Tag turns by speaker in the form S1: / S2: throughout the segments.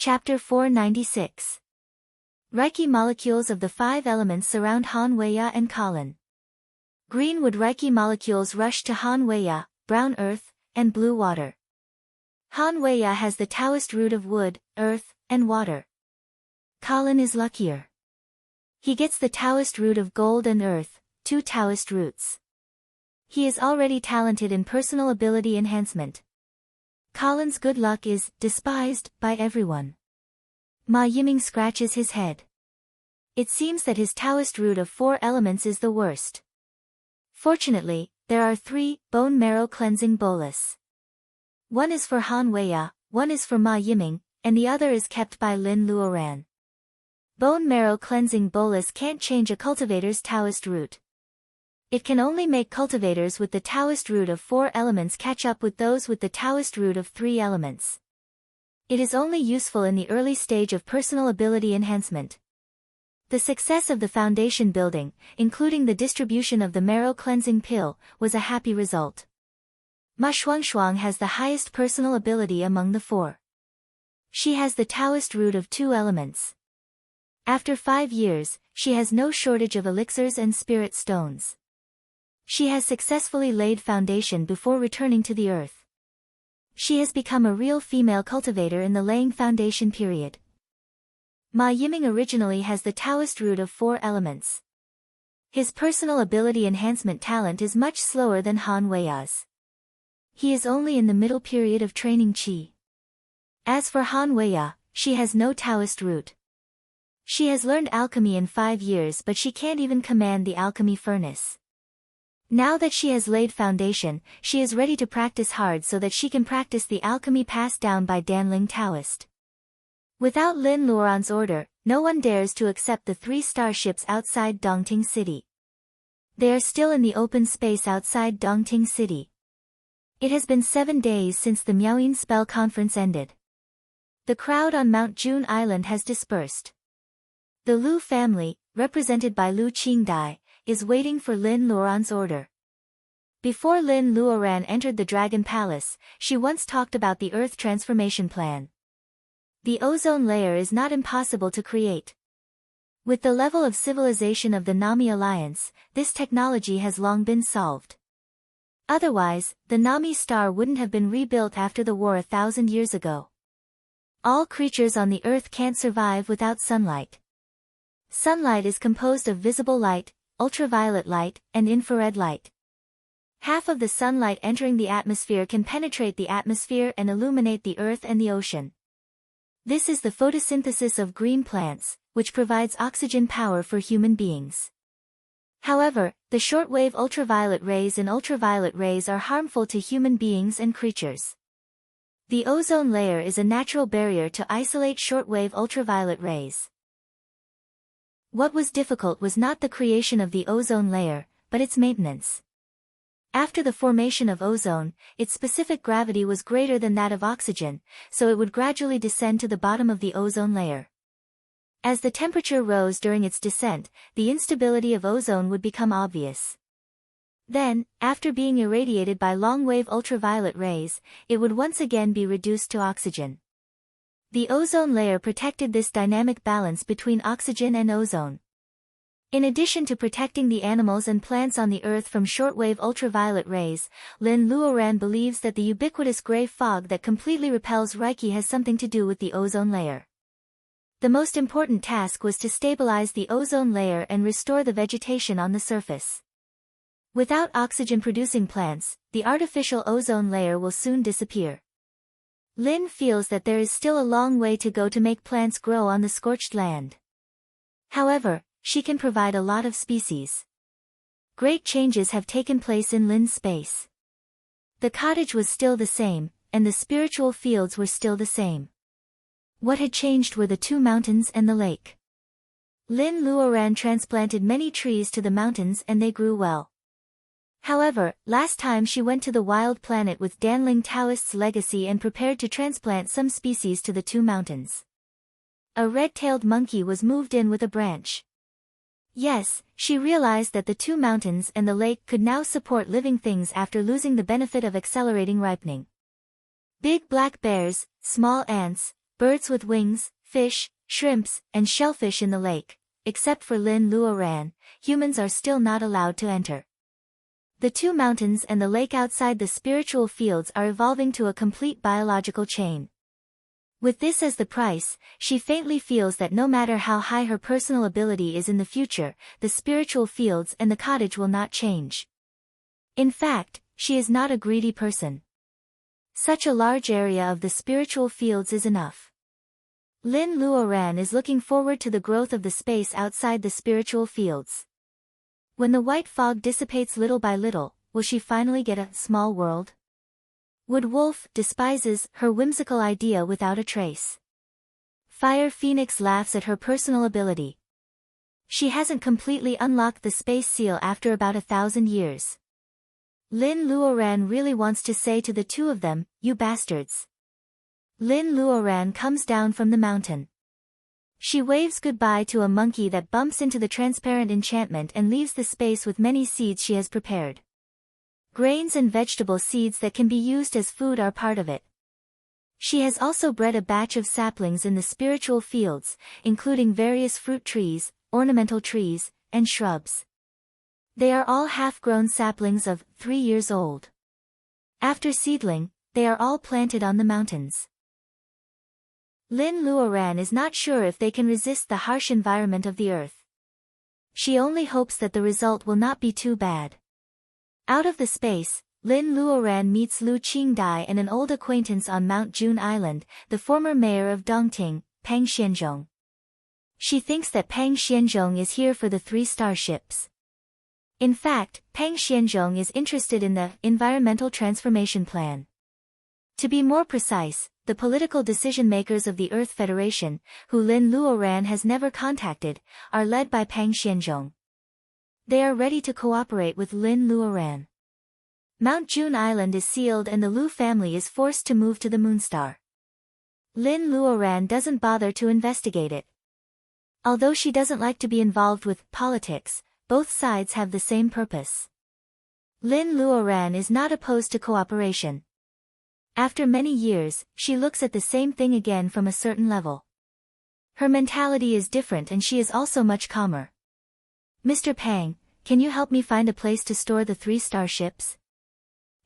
S1: Chapter 496. Reiki molecules of the 5 elements surround Han Weiya and Colin. Green wood Reiki molecules rush to Han Weiya, brown earth, and blue water. Han Weiya has the Taoist root of wood, earth, and water. Colin is luckier. He gets the Taoist root of gold and earth, 2 Taoist roots. He is already talented in personal ability enhancement. Colin's good luck is despised by everyone. Ma Yiming scratches his head. It seems that his Taoist root of 4 elements is the worst. Fortunately, there are 3 bone marrow cleansing bolus. One is for Han Weiya, one is for Ma Yiming, and the other is kept by Lin Luoran. Bone marrow cleansing bolus can't change a cultivator's Taoist root. It can only make cultivators with the Taoist root of 4 elements catch up with those with the Taoist root of 3 elements. It is only useful in the early stage of personal ability enhancement. The success of the foundation building, including the distribution of the marrow cleansing pill, was a happy result. Ma Shuangshuang has the highest personal ability among the 4. She has the Taoist root of 2 elements. After 5 years, she has no shortage of elixirs and spirit stones. She has successfully laid foundation before returning to the earth. She has become a real female cultivator in the laying foundation period. Ma Yiming originally has the Taoist root of 4 elements. His personal ability enhancement talent is much slower than Han Weiya's. He is only in the middle period of training qi. As for Han Weiya, she has no Taoist root. She has learned alchemy in 5 years, but she can't even command the alchemy furnace. Now that she has laid foundation, she is ready to practice hard so that she can practice the alchemy passed down by Danling Taoist. Without Lin Luoran's order, no one dares to accept the 3 starships outside Dongting City. They are still in the open space outside Dongting City. It has been 7 days since the Miaoyin spell conference ended. The crowd on Mount June Island has dispersed. The Lu family, represented by Lu Qingdai, is waiting for Lin Luoran's order. Before Lin Luoran entered the Dragon Palace, she once talked about the Earth transformation plan. The ozone layer is not impossible to create. With the level of civilization of the Nami Alliance, this technology has long been solved. Otherwise, the Nami star wouldn't have been rebuilt after the war 1,000 years ago. All creatures on the Earth can't survive without sunlight. Sunlight is composed of visible light, ultraviolet light, and infrared light. Half of the sunlight entering the atmosphere can penetrate the atmosphere and illuminate the earth and the ocean. This is the photosynthesis of green plants, which provides oxygen power for human beings. However, the shortwave ultraviolet rays and ultraviolet rays are harmful to human beings and creatures. The ozone layer is a natural barrier to isolate shortwave ultraviolet rays. What was difficult was not the creation of the ozone layer, but its maintenance. After the formation of ozone, its specific gravity was greater than that of oxygen, so it would gradually descend to the bottom of the ozone layer. As the temperature rose during its descent, the instability of ozone would become obvious. Then, after being irradiated by long-wave ultraviolet rays, it would once again be reduced to oxygen. The ozone layer protected this dynamic balance between oxygen and ozone. In addition to protecting the animals and plants on the Earth from shortwave ultraviolet rays, Lin Luoran believes that the ubiquitous gray fog that completely repels Reiki has something to do with the ozone layer. The most important task was to stabilize the ozone layer and restore the vegetation on the surface. Without oxygen-producing plants, the artificial ozone layer will soon disappear. Lin feels that there is still a long way to go to make plants grow on the scorched land. However, she can provide a lot of species. Great changes have taken place in Lin's space. The cottage was still the same, and the spiritual fields were still the same. What had changed were the 2 mountains and the lake. Lin Luoran transplanted many trees to the mountains and they grew well. However, last time she went to the wild planet with Danling Taoist's legacy and prepared to transplant some species to the 2 mountains. A red-tailed monkey was moved in with a branch. Yes, she realized that the 2 mountains and the lake could now support living things after losing the benefit of accelerating ripening. Big black bears, small ants, birds with wings, fish, shrimps, and shellfish in the lake. Except for Lin Luoran, humans are still not allowed to enter. The two mountains and the lake outside the spiritual fields are evolving to a complete biological chain. With this as the price, she faintly feels that no matter how high her personal ability is in the future, the spiritual fields and the cottage will not change. In fact, she is not a greedy person. Such a large area of the spiritual fields is enough. Lin Luoran is looking forward to the growth of the space outside the spiritual fields. When the white fog dissipates little by little, will she finally get a small world? Wood Wolf despises her whimsical idea without a trace. Fire Phoenix laughs at her personal ability. She hasn't completely unlocked the space seal after about 1,000 years. Lin Luoran really wants to say to the two of them, "You bastards." Lin Luoran comes down from the mountain. She waves goodbye to a monkey that bumps into the transparent enchantment and leaves the space with many seeds she has prepared. Grains and vegetable seeds that can be used as food are part of it. She has also bred a batch of saplings in the spiritual fields, including various fruit trees, ornamental trees, and shrubs. They are all half-grown saplings of 3 years old. After seedling, they are all planted on the mountains. Lin Luoran is not sure if they can resist the harsh environment of the earth. She only hopes that the result will not be too bad. Out of the space, Lin Luoran meets Lu Qingdai and an old acquaintance on Mount Jun Island, the former mayor of Dongting, Pang Xianzhong. She thinks that Pang Xianzhong is here for the 3 starships. In fact, Pang Xianzhong is interested in the environmental transformation plan. To be more precise, the political decision-makers of the Earth Federation, who Lin Luoran has never contacted, are led by Pang Xianzhong. They are ready to cooperate with Lin Luoran. Mount Jun Island is sealed and the Lu family is forced to move to the Moonstar. Lin Luoran doesn't bother to investigate it. Although she doesn't like to be involved with politics, both sides have the same purpose. Lin Luoran is not opposed to cooperation. After many years, she looks at the same thing again from a certain level. Her mentality is different and she is also much calmer. "Mr. Pang, can you help me find a place to store the 3 starships?"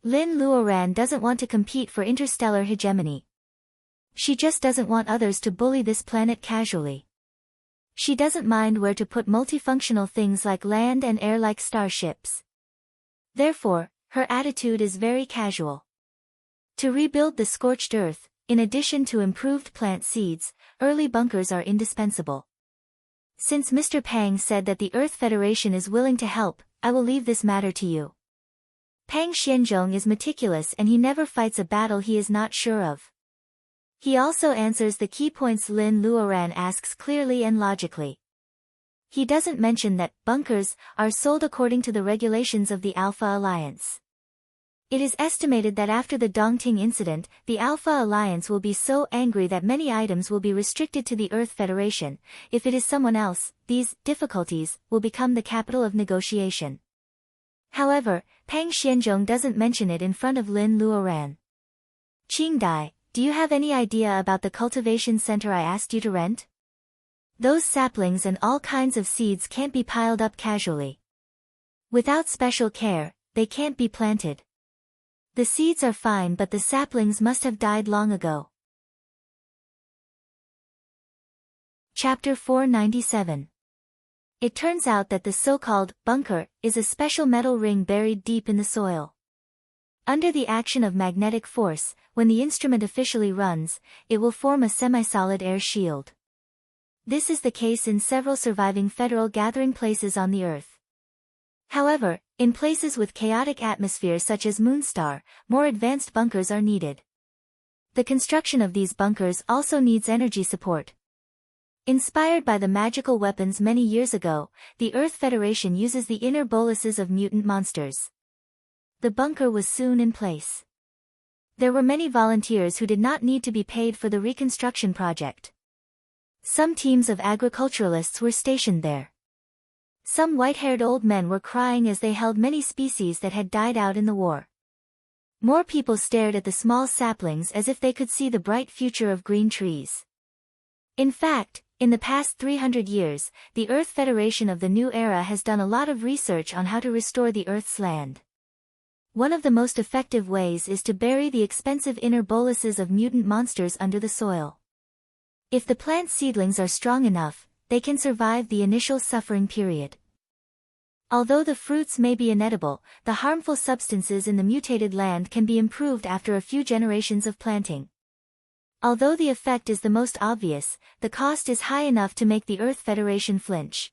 S1: Lin Luoran doesn't want to compete for interstellar hegemony. She just doesn't want others to bully this planet casually. She doesn't mind where to put multifunctional things like land and air like starships. Therefore, her attitude is very casual. To rebuild the scorched earth, in addition to improved plant seeds, early bunkers are indispensable. Since Mr. Pang said that the Earth Federation is willing to help, I will leave this matter to you. Pang Xianzhong is meticulous and he never fights a battle he is not sure of. He also answers the key points Lin Luoran asks clearly and logically. He doesn't mention that bunkers are sold according to the regulations of the Alpha Alliance. It is estimated that after the Dongting incident, the Alpha Alliance will be so angry that many items will be restricted to the Earth Federation. If it is someone else, these difficulties will become the capital of negotiation. However, Pang Xianzhong doesn't mention it in front of Lin Luoran. "Qingdai, do you have any idea about the cultivation center I asked you to rent? Those saplings and all kinds of seeds can't be piled up casually. Without special care, they can't be planted. The seeds are fine but the saplings must have died long ago." Chapter 497. It turns out that the so-called bunker is a special metal ring buried deep in the soil. Under the action of magnetic force, when the instrument officially runs, it will form a semi-solid air shield. This is the case in several surviving federal gathering places on the Earth. However, in places with chaotic atmospheres such as Moonstar, more advanced bunkers are needed. The construction of these bunkers also needs energy support. Inspired by the magical weapons many years ago, the Earth Federation uses the inner boluses of mutant monsters. The bunker was soon in place. There were many volunteers who did not need to be paid for the reconstruction project. Some teams of agriculturalists were stationed there. Some white-haired old men were crying as they held many species that had died out in the war. More people stared at the small saplings as if they could see the bright future of green trees. In fact, in the past 300 years, the Earth Federation of the New Era has done a lot of research on how to restore the Earth's land. One of the most effective ways is to bury the expensive inner boluses of mutant monsters under the soil. If the plant seedlings are strong enough, they can survive the initial suffering period. Although the fruits may be inedible, the harmful substances in the mutated land can be improved after a few generations of planting. Although the effect is the most obvious, the cost is high enough to make the Earth Federation flinch.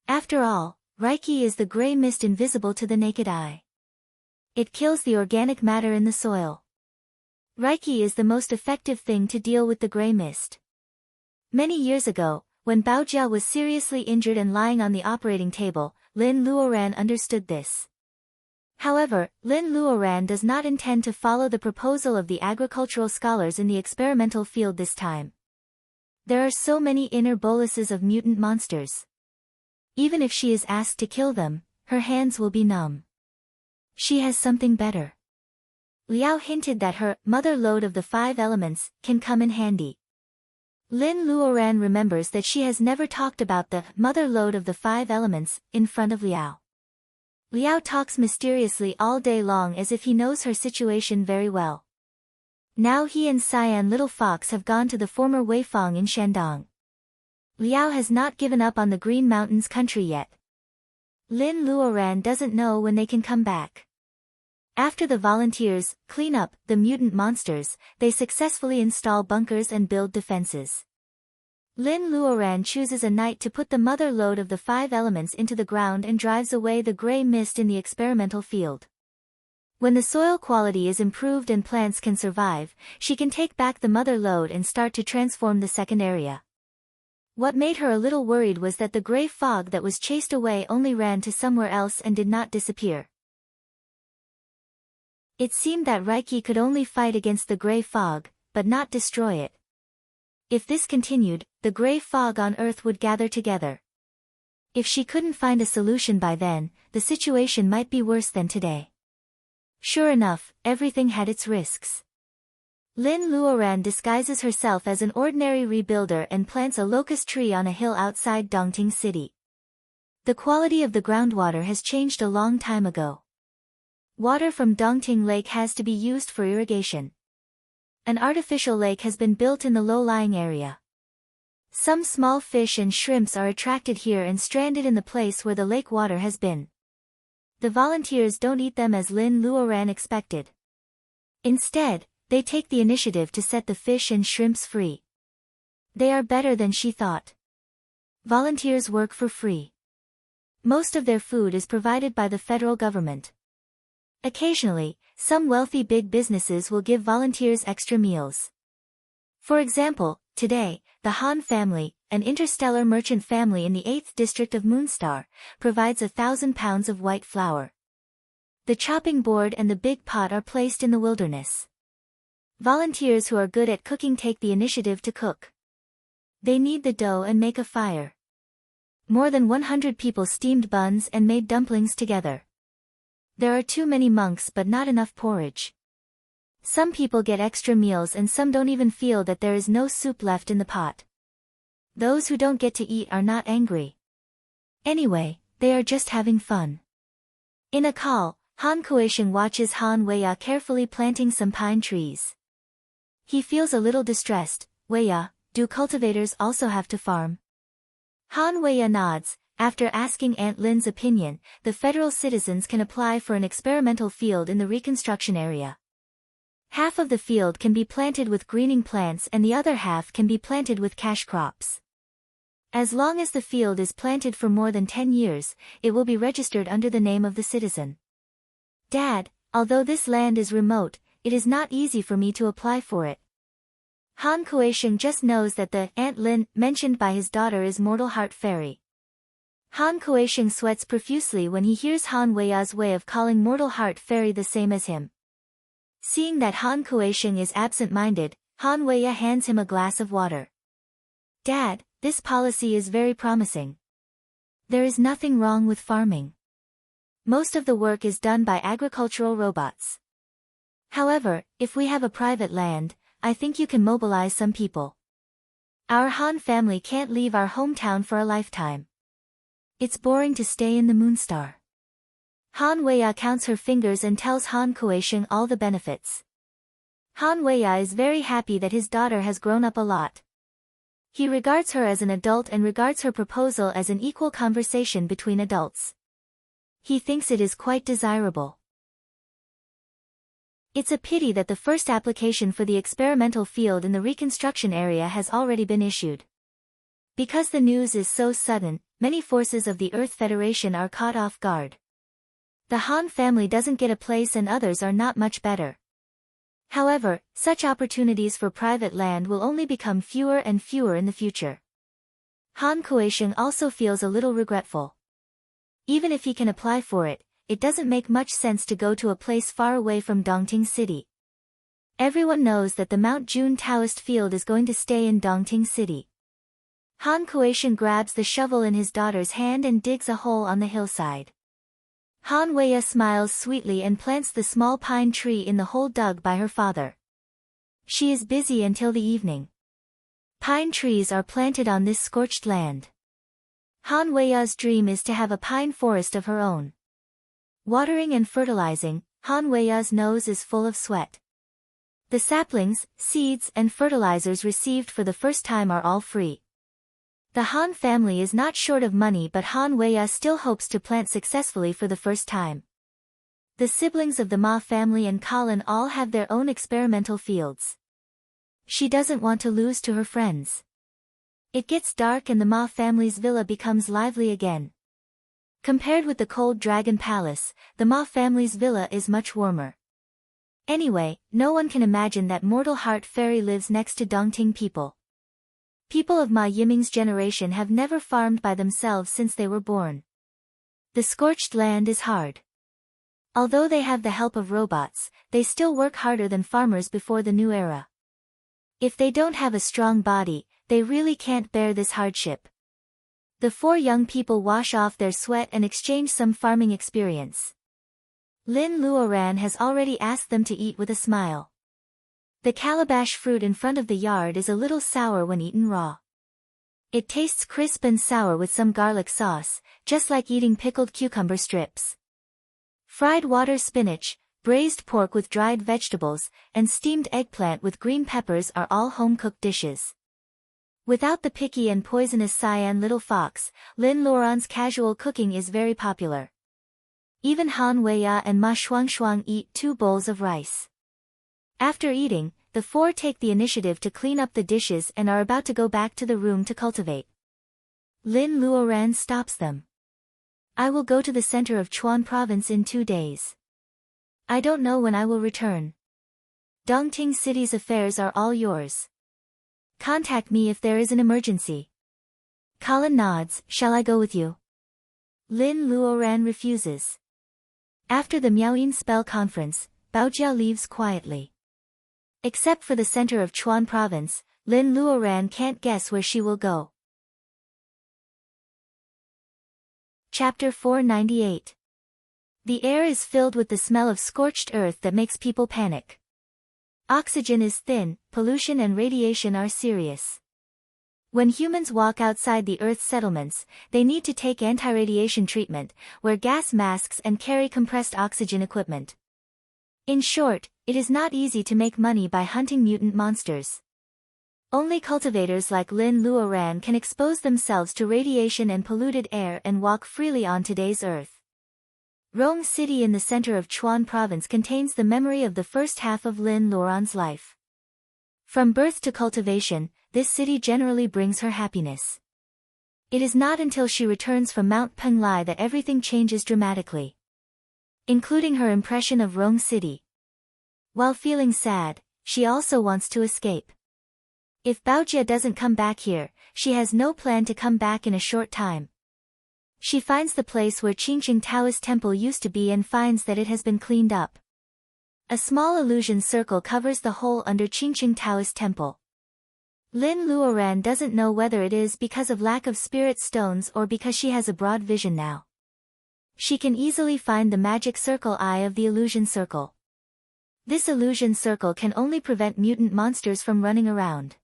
S1: After all, Reiki is the gray mist invisible to the naked eye. It kills the organic matter in the soil. Reiki is the most effective thing to deal with the gray mist. Many years ago, when Baojia was seriously injured and lying on the operating table, Lin Luoran understood this. However, Lin Luoran does not intend to follow the proposal of the agricultural scholars in the experimental field this time. There are so many inner boluses of mutant monsters. Even if she is asked to kill them, her hands will be numb. She has something better. Liao hinted that her mother lode of the 5 elements can come in handy. Lin Luoran remembers that she has never talked about the mother lode of the 5 elements in front of Liao. Liao talks mysteriously all day long as if he knows her situation very well. Now he and Cyan Little Fox have gone to the former Weifang in Shandong. Liao has not given up on the Green Mountains country yet. Lin Luoran doesn't know when they can come back. After the volunteers clean up the mutant monsters, they successfully install bunkers and build defenses. Lin Luoran chooses a night to put the mother lode of the 5 elements into the ground and drives away the gray mist in the experimental field. When the soil quality is improved and plants can survive, she can take back the mother lode and start to transform the second area. What made her a little worried was that the gray fog that was chased away only ran to somewhere else and did not disappear. It seemed that Reiki could only fight against the gray fog, but not destroy it. If this continued, the gray fog on Earth would gather together. If she couldn't find a solution by then, the situation might be worse than today. Sure enough, everything had its risks. Lin Luoran disguises herself as an ordinary rebuilder and plants a locust tree on a hill outside Dongting City. The quality of the groundwater has changed a long time ago. Water from Dongting Lake has to be used for irrigation. An artificial lake has been built in the low-lying area. Some small fish and shrimps are attracted here and stranded in the place where the lake water has been. The volunteers don't eat them as Lin Luoran expected. Instead, they take the initiative to set the fish and shrimps free. They are better than she thought. Volunteers work for free. Most of their food is provided by the federal government. Occasionally, some wealthy big businesses will give volunteers extra meals. For example, today, the Han family, an interstellar merchant family in the 8th district of Moonstar, provides 1,000 pounds of white flour. The chopping board and the big pot are placed in the wilderness. Volunteers who are good at cooking take the initiative to cook. They knead the dough and make a fire. More than 100 people steamed buns and made dumplings together. There are too many monks but not enough porridge. Some people get extra meals and some don't even feel that there is no soup left in the pot. Those who don't get to eat are not angry. Anyway, they are just having fun. In a call, Han Kueisheng watches Han Weiya carefully planting some pine trees. He feels a little distressed. Weiya, do cultivators also have to farm? Han Weiya nods. After asking Aunt Lin's opinion, the federal citizens can apply for an experimental field in the reconstruction area. Half of the field can be planted with greening plants and the other half can be planted with cash crops. As long as the field is planted for more than 10 years, it will be registered under the name of the citizen. Dad, although this land is remote, it is not easy for me to apply for it. Han Kueisheng just knows that the Aunt Lin mentioned by his daughter is Mortal Heart Fairy. Han Kueisheng sweats profusely when he hears Han Weiya's way of calling Mortal Heart Fairy the same as him. Seeing that Han Kueisheng is absent-minded, Han Weiya hands him a glass of water. Dad, this policy is very promising. There is nothing wrong with farming. Most of the work is done by agricultural robots. However, if we have a private land, I think you can mobilize some people. Our Han family can't leave our hometown for a lifetime. It's boring to stay in the Moonstar. Han Weiya counts her fingers and tells Han Kuei-sheng all the benefits. Han Weiya is very happy that his daughter has grown up a lot. He regards her as an adult and regards her proposal as an equal conversation between adults. He thinks it is quite desirable. It's a pity that the first application for the experimental field in the reconstruction area has already been issued. Because the news is so sudden, many forces of the Earth Federation are caught off guard. The Han family doesn't get a place and others are not much better. However, such opportunities for private land will only become fewer and fewer in the future. Han Kuei-sheng also feels a little regretful. Even if he can apply for it, it doesn't make much sense to go to a place far away from Dongting City. Everyone knows that the Mount June Taoist field is going to stay in Dongting City. Han Kuei-sheng grabs the shovel in his daughter's hand and digs a hole on the hillside. Han Weiya smiles sweetly and plants the small pine tree in the hole dug by her father. She is busy until the evening. Pine trees are planted on this scorched land. Han Weiya's dream is to have a pine forest of her own. Watering and fertilizing, Han Weiya's nose is full of sweat. The saplings, seeds and fertilizers received for the first time are all free. The Han family is not short of money, but Han Weiya still hopes to plant successfully for the first time. The siblings of the Ma family and Colin all have their own experimental fields. She doesn't want to lose to her friends. It gets dark and the Ma family's villa becomes lively again. Compared with the cold Dragon Palace, the Ma family's villa is much warmer. Anyway, no one can imagine that mortal heart fairy lives next to Dongting people. People of Ma Yiming's generation have never farmed by themselves since they were born. The scorched land is hard. Although they have the help of robots, they still work harder than farmers before the new era. If they don't have a strong body, they really can't bear this hardship. The four young people wash off their sweat and exchange some farming experience. Lin Luoran has already asked them to eat with a smile. The calabash fruit in front of the yard is a little sour when eaten raw. It tastes crisp and sour with some garlic sauce, just like eating pickled cucumber strips. Fried water spinach, braised pork with dried vegetables, and steamed eggplant with green peppers are all home-cooked dishes. Without the picky and poisonous cyan little fox, Lin Luoran's casual cooking is very popular. Even Han Weiya and Ma Shuangshuang eat 2 bowls of rice. After eating, the four take the initiative to clean up the dishes and are about to go back to the room to cultivate. Lin Luoran stops them. I will go to the center of Chuan province in 2 days. I don't know when I will return. Dongting City's affairs are all yours. Contact me if there is an emergency. Colin nods. Shall I go with you? Lin Luoran refuses. After the Miaoyin spell conference, Baojia leaves quietly. Except for the center of Chuan province, Lin Luoran can't guess where she will go. Chapter 498. The air is filled with the smell of scorched earth that makes people panic. Oxygen is thin, pollution and radiation are serious. When humans walk outside the Earth's settlements, they need to take anti-radiation treatment, wear gas masks and carry compressed oxygen equipment. In short, it is not easy to make money by hunting mutant monsters. Only cultivators like Lin Luoran can expose themselves to radiation and polluted air and walk freely on today's Earth. Rong City in the center of Chuan province contains the memory of the first half of Lin Luoran's life. From birth to cultivation, this city generally brings her happiness. It is not until she returns from Mount Penglai that everything changes dramatically. Including her impression of Rong City. While feeling sad, she also wants to escape. If Baojia doesn't come back here, she has no plan to come back in a short time. She finds the place where Qingqing Taoist temple used to be and finds that it has been cleaned up. A small illusion circle covers the hole under Qingqing Taoist temple. Lin Luoran doesn't know whether it is because of lack of spirit stones or because she has a broad vision now. She can easily find the magic circle eye of the illusion circle. This illusion circle can only prevent mutant monsters from running around.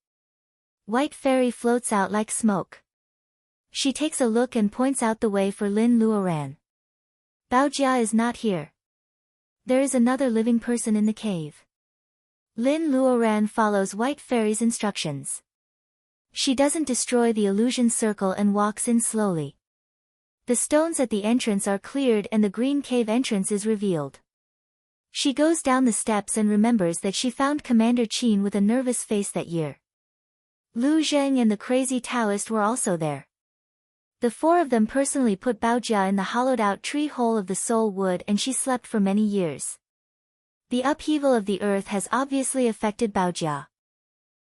S1: White Fairy floats out like smoke. She takes a look and points out the way for Lin Luoran. Baojia is not here. There is another living person in the cave. Lin Luoran follows White Fairy's instructions. She doesn't destroy the illusion circle and walks in slowly. The stones at the entrance are cleared and the green cave entrance is revealed. She goes down the steps and remembers that she found Commander Qin with a nervous face that year. Lu Zheng and the crazy Taoist were also there. The four of them personally put Baojia in the hollowed-out tree hole of the soul wood and she slept for many years. The upheaval of the earth has obviously affected Baojia.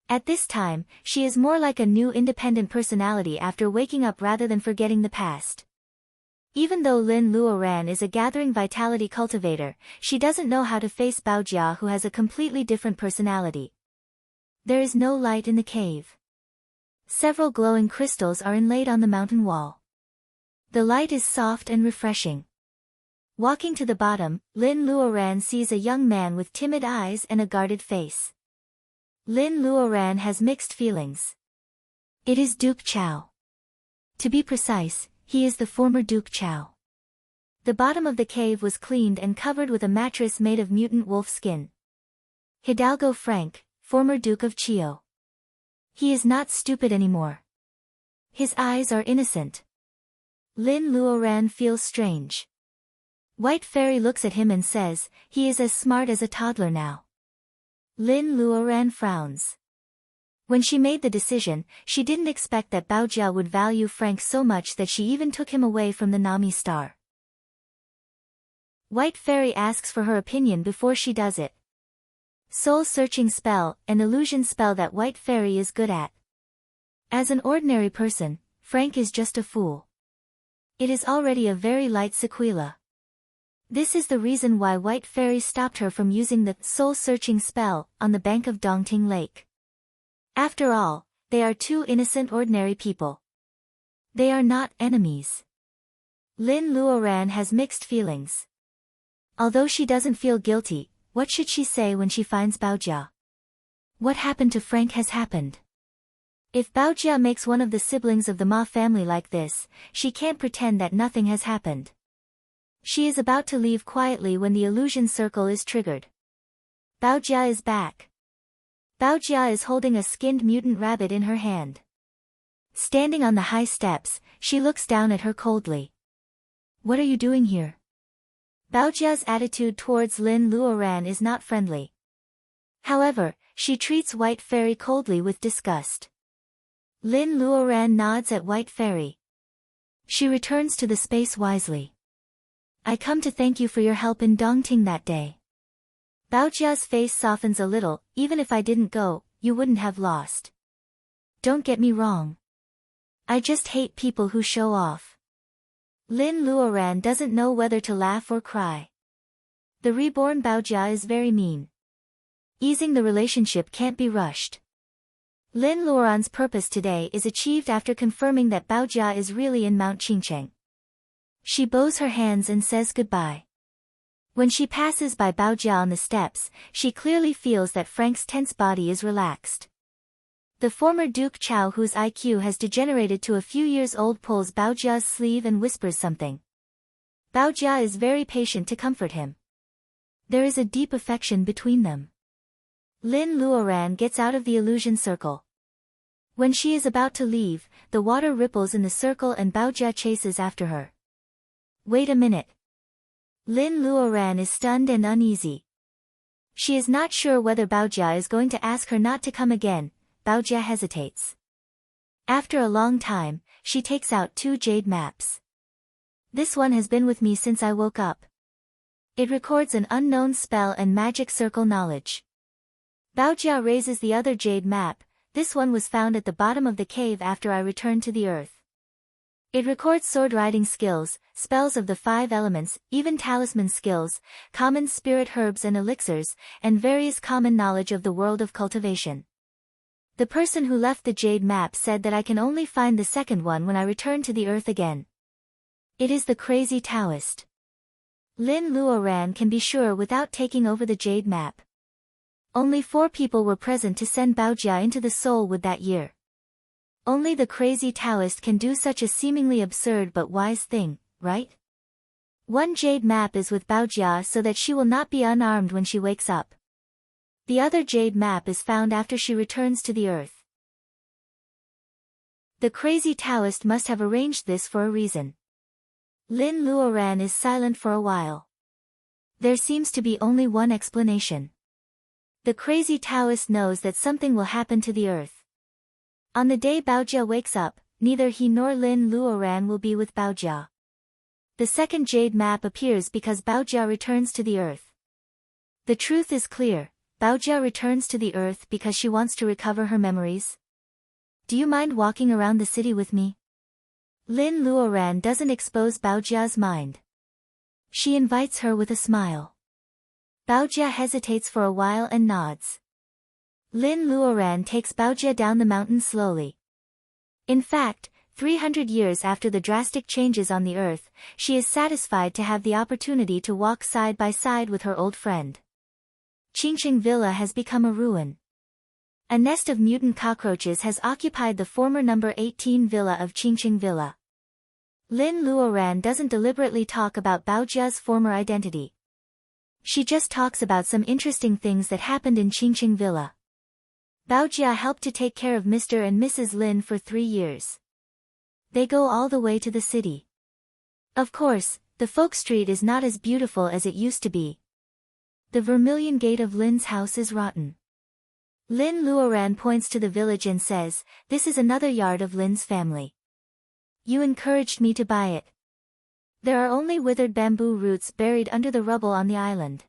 S1: At this time, she is more like a new independent personality after waking up rather than forgetting the past. Even though Lin Luoran is a gathering vitality cultivator, she doesn't know how to face Baojia, who has a completely different personality. There is no light in the cave. Several glowing crystals are inlaid on the mountain wall. The light is soft and refreshing. Walking to the bottom, Lin Luoran sees a young man with timid eyes and a guarded face. Lin Luoran has mixed feelings. It is Duke Chao. To be precise, he is the former Duke Chao. The bottom of the cave was cleaned and covered with a mattress made of mutant wolf skin. Hidalgo Frank, former Duke of Chio. He is not stupid anymore. His eyes are innocent. Lin Luoran feels strange. White Fairy looks at him and says, he is as smart as a toddler now. Lin Luoran frowns. When she made the decision, she didn't expect that Baojia would value Frank so much that she even took him away from the Nami star. White Fairy asks for her opinion before she does it. Soul-searching spell, an illusion spell that White Fairy is good at. As an ordinary person, Frank is just a fool. It is already a very light sequela. This is the reason why White Fairy stopped her from using the soul-searching spell on the bank of Dongting Lake. After all, they are two innocent ordinary people. They are not enemies. Lin Luoran has mixed feelings. Although she doesn't feel guilty, what should she say when she finds Baojia? What happened to Frank has happened. If Baojia makes one of the siblings of the Ma family like this, she can't pretend that nothing has happened. She is about to leave quietly when the illusion circle is triggered. Baojia is back. Baojia is holding a skinned mutant rabbit in her hand. Standing on the high steps, she looks down at her coldly. What are you doing here? Baojia's attitude towards Lin Luoran is not friendly. However, she treats White Fairy coldly with disgust. Lin Luoran nods at White Fairy. She returns to the space wisely. I come to thank you for your help in Dongting that day. Baojia's face softens a little. Even if I didn't go, you wouldn't have lost. Don't get me wrong. I just hate people who show off. Lin Luoran doesn't know whether to laugh or cry. The reborn Baojia is very mean. Easing the relationship can't be rushed. Lin Luoran's purpose today is achieved after confirming that Baojia is really in Mount Qingcheng. She bows her hands and says goodbye. When she passes by Baojia on the steps, she clearly feels that Frank's tense body is relaxed. The former Duke Chao, whose IQ has degenerated to a few years old, pulls Baojia's sleeve and whispers something. Baojia is very patient to comfort him. There is a deep affection between them. Lin Luoran gets out of the illusion circle. When she is about to leave, the water ripples in the circle and Baojia chases after her. Wait a minute. Lin Luoran is stunned and uneasy. She is not sure whether Baojia is going to ask her not to come again. Baojia hesitates. After a long time, she takes out 2 jade maps. This one has been with me since I woke up. It records an unknown spell and magic circle knowledge. Baojia raises the other jade map. This one was found at the bottom of the cave after I returned to the earth. It records sword riding skills, spells of the 5 elements, even talisman skills, common spirit herbs and elixirs, and various common knowledge of the world of cultivation. The person who left the jade map said that I can only find the second one when I return to the earth again. It is the crazy Taoist. Lin Luoran can be sure without taking over the jade map. Only 4 people were present to send Baojia into the soul wood that year. Only the crazy Taoist can do such a seemingly absurd but wise thing, right? One jade map is with Baojia so that she will not be unarmed when she wakes up. The other jade map is found after she returns to the earth. The crazy Taoist must have arranged this for a reason. Lin Luoran is silent for a while. There seems to be only one explanation. The crazy Taoist knows that something will happen to the earth. On the day Baojia wakes up, neither he nor Lin Luoran will be with Baojia. The second jade map appears because Baojia returns to the earth. The truth is clear, Baojia returns to the earth because she wants to recover her memories. Do you mind walking around the city with me? Lin Luoran doesn't expose Baojia's mind. She invites her with a smile. Baojia hesitates for a while and nods. Lin Luoran takes Baojia down the mountain slowly. In fact, 300 years after the drastic changes on the earth, she is satisfied to have the opportunity to walk side by side with her old friend. Qingqing Villa has become a ruin. A nest of mutant cockroaches has occupied the former number 18 villa of Qingqing Villa. Lin Luoran doesn't deliberately talk about Baojia's former identity. She just talks about some interesting things that happened in Qingqing Villa. Baojia helped to take care of Mr. and Mrs. Lin for 3 years. They go all the way to the city. Of course, the folk street is not as beautiful as it used to be. The vermilion gate of Lin's house is rotten. Lin Luoran points to the village and says, "This is another yard of Lin's family. You encouraged me to buy it." There are only withered bamboo roots buried under the rubble on the island.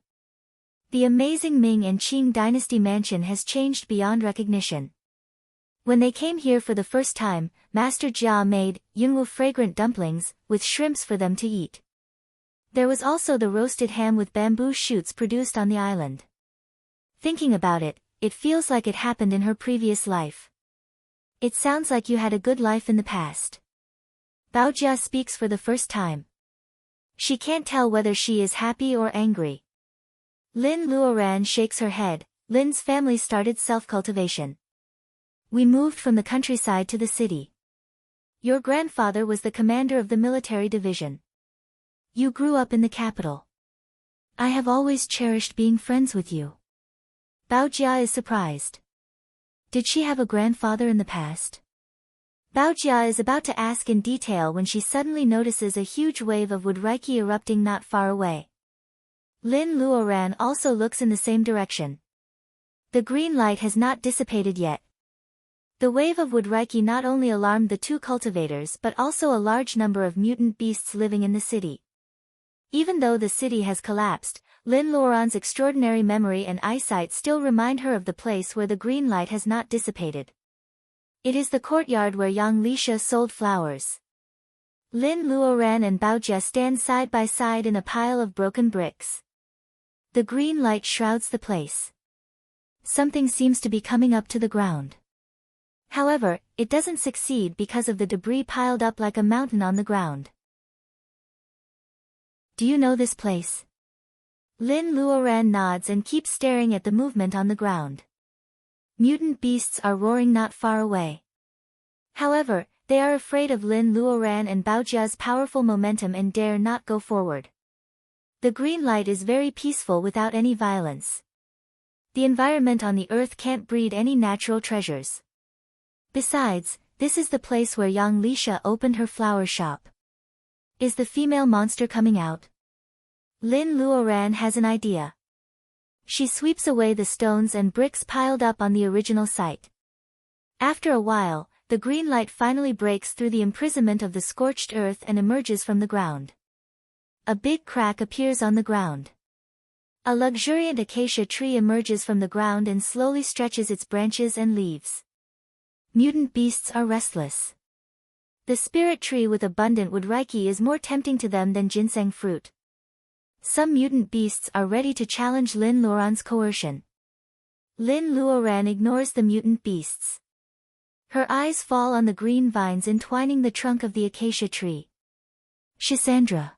S1: The amazing Ming and Qing dynasty mansion has changed beyond recognition. When they came here for the first time, Master Jia made Yunwu fragrant dumplings, with shrimps for them to eat. There was also the roasted ham with bamboo shoots produced on the island. Thinking about it, it feels like it happened in her previous life. It sounds like you had a good life in the past. Baojia speaks for the first time. She can't tell whether she is happy or angry. Lin Luoran shakes her head. Lin's family started self-cultivation. We moved from the countryside to the city. Your grandfather was the commander of the military division. You grew up in the capital. I have always cherished being friends with you. Baojia is surprised. Did she have a grandfather in the past? Baojia is about to ask in detail when she suddenly notices a huge wave of wood reiki erupting not far away. Lin Luoran also looks in the same direction. The green light has not dissipated yet. The wave of wood reiki not only alarmed the two cultivators but also a large number of mutant beasts living in the city. Even though the city has collapsed, Lin Luoran's extraordinary memory and eyesight still remind her of the place where the green light has not dissipated. It is the courtyard where Yang Lisha sold flowers. Lin Luoran and Baojia stand side by side in a pile of broken bricks. The green light shrouds the place. Something seems to be coming up to the ground. However, it doesn't succeed because of the debris piled up like a mountain on the ground. Do you know this place? Lin Luoran nods and keeps staring at the movement on the ground. Mutant beasts are roaring not far away. However, they are afraid of Lin Luoran and Baojia's powerful momentum and dare not go forward. The green light is very peaceful without any violence. The environment on the earth can't breed any natural treasures. Besides, this is the place where Yang Lisha opened her flower shop. Is the female monster coming out? Lin Luoran has an idea. She sweeps away the stones and bricks piled up on the original site. After a while, the green light finally breaks through the imprisonment of the scorched earth and emerges from the ground. A big crack appears on the ground. A luxuriant acacia tree emerges from the ground and slowly stretches its branches and leaves. Mutant beasts are restless. The spirit tree with abundant wood reiki is more tempting to them than ginseng fruit. Some mutant beasts are ready to challenge Lin Luoran's coercion. Lin Luoran ignores the mutant beasts. Her eyes fall on the green vines entwining the trunk of the acacia tree. Shisandra.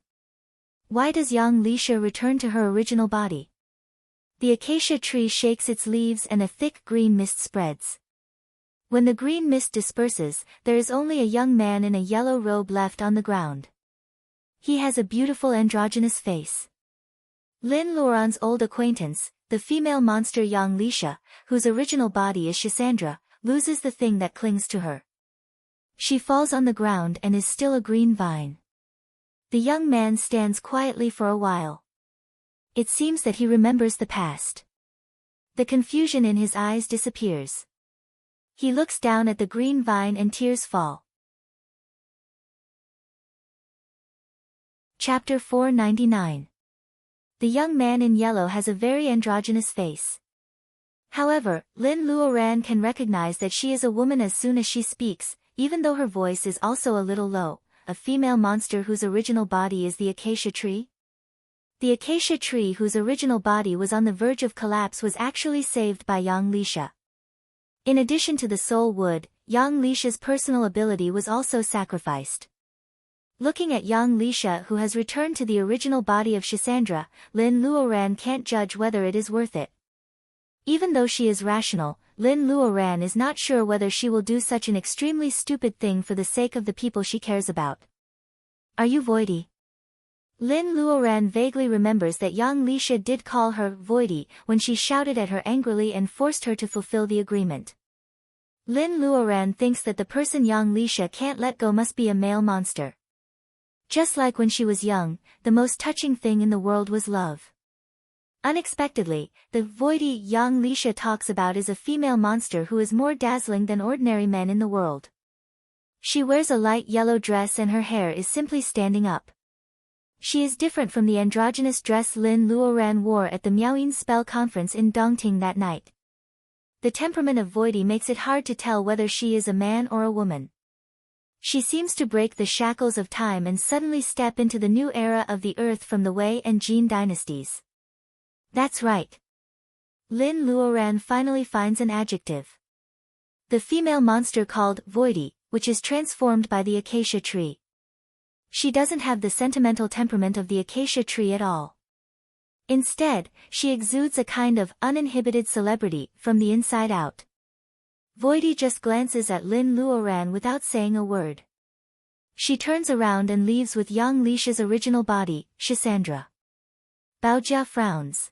S1: Why does Yang Lisha return to her original body? The acacia tree shakes its leaves and a thick green mist spreads. When the green mist disperses, there is only a young man in a yellow robe left on the ground. He has a beautiful androgynous face. Lin Luoran's old acquaintance, the female monster Yang Lisha, whose original body is Shisandra, loses the thing that clings to her. She falls on the ground and is still a green vine. The young man stands quietly for a while. It seems that he remembers the past. The confusion in his eyes disappears. He looks down at the green vine and tears fall. Chapter 499. The young man in yellow has a very androgynous face. However, Lin Luoran can recognize that she is a woman as soon as she speaks, even though her voice is also a little low, a female monster whose original body is the acacia tree. The acacia tree whose original body was on the verge of collapse was actually saved by Yang Lisha. In addition to the soul wood, Yang Lisha's personal ability was also sacrificed. Looking at Yang Lisha who has returned to the original body of Shisandra, Lin Luoran can't judge whether it is worth it. Even though she is rational, Lin Luoran is not sure whether she will do such an extremely stupid thing for the sake of the people she cares about. Are you Voidy? Lin Luoran vaguely remembers that Yang Lisha did call her Voidy when she shouted at her angrily and forced her to fulfill the agreement. Lin Luoran thinks that the person Yang Lisha can't let go must be a male monster. Just like when she was young, the most touching thing in the world was love. Unexpectedly, the Voidy Yang Lisha talks about is a female monster who is more dazzling than ordinary men in the world. She wears a light yellow dress and her hair is simply standing up. She is different from the androgynous dress Lin Luoran wore at the Miaoyin spell conference in Dongting that night. The temperament of Voidy makes it hard to tell whether she is a man or a woman. She seems to break the shackles of time and suddenly step into the new era of the earth from the Wei and Jin dynasties. That's right. Lin Luoran finally finds an adjective. The female monster called Voidy, which is transformed by the acacia tree. She doesn't have the sentimental temperament of the acacia tree at all. Instead, she exudes a kind of uninhibited celebrity from the inside out. Voidy just glances at Lin Luoran without saying a word. She turns around and leaves with Yang Lisha's original body, Shisandra. Baojia frowns.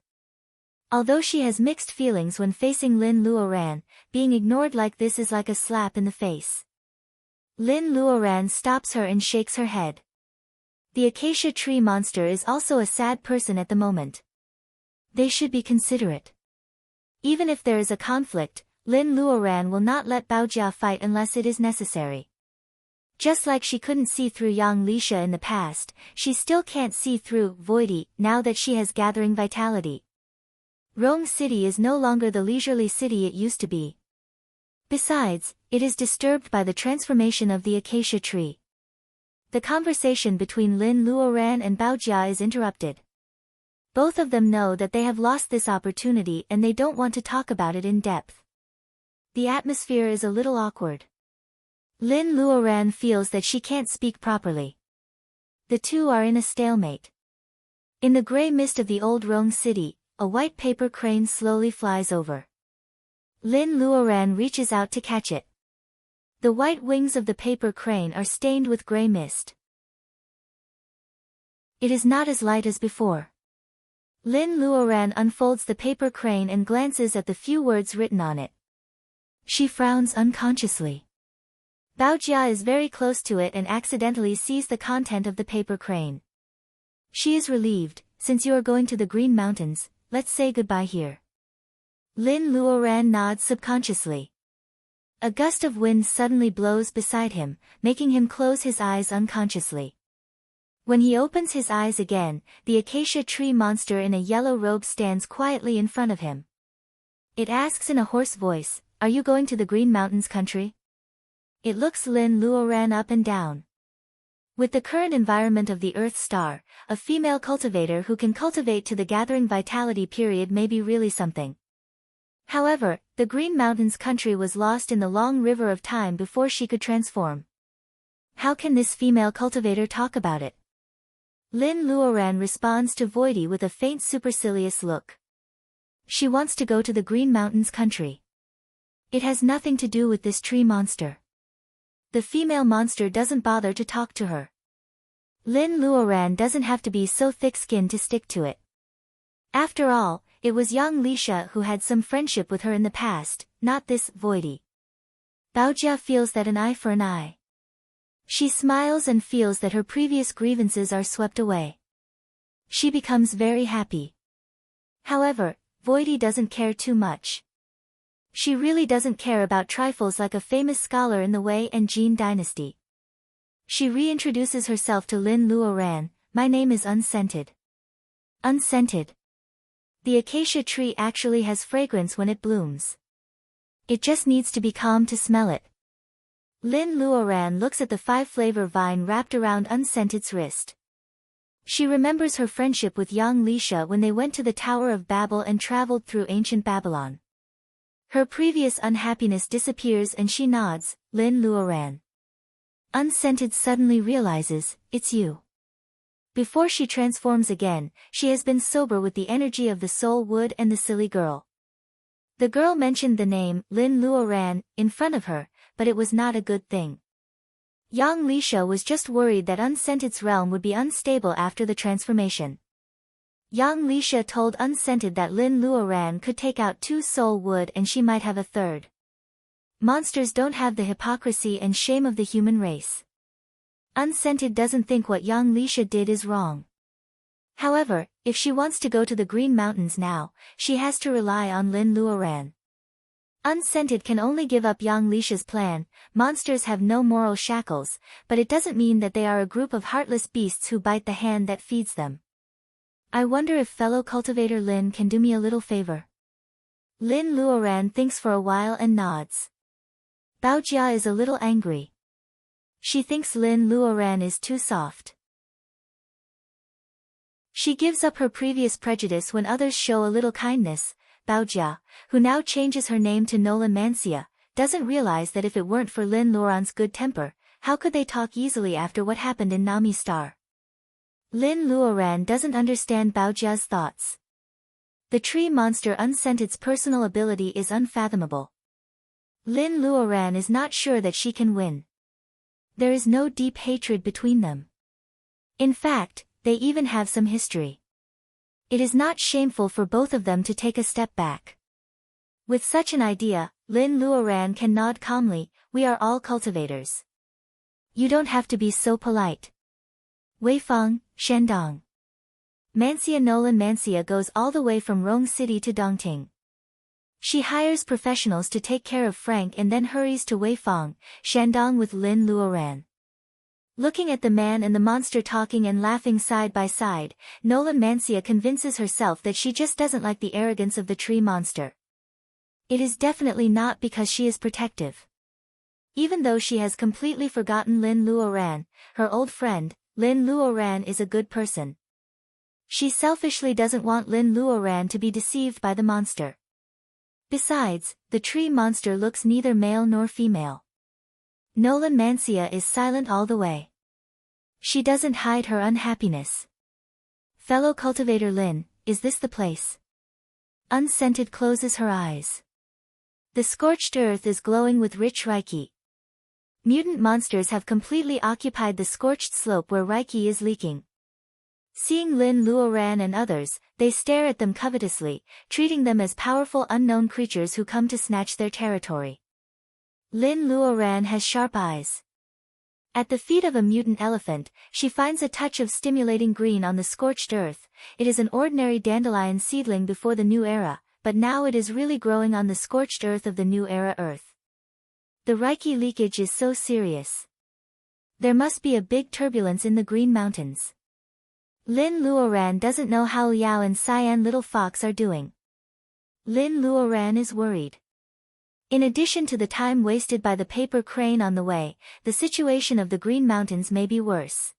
S1: Although she has mixed feelings when facing Lin Luoran, being ignored like this is like a slap in the face. Lin Luoran stops her and shakes her head. The acacia tree monster is also a sad person at the moment. They should be considerate. Even if there is a conflict, Lin Luoran will not let Baojia fight unless it is necessary. Just like she couldn't see through Yang Lisha in the past, she still can't see through Voidy now that she has gathering vitality. Rong City is no longer the leisurely city it used to be. Besides, it is disturbed by the transformation of the acacia tree. The conversation between Lin Luoran and Baojia is interrupted. Both of them know that they have lost this opportunity and they don't want to talk about it in depth. The atmosphere is a little awkward. Lin Luoran feels that she can't speak properly. The two are in a stalemate. In the gray mist of the old Rong City, a white paper crane slowly flies over. Lin Luoran reaches out to catch it. The white wings of the paper crane are stained with gray mist. It is not as light as before. Lin Luoran unfolds the paper crane and glances at the few words written on it. She frowns unconsciously. Baojia is very close to it and accidentally sees the content of the paper crane. She is relieved. Since you are going to the Green Mountains, let's say goodbye here. Lin Luoran nods subconsciously. A gust of wind suddenly blows beside him, making him close his eyes unconsciously. When he opens his eyes again, the acacia tree monster in a yellow robe stands quietly in front of him. It asks in a hoarse voice, "Are you going to the Green Mountains country?" It looks Lin Luoran up and down. With the current environment of the Earth star, a female cultivator who can cultivate to the gathering vitality period may be really something. However, the Green Mountains country was lost in the long river of time before she could transform. How can this female cultivator talk about it? Lin Luoran responds to Voidy with a faint supercilious look. She wants to go to the Green Mountains country. It has nothing to do with this tree monster. The female monster doesn't bother to talk to her. Lin Luoran doesn't have to be so thick-skinned to stick to it. After all, it was young Lisha who had some friendship with her in the past, not this Voidy. Baojia feels that an eye for an eye. She smiles and feels that her previous grievances are swept away. She becomes very happy. However, Voidy doesn't care too much. She really doesn't care about trifles like a famous scholar in the Wei and Jin dynasty. She reintroduces herself to Lin Luoran. My name is Unscented. Unscented. The acacia tree actually has fragrance when it blooms. It just needs to be calm to smell it. Lin Luoran looks at the 5-flavor vine wrapped around Unscented's wrist. She remembers her friendship with young Lisha when they went to the Tower of Babel and traveled through ancient Babylon. Her previous unhappiness disappears and she nods. Lin Luoran. Unscented suddenly realizes, it's you. Before she transforms again, she has been sober with the energy of the soul wood and the silly girl. The girl mentioned the name, Lin Luoran, in front of her, but it was not a good thing. Young Lisha was just worried that Unscented's realm would be unstable after the transformation. Young Lisha told Unscented that Lin Luoran could take out 2 soul wood and she might have a 3rd. Monsters don't have the hypocrisy and shame of the human race. Unscented doesn't think what young Lisha did is wrong. However, if she wants to go to the Green Mountains now, she has to rely on Lin Luoran. Unscented can only give up young Lisha's plan. Monsters have no moral shackles, but it doesn't mean that they are a group of heartless beasts who bite the hand that feeds them. I wonder if fellow cultivator Lin can do me a little favor. Lin Luoran thinks for a while and nods. Baojia is a little angry. She thinks Lin Luoran is too soft. She gives up her previous prejudice when others show a little kindness. Baojia, who now changes her name to Nolan Mancia, doesn't realize that if it weren't for Lin Luoran's good temper, how could they talk easily after what happened in Nami Star? Lin Luoran doesn't understand Baojia's thoughts. The tree monster Unscented's personal ability is unfathomable. Lin Luoran is not sure that she can win. There is no deep hatred between them. In fact, they even have some history. It is not shameful for both of them to take a step back. With such an idea, Lin Luoran can nod calmly. We are all cultivators. You don't have to be so polite. Weifang, Shandong. Mancia Nolan Mancia goes all the way from Rong City to Dongting. She hires professionals to take care of Frank and then hurries to Weifang, Shandong with Lin Luoran. Looking at the man and the monster talking and laughing side by side, Nolan Mancia convinces herself that she just doesn't like the arrogance of the tree monster. It is definitely not because she is protective. Even though she has completely forgotten Lin Luoran, her old friend, Lin Luoran is a good person. She selfishly doesn't want Lin Luoran to be deceived by the monster. Besides, the tree monster looks neither male nor female. Nolan Mancia is silent all the way. She doesn't hide her unhappiness. Fellow cultivator Lin, is this the place? Unscented closes her eyes. The scorched earth is glowing with rich Reiki. Mutant monsters have completely occupied the scorched slope where Reiki is leaking. Seeing Lin Luoran and others, they stare at them covetously, treating them as powerful unknown creatures who come to snatch their territory. Lin Luoran has sharp eyes. At the feet of a mutant elephant, she finds a touch of stimulating green on the scorched earth. It is an ordinary dandelion seedling before the new era, but now it is really growing on the scorched earth of the new era earth. The Reiki leakage is so serious. There must be a big turbulence in the Green Mountains. Lin Luoran doesn't know how Liao and Cyan Little Fox are doing. Lin Luoran is worried. In addition to the time wasted by the paper crane on the way, the situation of the Green Mountains may be worse.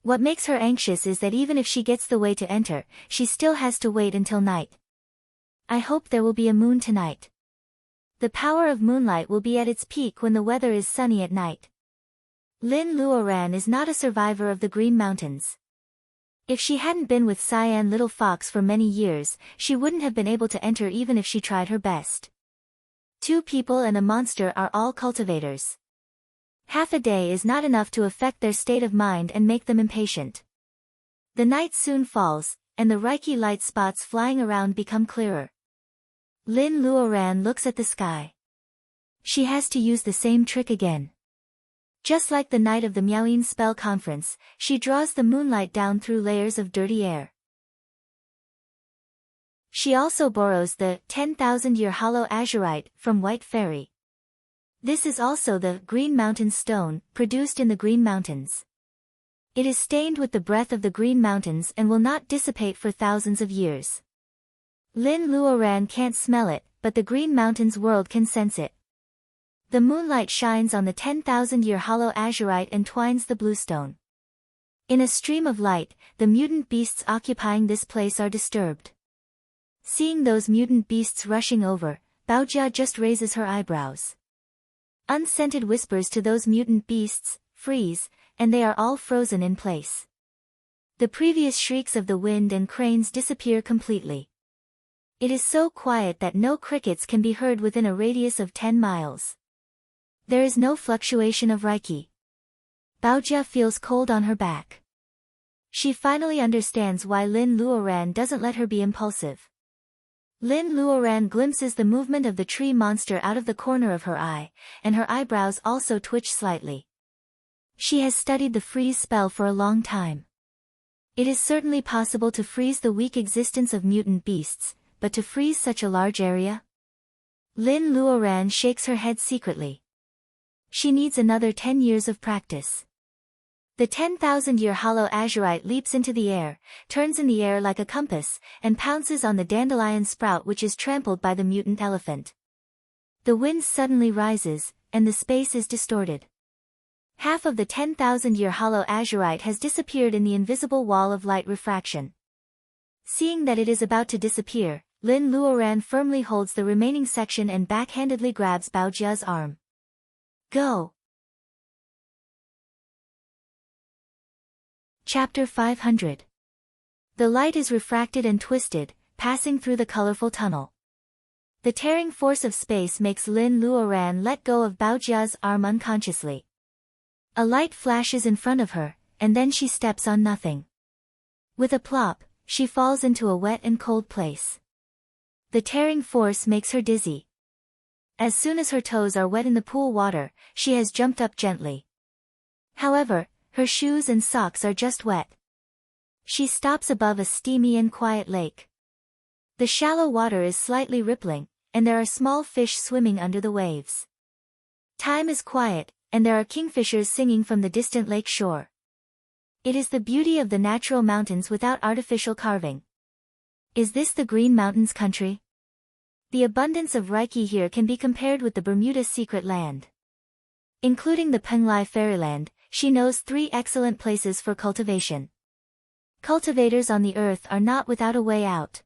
S1: What makes her anxious is that even if she gets the way to enter, she still has to wait until night. I hope there will be a moon tonight. The power of moonlight will be at its peak when the weather is sunny at night. Lin Luoran is not a survivor of the Green Mountains. If she hadn't been with Cyan Little Fox for many years, she wouldn't have been able to enter even if she tried her best. 2 people and a monster are all cultivators. Half a day is not enough to affect their state of mind and make them impatient. The night soon falls, and the Reiki light spots flying around become clearer. Lin Luoran looks at the sky. She has to use the same trick again. Just like the night of the Miaoyin spell conference, she draws the moonlight down through layers of dirty air. She also borrows the 10,000-year hollow azurite from White Fairy. This is also the Green Mountain stone, produced in the Green Mountains. It is stained with the breath of the Green Mountains and will not dissipate for thousands of years. Lin Luoran can't smell it, but the Green Mountains world can sense it. The moonlight shines on the 10,000-year hollow azurite and twines the bluestone. In a stream of light, the mutant beasts occupying this place are disturbed. Seeing those mutant beasts rushing over, Baojia just raises her eyebrows. Unscented whispers to those mutant beasts, "Freeze," and they are all frozen in place. The previous shrieks of the wind and cranes disappear completely. It is so quiet that no crickets can be heard within a radius of 10 miles. There is no fluctuation of Reiki. Baojia feels cold on her back. She finally understands why Lin Luoran doesn't let her be impulsive. Lin Luoran glimpses the movement of the tree monster out of the corner of her eye, and her eyebrows also twitch slightly. She has studied the freeze spell for a long time. It is certainly possible to freeze the weak existence of mutant beasts, but to freeze such a large area? Lin Luoran shakes her head secretly. She needs another 10 years of practice. The 10,000-year hollow azurite leaps into the air, turns in the air like a compass, and pounces on the dandelion sprout which is trampled by the mutant elephant. The wind suddenly rises, and the space is distorted. Half of the 10,000-year hollow azurite has disappeared in the invisible wall of light refraction. Seeing that it is about to disappear, Lin Luoran firmly holds the remaining section and backhandedly grabs Baojia's arm. Go! Chapter 500. The light is refracted and twisted, passing through the colorful tunnel. The tearing force of space makes Lin Luoran let go of Baojia's arm unconsciously. A light flashes in front of her, and then she steps on nothing. With a plop, she falls into a wet and cold place. The tearing force makes her dizzy. As soon as her toes are wet in the pool water, she has jumped up gently. However, her shoes and socks are just wet. She stops above a steamy and quiet lake. The shallow water is slightly rippling, and there are small fish swimming under the waves. Time is quiet, and there are kingfishers singing from the distant lake shore. It is the beauty of the natural mountains without artificial carving. Is this the Green Mountains country? The abundance of Reiki here can be compared with the Bermuda Secret Land. Including the Penglai Fairyland, she knows 3 excellent places for cultivation. Cultivators on the earth are not without a way out.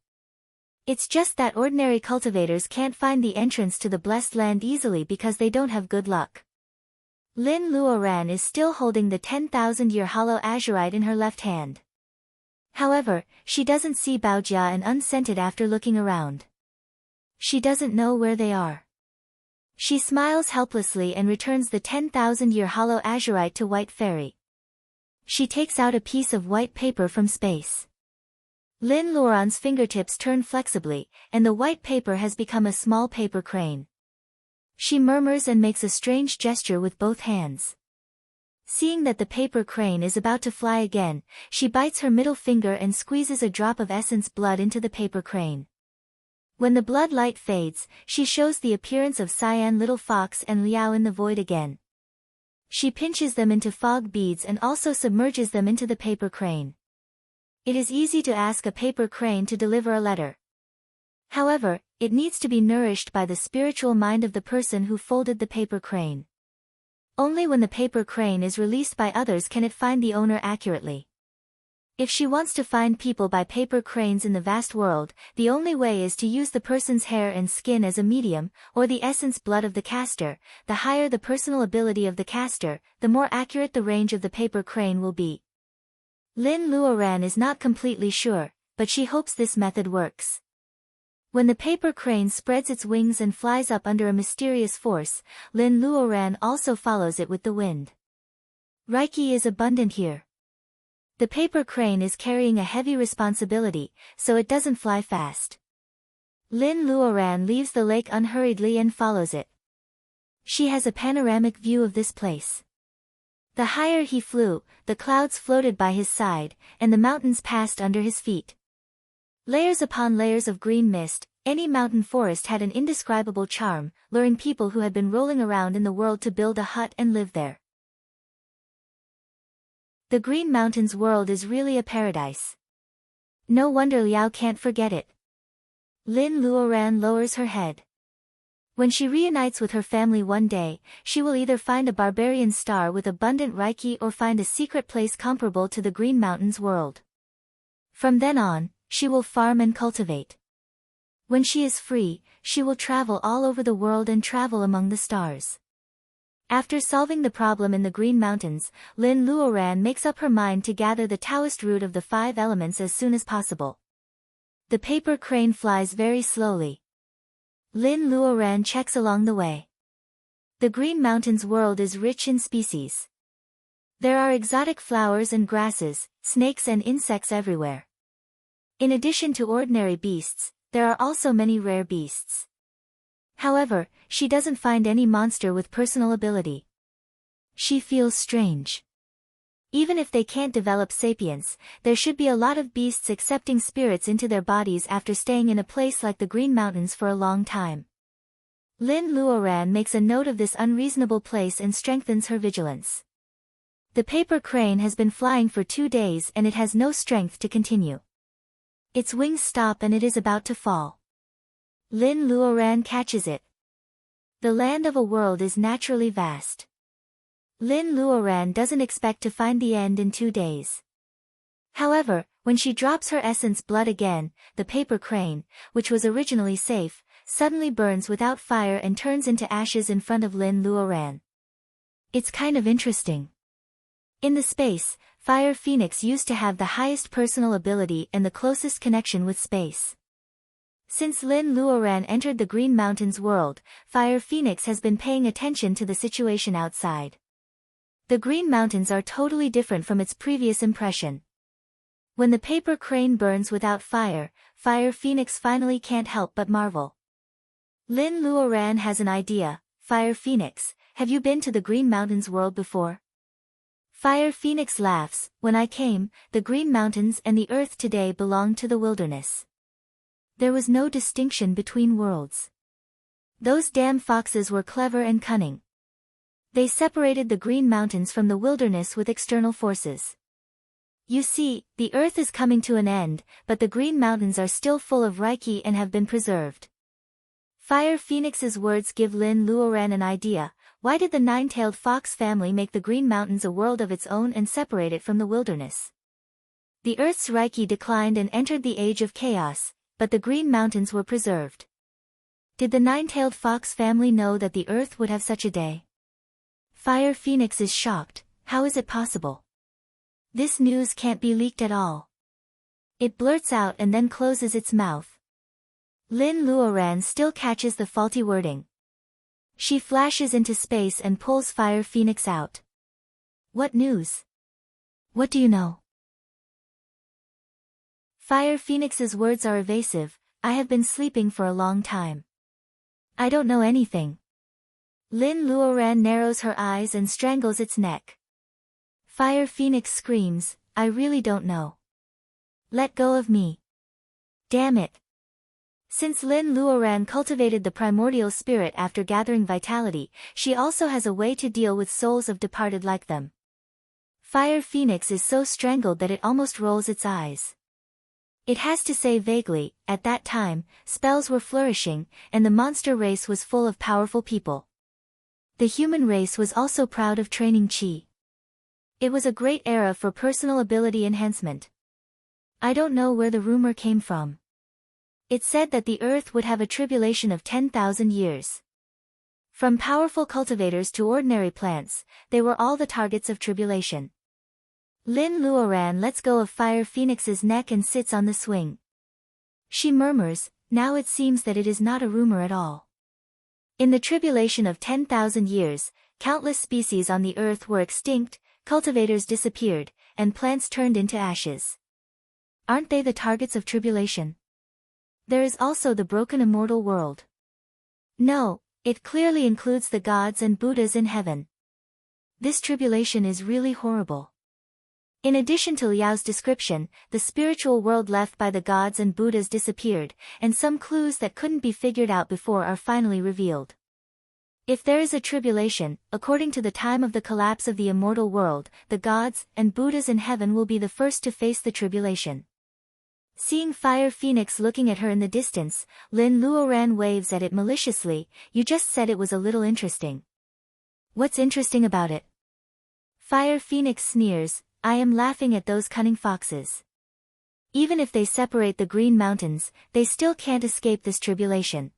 S1: It's just that ordinary cultivators can't find the entrance to the blessed land easily because they don't have good luck. Lin Luoran is still holding the 10,000-year hollow azurite in her left hand. However, she doesn't see Baojia and Unscented after looking around. She doesn't know where they are. She smiles helplessly and returns the 10,000-year hollow azurite to White Fairy. She takes out a piece of white paper from space. Lin Luoran's fingertips turn flexibly, and the white paper has become a small paper crane. She murmurs and makes a strange gesture with both hands. Seeing that the paper crane is about to fly again, she bites her middle finger and squeezes a drop of essence blood into the paper crane. When the blood light fades, she shows the appearance of Cyan Little Fox and Liao in the void again. She pinches them into fog beads and also submerges them into the paper crane. It is easy to ask a paper crane to deliver a letter. However, it needs to be nourished by the spiritual mind of the person who folded the paper crane. Only when the paper crane is released by others can it find the owner accurately. If she wants to find people by paper cranes in the vast world, the only way is to use the person's hair and skin as a medium, or the essence blood of the caster. The higher the personal ability of the caster, the more accurate the range of the paper crane will be. Lin Luoran is not completely sure, but she hopes this method works. When the paper crane spreads its wings and flies up under a mysterious force, Lin Luoran also follows it with the wind. Reiki is abundant here. The paper crane is carrying a heavy responsibility, so it doesn't fly fast. Lin Luoran leaves the lake unhurriedly and follows it. She has a panoramic view of this place. The higher he flew, the clouds floated by his side, and the mountains passed under his feet. Layers upon layers of green mist, any mountain forest had an indescribable charm, luring people who had been rolling around in the world to build a hut and live there. The Green Mountains world is really a paradise. No wonder Liao can't forget it. Lin Luoran lowers her head. When she reunites with her family one day, she will either find a barbarian star with abundant Reiki or find a secret place comparable to the Green Mountains world. From then on, she will farm and cultivate. When she is free, she will travel all over the world and travel among the stars. After solving the problem in the Green Mountains, Lin Luoran makes up her mind to gather the Taoist root of the 5 elements as soon as possible. The paper crane flies very slowly. Lin Luoran checks along the way. The Green Mountains world is rich in species. There are exotic flowers and grasses, snakes and insects everywhere. In addition to ordinary beasts, there are also many rare beasts. However, she doesn't find any monster with personal ability. She feels strange. Even if they can't develop sapience, there should be a lot of beasts accepting spirits into their bodies after staying in a place like the Green Mountains for a long time. Lin Luoran makes a note of this unreasonable place and strengthens her vigilance. The paper crane has been flying for 2 days and it has no strength to continue. Its wings stop and it is about to fall. Lin Luoran catches it. The land of a world is naturally vast. Lin Luoran doesn't expect to find the end in 2 days. However, when she drops her essence blood again, the paper crane, which was originally safe, suddenly burns without fire and turns into ashes in front of Lin Luoran. It's kind of interesting. In the space, Fire Phoenix used to have the highest personal ability and the closest connection with space. Since Lin Luoran entered the Green Mountains world, Fire Phoenix has been paying attention to the situation outside. The Green Mountains are totally different from its previous impression. When the paper crane burns without fire, Fire Phoenix finally can't help but marvel. Lin Luoran has an idea. Fire Phoenix, have you been to the Green Mountains world before? Fire Phoenix laughs. When I came, the Green Mountains and the earth today belonged to the wilderness. There was no distinction between worlds. Those damn foxes were clever and cunning. They separated the Green Mountains from the wilderness with external forces. You see, the earth is coming to an end, but the Green Mountains are still full of Reiki and have been preserved. Fire Phoenix's words give Lin Luoran an idea. Why did the 9-tailed fox family make the Green Mountains a world of its own and separate it from the wilderness? The earth's Reiki declined and entered the age of chaos, but the Green Mountains were preserved. Did the 9-tailed fox family know that the earth would have such a day? Fire Phoenix is shocked. How is it possible? This news can't be leaked at all. It blurts out and then closes its mouth. Lin Luoran still catches the faulty wording. She flashes into space and pulls Fire Phoenix out. What news? What do you know? Fire Phoenix's words are evasive. I have been sleeping for a long time. I don't know anything. Lin Luoran narrows her eyes and strangles its neck. Fire Phoenix screams, I really don't know. Let go of me. Damn it. Since Lin Luoran cultivated the primordial spirit after gathering vitality, she also has a way to deal with souls of departed like them. Fire Phoenix is so strangled that it almost rolls its eyes. It has to say vaguely, at that time, spells were flourishing, and the monster race was full of powerful people. The human race was also proud of training Qi. It was a great era for personal ability enhancement. I don't know where the rumor came from. It said that the earth would have a tribulation of 10,000 years. From powerful cultivators to ordinary plants, they were all the targets of tribulation. Lin Luoran lets go of Fire Phoenix's neck and sits on the swing. She murmurs, now it seems that it is not a rumor at all. In the tribulation of 10,000 years, countless species on the earth were extinct, cultivators disappeared, and plants turned into ashes. Aren't they the targets of tribulation? There is also the broken immortal world. No, it clearly includes the gods and Buddhas in heaven. This tribulation is really horrible. In addition to Liao's description, the spiritual world left by the gods and Buddhas disappeared, and some clues that couldn't be figured out before are finally revealed. If there is a tribulation, according to the time of the collapse of the immortal world, the gods and Buddhas in heaven will be the first to face the tribulation. Seeing Fire Phoenix looking at her in the distance, Lin Luoran waves at it maliciously. You just said it was a little interesting. What's interesting about it? Fire Phoenix sneers, I am laughing at those cunning foxes. Even if they separate the Green Mountains, they still can't escape this tribulation.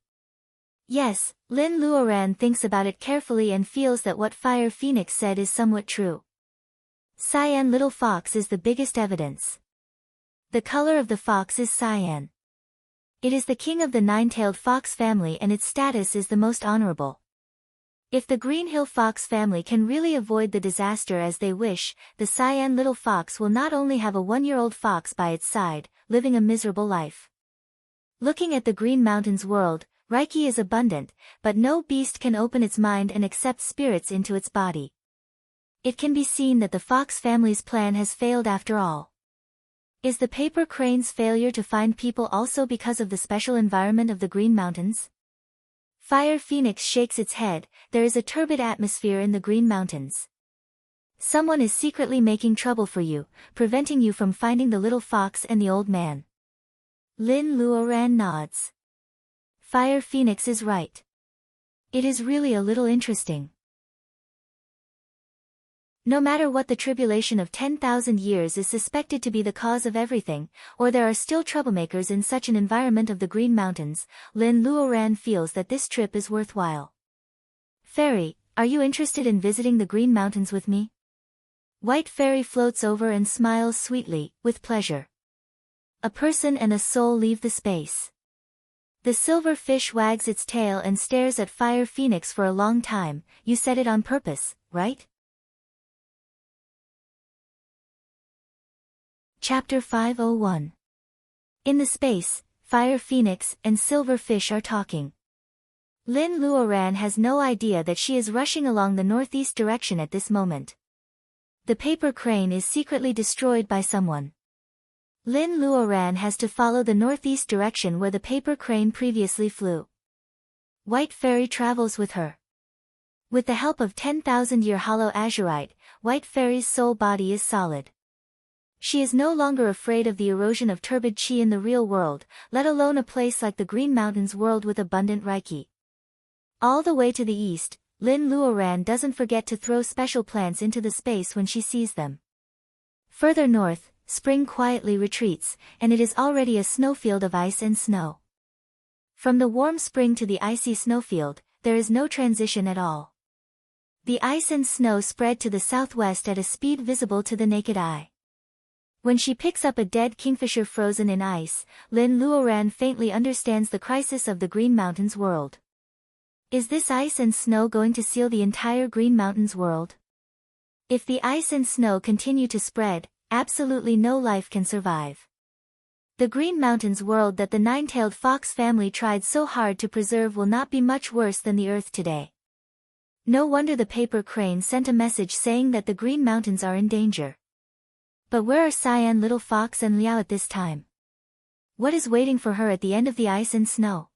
S1: Yes, Lin Luoran thinks about it carefully and feels that what Fire Phoenix said is somewhat true. Cyan Little Fox is the biggest evidence. The color of the fox is cyan. It is the king of the nine-tailed fox family and its status is the most honorable. If the Green Hill Fox family can really avoid the disaster as they wish, the Cyan Little Fox will not only have a 1-year-old fox by its side, living a miserable life. Looking at the Green Mountains world, Reiki is abundant, but no beast can open its mind and accept spirits into its body. It can be seen that the Fox family's plan has failed after all. Is the paper crane's failure to find people also because of the special environment of the Green Mountains? Fire Phoenix shakes its head, there is a turbid atmosphere in the Green Mountains. Someone is secretly making trouble for you, preventing you from finding the little fox and the old man. Lin Luoran nods. Fire Phoenix is right. It is really a little interesting. No matter what, the tribulation of 10,000 years is suspected to be the cause of everything, or there are still troublemakers in such an environment of the Green Mountains, Lin Luoran feels that this trip is worthwhile. Fairy, are you interested in visiting the Green Mountains with me? White Fairy floats over and smiles sweetly, with pleasure. A person and a soul leave the space. The silver fish wags its tail and stares at Fire Phoenix for a long time. You said it on purpose, right? Chapter 501. In the space, Fire Phoenix and Silver Fish are talking. Lin Luoran has no idea that she is rushing along the northeast direction at this moment. The paper crane is secretly destroyed by someone. Lin Luoran has to follow the northeast direction where the paper crane previously flew. White Fairy travels with her. With the help of 10,000-year hollow azurite, White Fairy's soul body is solid. She is no longer afraid of the erosion of turbid chi in the real world, let alone a place like the Green Mountains world with abundant Reiki. All the way to the east, Lin Luoran doesn't forget to throw special plants into the space when she sees them. Further north, spring quietly retreats, and it is already a snowfield of ice and snow. From the warm spring to the icy snowfield, there is no transition at all. The ice and snow spread to the southwest at a speed visible to the naked eye. When she picks up a dead kingfisher frozen in ice, Lin Luoran faintly understands the crisis of the Green Mountains world. Is this ice and snow going to seal the entire Green Mountains world? If the ice and snow continue to spread, absolutely no life can survive. The Green Mountains world that the nine-tailed fox family tried so hard to preserve will not be much worse than the Earth today. No wonder the paper crane sent a message saying that the Green Mountains are in danger. But where are Cyan Little Fox and Liao at this time? What is waiting for her at the end of the ice and snow?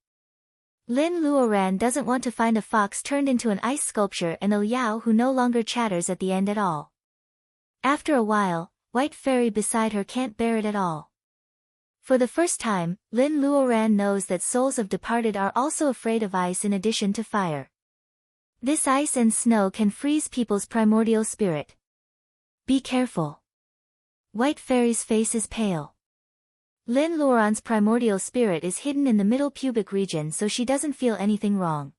S1: Lin Luoran doesn't want to find a fox turned into an ice sculpture and a Liao who no longer chatters at the end at all. After a while, White Fairy beside her can't bear it at all. For the first time, Lin Luoran knows that souls of departed are also afraid of ice in addition to fire. This ice and snow can freeze people's primordial spirit. Be careful. White Fairy's face is pale. Lin Luoran's primordial spirit is hidden in the middle pubic region, so she doesn't feel anything wrong.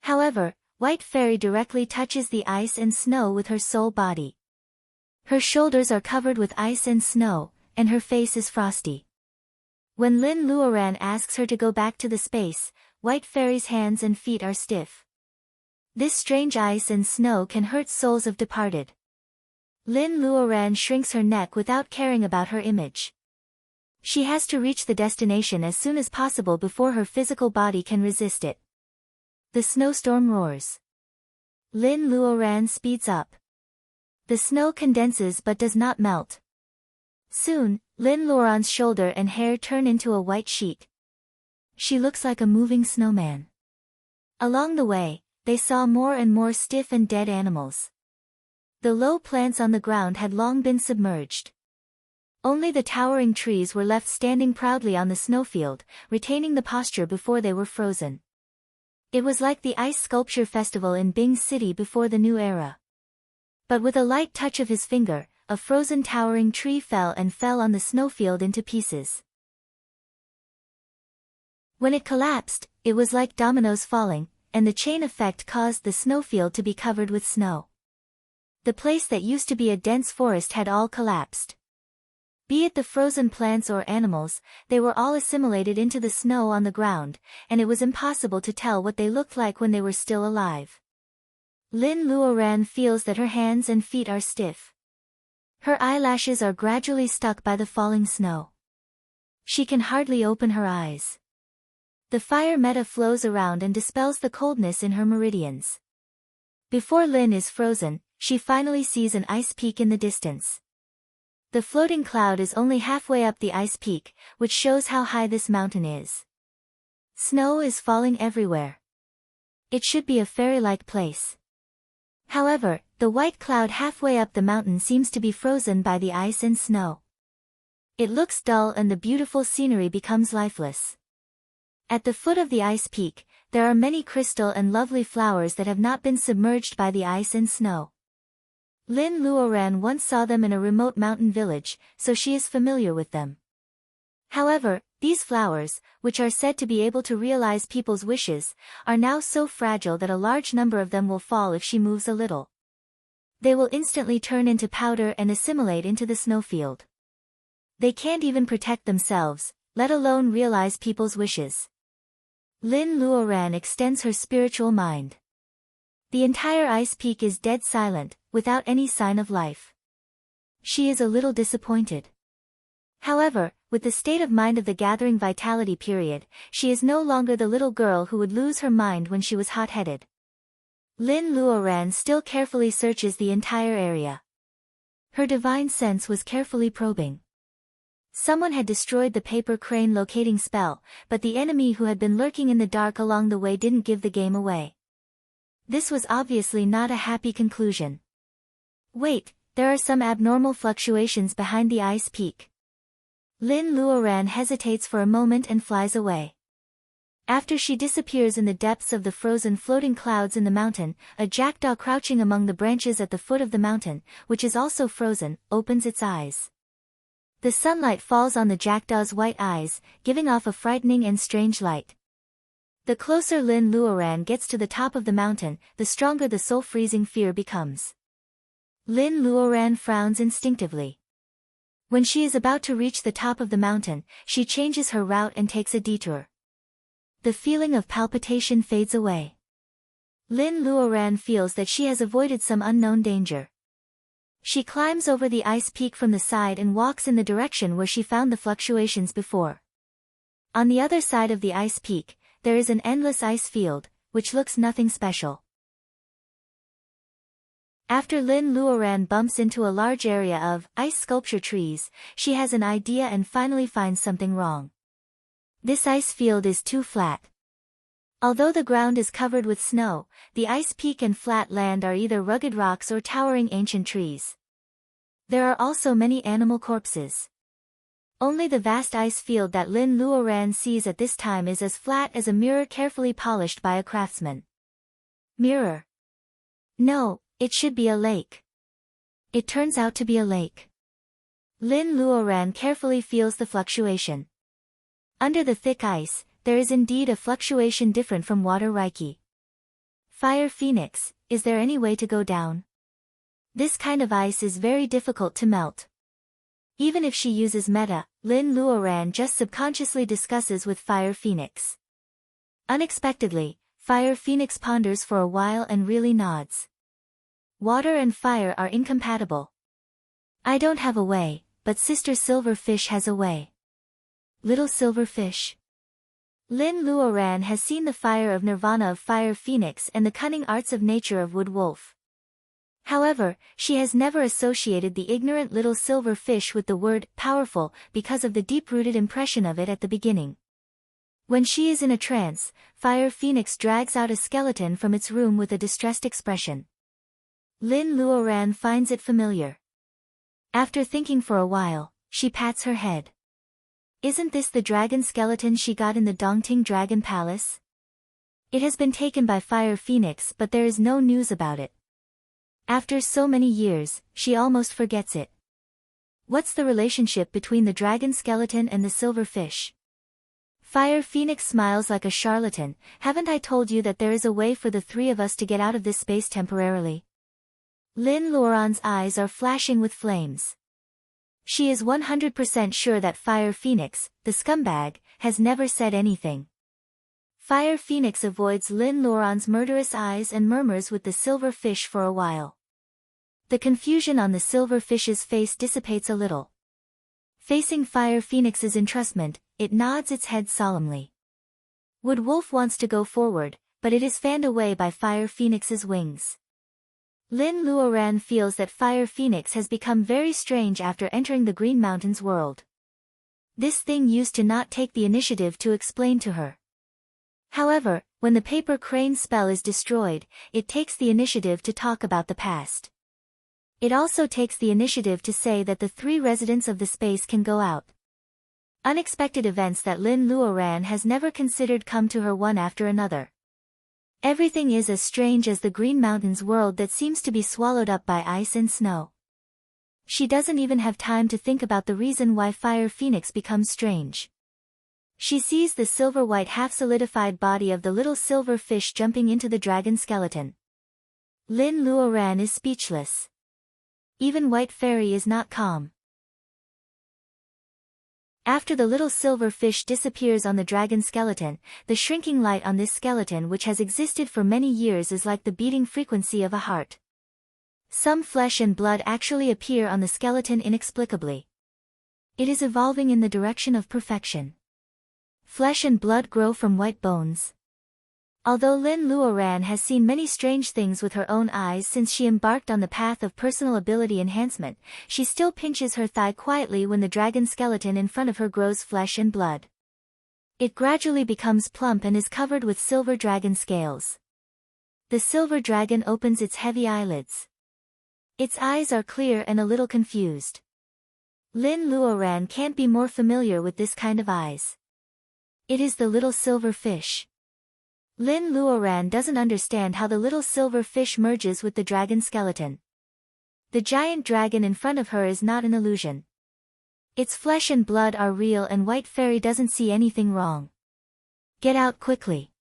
S1: However, White Fairy directly touches the ice and snow with her soul body. Her shoulders are covered with ice and snow, and her face is frosty. When Lin Luoran asks her to go back to the space, White Fairy's hands and feet are stiff. This strange ice and snow can hurt souls of departed. Lin Luoran shrinks her neck without caring about her image. She has to reach the destination as soon as possible before her physical body can resist it. The snowstorm roars. Lin Luoran speeds up. The snow condenses but does not melt. Soon, Lin Luoran's shoulder and hair turn into a white sheet. She looks like a moving snowman. Along the way, they saw more and more stiff and dead animals. The low plants on the ground had long been submerged. Only the towering trees were left standing proudly on the snowfield, retaining the posture before they were frozen. It was like the ice sculpture festival in Bing City before the new era. But with a light touch of his finger, a frozen towering tree fell on the snowfield into pieces. When it collapsed, it was like dominoes falling, and the chain effect caused the snowfield to be covered with snow. The place that used to be a dense forest had all collapsed. Be it the frozen plants or animals, they were all assimilated into the snow on the ground, and it was impossible to tell what they looked like when they were still alive. Lin Luoran feels that her hands and feet are stiff. Her eyelashes are gradually stuck by the falling snow. She can hardly open her eyes. The fire meta flows around and dispels the coldness in her meridians. Before Lin is frozen, she finally sees an ice peak in the distance. The floating cloud is only halfway up the ice peak, which shows how high this mountain is. Snow is falling everywhere. It should be a fairy-like place. However, the white cloud halfway up the mountain seems to be frozen by the ice and snow. It looks dull and the beautiful scenery becomes lifeless. At the foot of the ice peak, there are many crystal and lovely flowers that have not been submerged by the ice and snow. Lin Luoran once saw them in a remote mountain village, so she is familiar with them. However, these flowers, which are said to be able to realize people's wishes, are now so fragile that a large number of them will fall if she moves a little. They will instantly turn into powder and assimilate into the snowfield. They can't even protect themselves, let alone realize people's wishes. Lin Luoran extends her spiritual mind. The entire ice peak is dead silent, without any sign of life. She is a little disappointed. However, with the state of mind of the gathering vitality period, she is no longer the little girl who would lose her mind when she was hot-headed. Lin Luoran still carefully searches the entire area. Her divine sense was carefully probing. Someone had destroyed the paper crane locating spell, but the enemy who had been lurking in the dark along the way didn't give the game away. This was obviously not a happy conclusion. Wait, there are some abnormal fluctuations behind the ice peak. Lin Luoran hesitates for a moment and flies away. After she disappears in the depths of the frozen floating clouds in the mountain, a jackdaw crouching among the branches at the foot of the mountain, which is also frozen, opens its eyes. The sunlight falls on the jackdaw's white eyes, giving off a frightening and strange light. The closer Lin Luoran gets to the top of the mountain, the stronger the soul-freezing fear becomes. Lin Luoran frowns instinctively. When she is about to reach the top of the mountain, she changes her route and takes a detour. The feeling of palpitation fades away. Lin Luoran feels that she has avoided some unknown danger. She climbs over the ice peak from the side and walks in the direction where she found the fluctuations before. On the other side of the ice peak, there is an endless ice field, which looks nothing special. After Lin Luoran bumps into a large area of ice sculpture trees, she has an idea and finally finds something wrong. This ice field is too flat. Although the ground is covered with snow, the ice peak and flat land are either rugged rocks or towering ancient trees. There are also many animal corpses. Only the vast ice field that Lin Luoran sees at this time is as flat as a mirror carefully polished by a craftsman. Mirror. No, it should be a lake. It turns out to be a lake. Lin Luoran carefully feels the fluctuation. Under the thick ice, there is indeed a fluctuation different from water Reiki. Fire Phoenix, is there any way to go down? This kind of ice is very difficult to melt. Even if she uses meta, Lin Luoran just subconsciously discusses with Fire Phoenix. Unexpectedly, Fire Phoenix ponders for a while and really nods. Water and fire are incompatible. I don't have a way, but Sister Silver Fish has a way. Little Silver Fish. Lin Luoran has seen the fire of nirvana of Fire Phoenix and the cunning arts of nature of Wood Wolf. However, she has never associated the ignorant little silver fish with the word powerful because of the deep-rooted impression of it at the beginning. When she is in a trance, Fire Phoenix drags out a skeleton from its room with a distressed expression. Lin Luoran finds it familiar. After thinking for a while, she pats her head. Isn't this the dragon skeleton she got in the Dongting Dragon Palace? It has been taken by Fire Phoenix, but there is no news about it. After so many years, she almost forgets it. What's the relationship between the dragon skeleton and the silver fish? Fire Phoenix smiles like a charlatan. Haven't I told you that there is a way for the three of us to get out of this space temporarily? Lin Luoran's eyes are flashing with flames. She is 100% sure that Fire Phoenix, the scumbag, has never said anything. Fire Phoenix avoids Lin Luoran's murderous eyes and murmurs with the silver fish for a while. The confusion on the silver fish's face dissipates a little. Facing Fire Phoenix's entrustment, it nods its head solemnly. Wood Wolf wants to go forward, but it is fanned away by Fire Phoenix's wings. Lin Luoran feels that Fire Phoenix has become very strange after entering the Green Mountains world. This thing used to not take the initiative to explain to her. However, when the paper crane spell is destroyed, it takes the initiative to talk about the past. It also takes the initiative to say that the three residents of the space can go out. Unexpected events that Lin Luoran has never considered come to her one after another. Everything is as strange as the Green Mountains world that seems to be swallowed up by ice and snow. She doesn't even have time to think about the reason why Fire Phoenix becomes strange. She sees the silver-white half-solidified body of the little silver fish jumping into the dragon skeleton. Lin Luoran is speechless. Even White Fairy is not calm. After the little silver fish disappears on the dragon skeleton, the shrinking light on this skeleton which has existed for many years is like the beating frequency of a heart. Some flesh and blood actually appear on the skeleton inexplicably. It is evolving in the direction of perfection. Flesh and blood grow from white bones. Although Lin Luoran has seen many strange things with her own eyes since she embarked on the path of personal ability enhancement, she still pinches her thigh quietly when the dragon skeleton in front of her grows flesh and blood. It gradually becomes plump and is covered with silver dragon scales. The silver dragon opens its heavy eyelids. Its eyes are clear and a little confused. Lin Luoran can't be more familiar with this kind of eyes. It is the little silver fish. Lin Luoran doesn't understand how the little silver fish merges with the dragon skeleton. The giant dragon in front of her is not an illusion. Its flesh and blood are real and White Fairy doesn't see anything wrong. Get out quickly.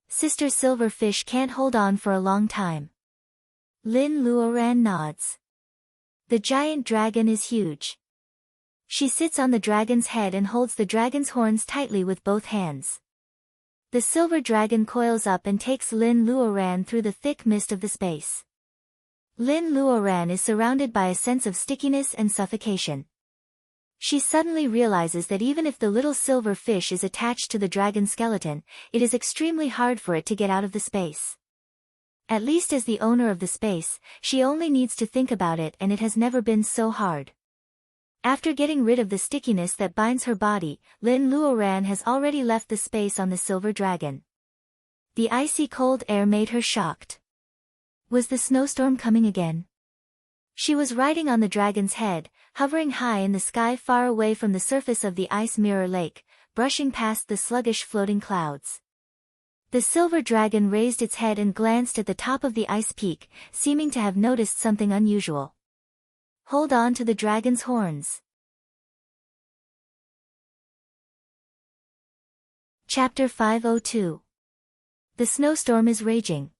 S1: Sister Silver Fish can't hold on for a long time. Lin Luoran nods. The giant dragon is huge. She sits on the dragon's head and holds the dragon's horns tightly with both hands. The silver dragon coils up and takes Lin Luoran through the thick mist of the space. Lin Luoran is surrounded by a sense of stickiness and suffocation. She suddenly realizes that even if the little silver fish is attached to the dragon skeleton, it is extremely hard for it to get out of the space. At least as the owner of the space, she only needs to think about it and it has never been so hard. After getting rid of the stickiness that binds her body, Lin Luoran has already left the space on the silver dragon. The icy cold air made her shocked. Was the snowstorm coming again? She was riding on the dragon's head, hovering high in the sky far away from the surface of the ice mirror lake, brushing past the sluggish floating clouds. The silver dragon raised its head and glanced at the top of the ice peak, seeming to have noticed something unusual. Hold on to the dragon's horns. Chapter 502. The snowstorm is raging.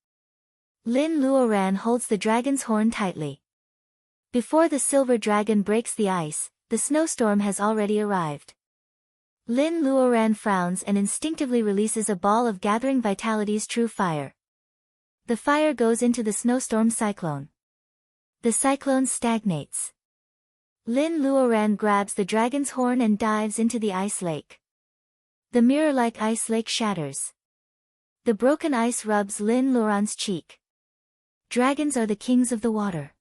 S1: Lin Luoran holds the dragon's horn tightly. Before the silver dragon breaks the ice, the snowstorm has already arrived. Lin Luoran frowns and instinctively releases a ball of gathering vitality's true fire. The fire goes into the snowstorm cyclone. The cyclone stagnates. Lin Luoran grabs the dragon's horn and dives into the ice lake. The mirror-like ice lake shatters. The broken ice rubs Lin Luoran's cheek. Dragons are the kings of the water.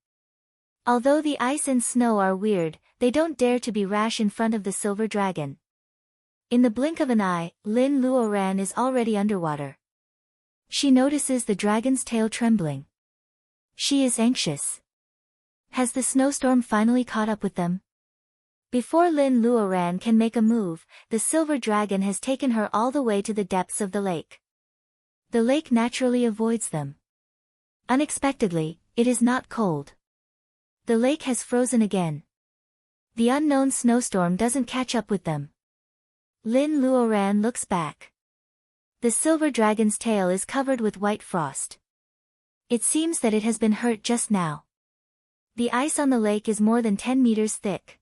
S1: Although the ice and snow are weird, they don't dare to be rash in front of the silver dragon. In the blink of an eye, Lin Luoran is already underwater. She notices the dragon's tail trembling. She is anxious. Has the snowstorm finally caught up with them? Before Lin Luoran can make a move, the silver dragon has taken her all the way to the depths of the lake. The lake naturally avoids them. Unexpectedly, it is not cold. The lake has frozen again. The unknown snowstorm doesn't catch up with them. Lin Luoran looks back. The silver dragon's tail is covered with white frost. It seems that it has been hurt just now. The ice on the lake is more than 10 meters thick.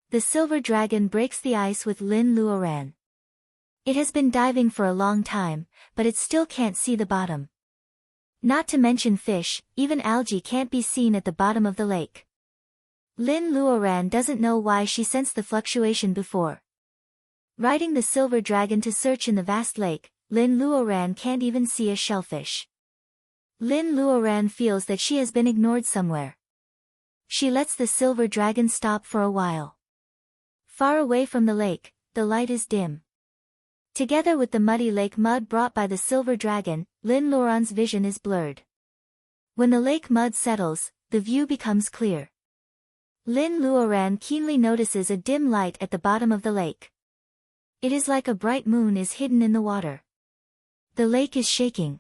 S1: The silver dragon breaks the ice with Lin Luoran. It has been diving for a long time, but it still can't see the bottom. Not to mention fish, even algae can't be seen at the bottom of the lake. Lin Luoran doesn't know why she sensed the fluctuation before. Riding the silver dragon to search in the vast lake, Lin Luoran can't even see a shellfish. Lin Luoran feels that she has been ignored somewhere. She lets the silver dragon stop for a while. Far away from the lake, the light is dim. Together with the muddy lake mud brought by the silver dragon, Lin Luoran's vision is blurred. When the lake mud settles, the view becomes clear. Lin Luoran keenly notices a dim light at the bottom of the lake. It is like a bright moon is hidden in the water. The lake is shaking.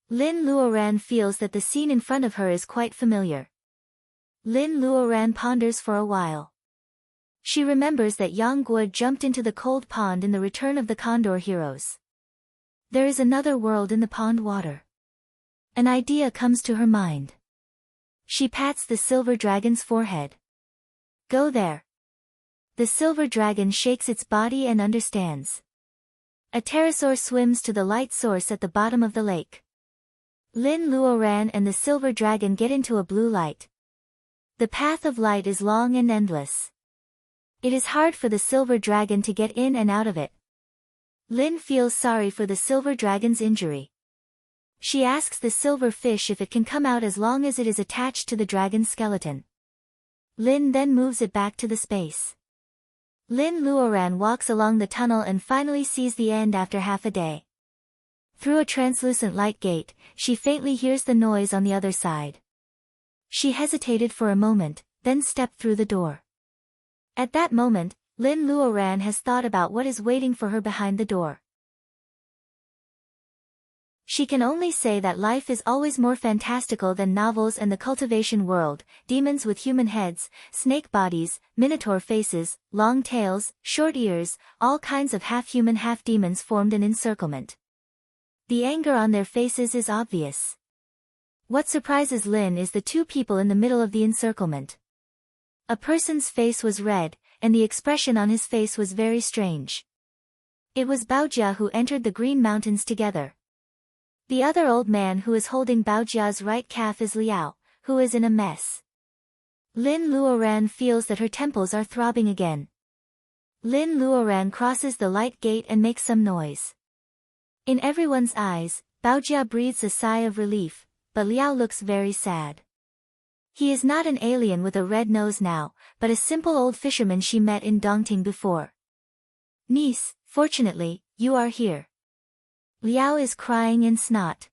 S1: Lin Luoran feels that the scene in front of her is quite familiar. Lin Luoran ponders for a while. She remembers that Yang Guo jumped into the cold pond in the Return of the Condor Heroes. There is another world in the pond water. An idea comes to her mind. She pats the silver dragon's forehead. Go there. The silver dragon shakes its body and understands. A pterosaur swims to the light source at the bottom of the lake. Lin Luoran and the silver dragon get into a blue light. The path of light is long and endless. It is hard for the silver dragon to get in and out of it. Lin feels sorry for the silver dragon's injury. She asks the silver fish if it can come out as long as it is attached to the dragon's skeleton. Lin then moves it back to the space. Lin Luoran walks along the tunnel and finally sees the end after half a day. Through a translucent light gate, she faintly hears the noise on the other side. She hesitated for a moment, then stepped through the door. At that moment, Lin Luoran has thought about what is waiting for her behind the door. She can only say that life is always more fantastical than novels and the cultivation world, demons with human heads, snake bodies, minotaur faces, long tails, short ears, all kinds of half-human half-demons formed an encirclement. The anger on their faces is obvious. What surprises Lin is the two people in the middle of the encirclement. A person's face was red, and the expression on his face was very strange. It was Baojia who entered the Green Mountains together. The other old man who is holding Baojia's right calf is Liao, who is in a mess. Lin Luoran feels that her temples are throbbing again. Lin Luoran crosses the light gate and makes some noise. In everyone's eyes, Baojia breathes a sigh of relief, but Liao looks very sad. He is not an alien with a red nose now, but a simple old fisherman she met in Dongting before. Niece, fortunately, you are here. Liao is crying in snot.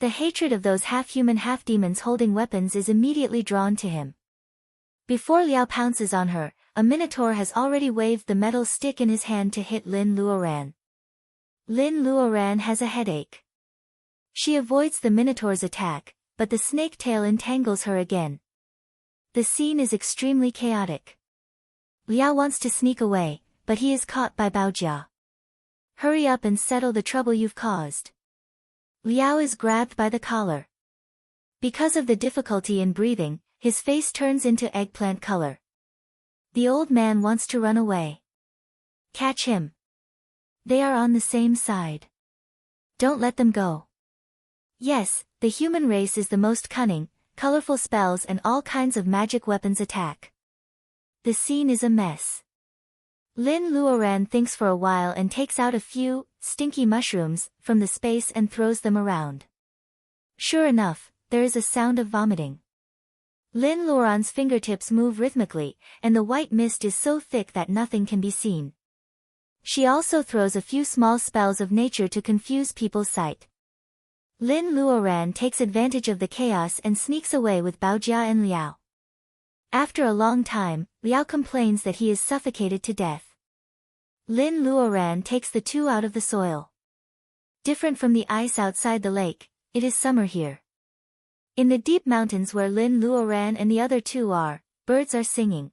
S1: The hatred of those half-human half-demons holding weapons is immediately drawn to him. Before Liao pounces on her, a minotaur has already waved the metal stick in his hand to hit Lin Luoran. Lin Luoran has a headache. She avoids the minotaur's attack, but the snake tail entangles her again. The scene is extremely chaotic. Liao wants to sneak away, but he is caught by Baojia. Hurry up and settle the trouble you've caused. Liao is grabbed by the collar. Because of the difficulty in breathing, his face turns into eggplant color. The old man wants to run away. Catch him. They are on the same side. Don't let them go. Yes, the human race is the most cunning, colorful spells and all kinds of magic weapons attack. The scene is a mess. Lin Luoran thinks for a while and takes out a few, stinky mushrooms, from the space and throws them around. Sure enough, there is a sound of vomiting. Lin Luoran's fingertips move rhythmically, and the white mist is so thick that nothing can be seen. She also throws a few small spells of nature to confuse people's sight. Lin Luoran takes advantage of the chaos and sneaks away with Baojia and Liao. After a long time, Liao complains that he is suffocated to death. Lin Luoran takes the two out of the soil. Different from the ice outside the lake, it is summer here. In the deep mountains where Lin Luoran and the other two are, birds are singing.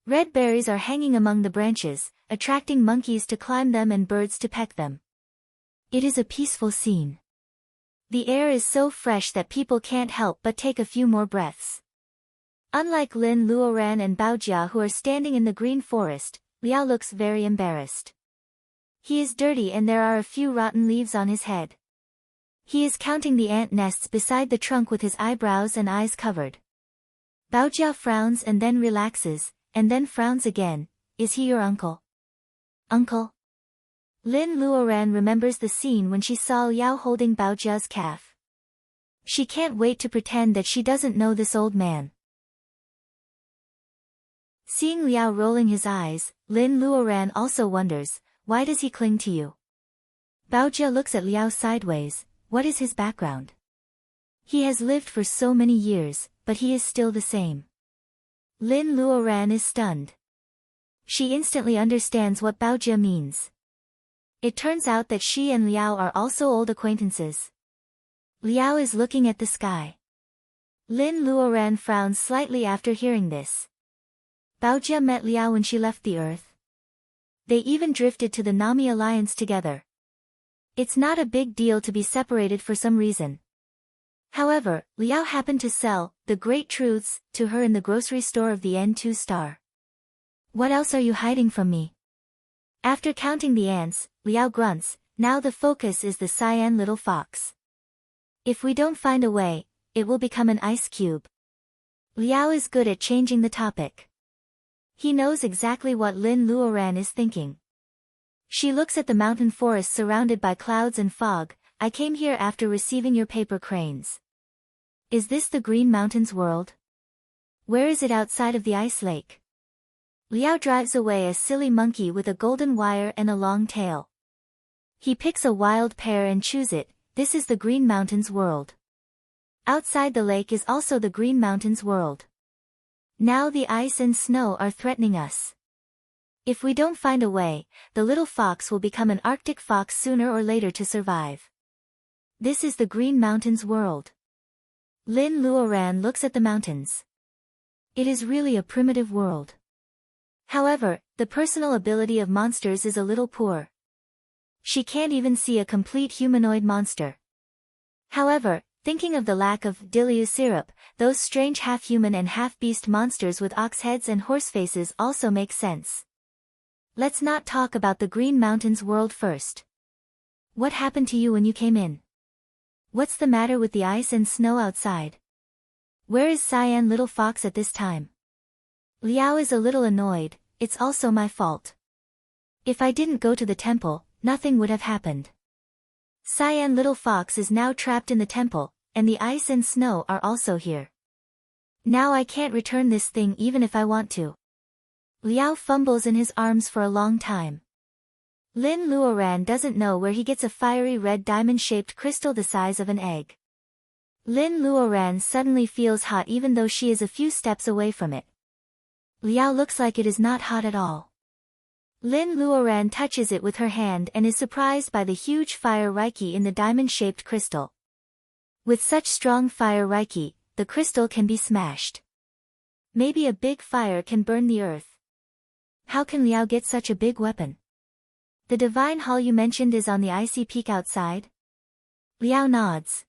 S1: Red berries are hanging among the branches, attracting monkeys to climb them and birds to peck them. It is a peaceful scene. The air is so fresh that people can't help but take a few more breaths. Unlike Lin Luoran and Baojia who are standing in the green forest, Liao looks very embarrassed. He is dirty and there are a few rotten leaves on his head. He is counting the ant nests beside the trunk with his eyebrows and eyes covered. Baojia frowns and then relaxes, and then frowns again. Is he your uncle? Uncle? Lin Luoran remembers the scene when she saw Liao holding Baojia's calf. She can't wait to pretend that she doesn't know this old man. Seeing Liao rolling his eyes, Lin Luoran also wonders, why does he cling to you? Baojia looks at Liao sideways. What is his background? He has lived for so many years, but he is still the same. Lin Luoran is stunned. She instantly understands what Baojia means. It turns out that she and Liao are also old acquaintances. Liao is looking at the sky. Lin Luoran frowns slightly after hearing this. Baojia met Liao when she left the earth. They even drifted to the Nami alliance together. It's not a big deal to be separated for some reason. However, Liao happened to sell the great truths to her in the grocery store of the N2 star. What else are you hiding from me? After counting the ants, Liao grunts, now the focus is the cyan little fox. If we don't find a way, it will become an ice cube. Liao is good at changing the topic. He knows exactly what Lin Luoran is thinking. She looks at the mountain forest surrounded by clouds and fog. I came here after receiving your paper cranes. Is this the Green Mountains world? Where is it outside of the ice lake? Liao drives away a silly monkey with a golden wire and a long tail. He picks a wild pear and chews it. This is the Green Mountains world. Outside the lake is also the Green Mountains world. Now the ice and snow are threatening us. If we don't find a way, the little fox will become an Arctic fox sooner or later to survive. This is the Green Mountains world. Lin Luoran looks at the mountains. It is really a primitive world. However, the personal ability of monsters is a little poor. She can't even see a complete humanoid monster. However, thinking of the lack of Diliu syrup, those strange half-human and half-beast monsters with ox heads and horse faces also make sense. Let's not talk about the Green Mountains world first. What happened to you when you came in? What's the matter with the ice and snow outside? Where is Cyan Little Fox at this time? Liao is a little annoyed. It's also my fault. If I didn't go to the temple, nothing would have happened. Cyan Little Fox is now trapped in the temple, and the ice and snow are also here. Now I can't return this thing even if I want to. Liao fumbles in his arms for a long time. Lin Luoran doesn't know where he gets a fiery red diamond-shaped crystal the size of an egg. Lin Luoran suddenly feels hot even though she is a few steps away from it. Liao looks like it is not hot at all. Lin Luoran touches it with her hand and is surprised by the huge fire reiki in the diamond-shaped crystal. With such strong fire reiki, the crystal can be smashed. Maybe a big fire can burn the earth. How can Liao get such a big weapon? The divine hall you mentioned is on the icy peak outside? Liao nods.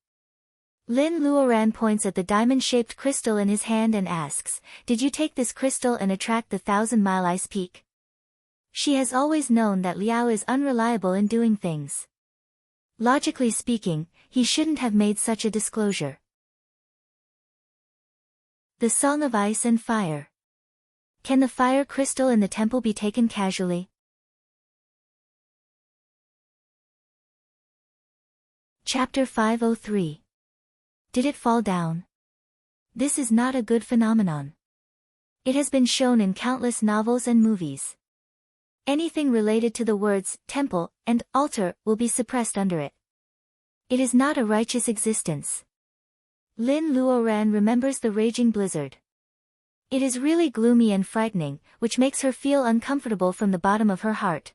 S1: Lin Luoran points at the diamond-shaped crystal in his hand and asks, "Did you take this crystal and attract the 1,000-mile ice peak?" She has always known that Liao is unreliable in doing things. Logically speaking, he shouldn't have made such a disclosure. The Song of Ice and Fire. Can the fire crystal in the temple be taken casually? Chapter 503. Did it fall down? This is not a good phenomenon. It has been shown in countless novels and movies. Anything related to the words temple and altar will be suppressed under it. It is not a righteous existence. Lin Luoran remembers the raging blizzard. It is really gloomy and frightening, which makes her feel uncomfortable from the bottom of her heart.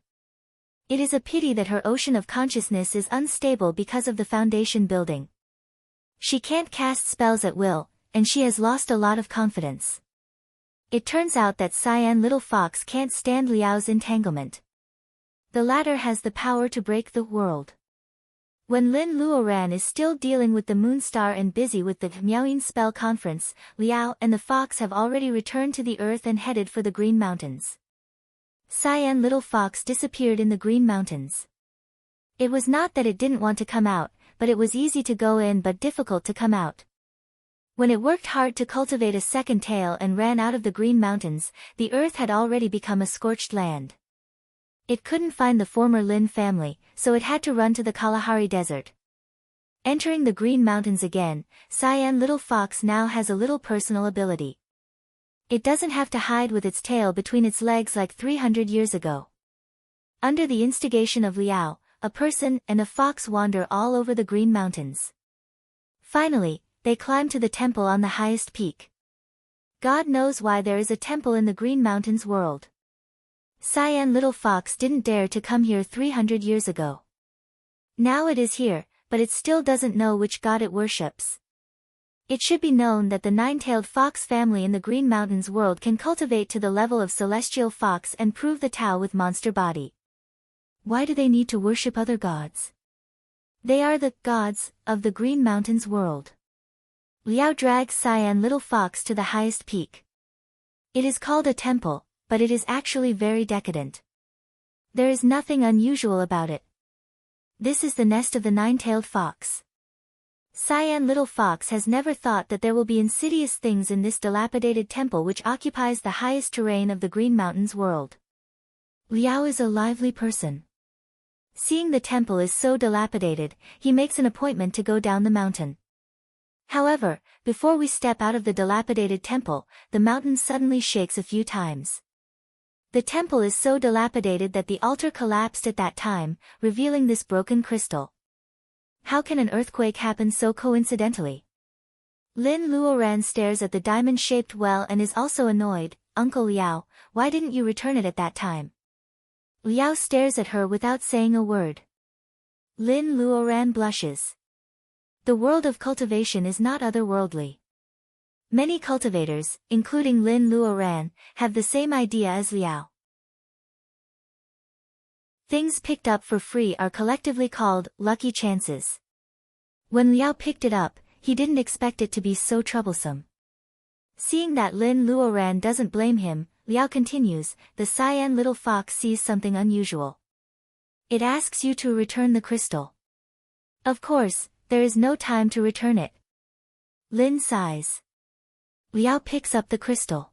S1: It is a pity that her ocean of consciousness is unstable because of the foundation building. She can't cast spells at will, and she has lost a lot of confidence. It turns out that Cyan Little Fox can't stand Liao's entanglement. The latter has the power to break the world. When Lin Luoran is still dealing with the Moonstar and busy with the Miaoyin spell conference, Liao and the fox have already returned to the earth and headed for the Green Mountains. Cyan Little Fox disappeared in the Green Mountains. It was not that it didn't want to come out, but it was easy to go in but difficult to come out. When it worked hard to cultivate a second tail and ran out of the Green Mountains, the earth had already become a scorched land. It couldn't find the former Lin family, so it had to run to the Kalahari Desert. Entering the Green Mountains again, Cyan Little Fox now has a little personal ability. It doesn't have to hide with its tail between its legs like 300 years ago. Under the instigation of Liao, a person and a fox wander all over the Green Mountains. Finally, they climb to the temple on the highest peak. God knows why there is a temple in the Green Mountains world. Cyan Little Fox didn't dare to come here 300 years ago. Now it is here, but it still doesn't know which god it worships. It should be known that the nine-tailed fox family in the Green Mountains world can cultivate to the level of celestial fox and prove the Tao with monster body. Why do they need to worship other gods? They are the gods of the Green Mountains world. Liao drags Cyan Little Fox to the highest peak. It is called a temple, but it is actually very decadent. There is nothing unusual about it. This is the nest of the nine-tailed fox. Cyan Little Fox has never thought that there will be insidious things in this dilapidated temple which occupies the highest terrain of the Green Mountains world. Liao is a lively person. Seeing the temple is so dilapidated, he makes an appointment to go down the mountain. However, before we step out of the dilapidated temple, the mountain suddenly shakes a few times. The temple is so dilapidated that the altar collapsed at that time, revealing this broken crystal. How can an earthquake happen so coincidentally? Lin Luoran stares at the diamond-shaped well and is also annoyed. "Uncle Liao, why didn't you return it at that time?" Liao stares at her without saying a word. Lin Luoran blushes. The world of cultivation is not otherworldly. Many cultivators, including Lin Luoran, have the same idea as Liao. Things picked up for free are collectively called lucky chances. When Liao picked it up, he didn't expect it to be so troublesome. Seeing that Lin Luoran doesn't blame him, Liao continues, "The Cyan Little Fox sees something unusual. It asks you to return the crystal. Of course, there is no time to return it." Lin sighs. Liao picks up the crystal.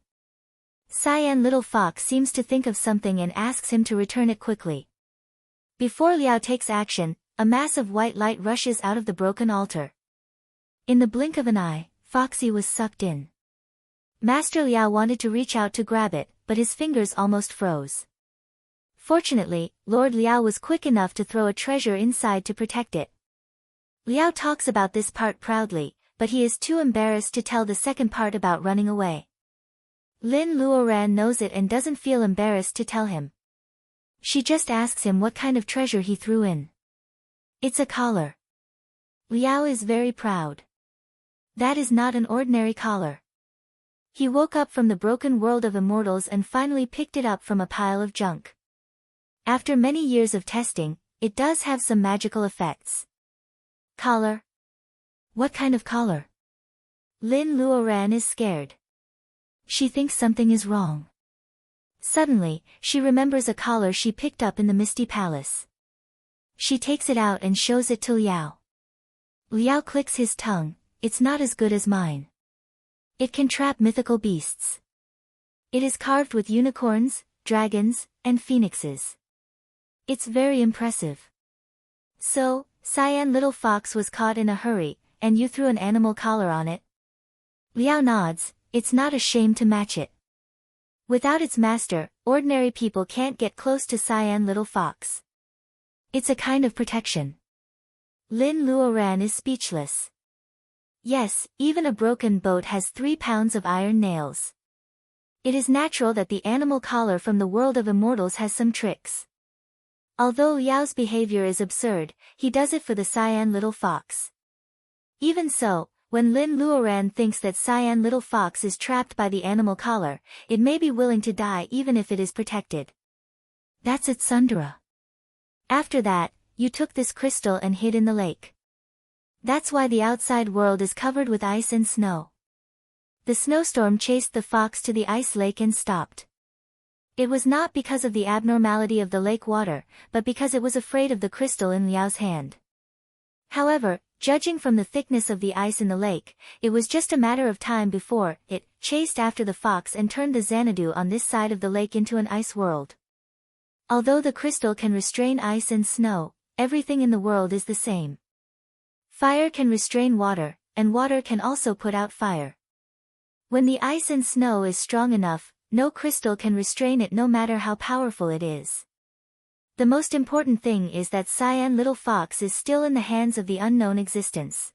S1: Cyan Little Fox seems to think of something and asks him to return it quickly. Before Liao takes action, a mass of white light rushes out of the broken altar. In the blink of an eye, Foxy was sucked in. Master Liao wanted to reach out to grab it, but his fingers almost froze. Fortunately, Lord Liao was quick enough to throw a treasure inside to protect it. Liao talks about this part proudly, but he is too embarrassed to tell the second part about running away. Lin Luoran knows it and doesn't feel embarrassed to tell him. She just asks him what kind of treasure he threw in. It's a collar. Liao is very proud. That is not an ordinary collar. He woke up from the broken world of immortals and finally picked it up from a pile of junk. After many years of testing, it does have some magical effects. Collar. What kind of collar? Lin Luoran is scared. She thinks something is wrong. Suddenly, she remembers a collar she picked up in the Misty Palace. She takes it out and shows it to Liao. Liao clicks his tongue. It's not as good as mine. It can trap mythical beasts. It is carved with unicorns, dragons, and phoenixes. It's very impressive. So, Cyan Little Fox was caught in a hurry, and you threw an animal collar on it? Liao nods. It's not a shame to match it. Without its master, ordinary people can't get close to Cyan Little Fox. It's a kind of protection. Lin Luoran is speechless. Yes, even a broken boat has 3 pounds of iron nails. It is natural that the animal collar from the world of immortals has some tricks. Although Liao's behavior is absurd, he does it for the Cyan Little Fox. Even so, when Lin Luoran thinks that Cyan Little Fox is trapped by the animal collar, it may be willing to die even if it is protected. That's it, Sundara. After that, you took this crystal and hid in the lake. That's why the outside world is covered with ice and snow. The snowstorm chased the fox to the ice lake and stopped. It was not because of the abnormality of the lake water, but because it was afraid of the crystal in Liao's hand. However, judging from the thickness of the ice in the lake, it was just a matter of time before it chased after the fox and turned the Xanadu on this side of the lake into an ice world. Although the crystal can restrain ice and snow, everything in the world is the same. Fire can restrain water, and water can also put out fire. When the ice and snow is strong enough, no crystal can restrain it no matter how powerful it is. The most important thing is that Cyan Little Fox is still in the hands of the unknown existence.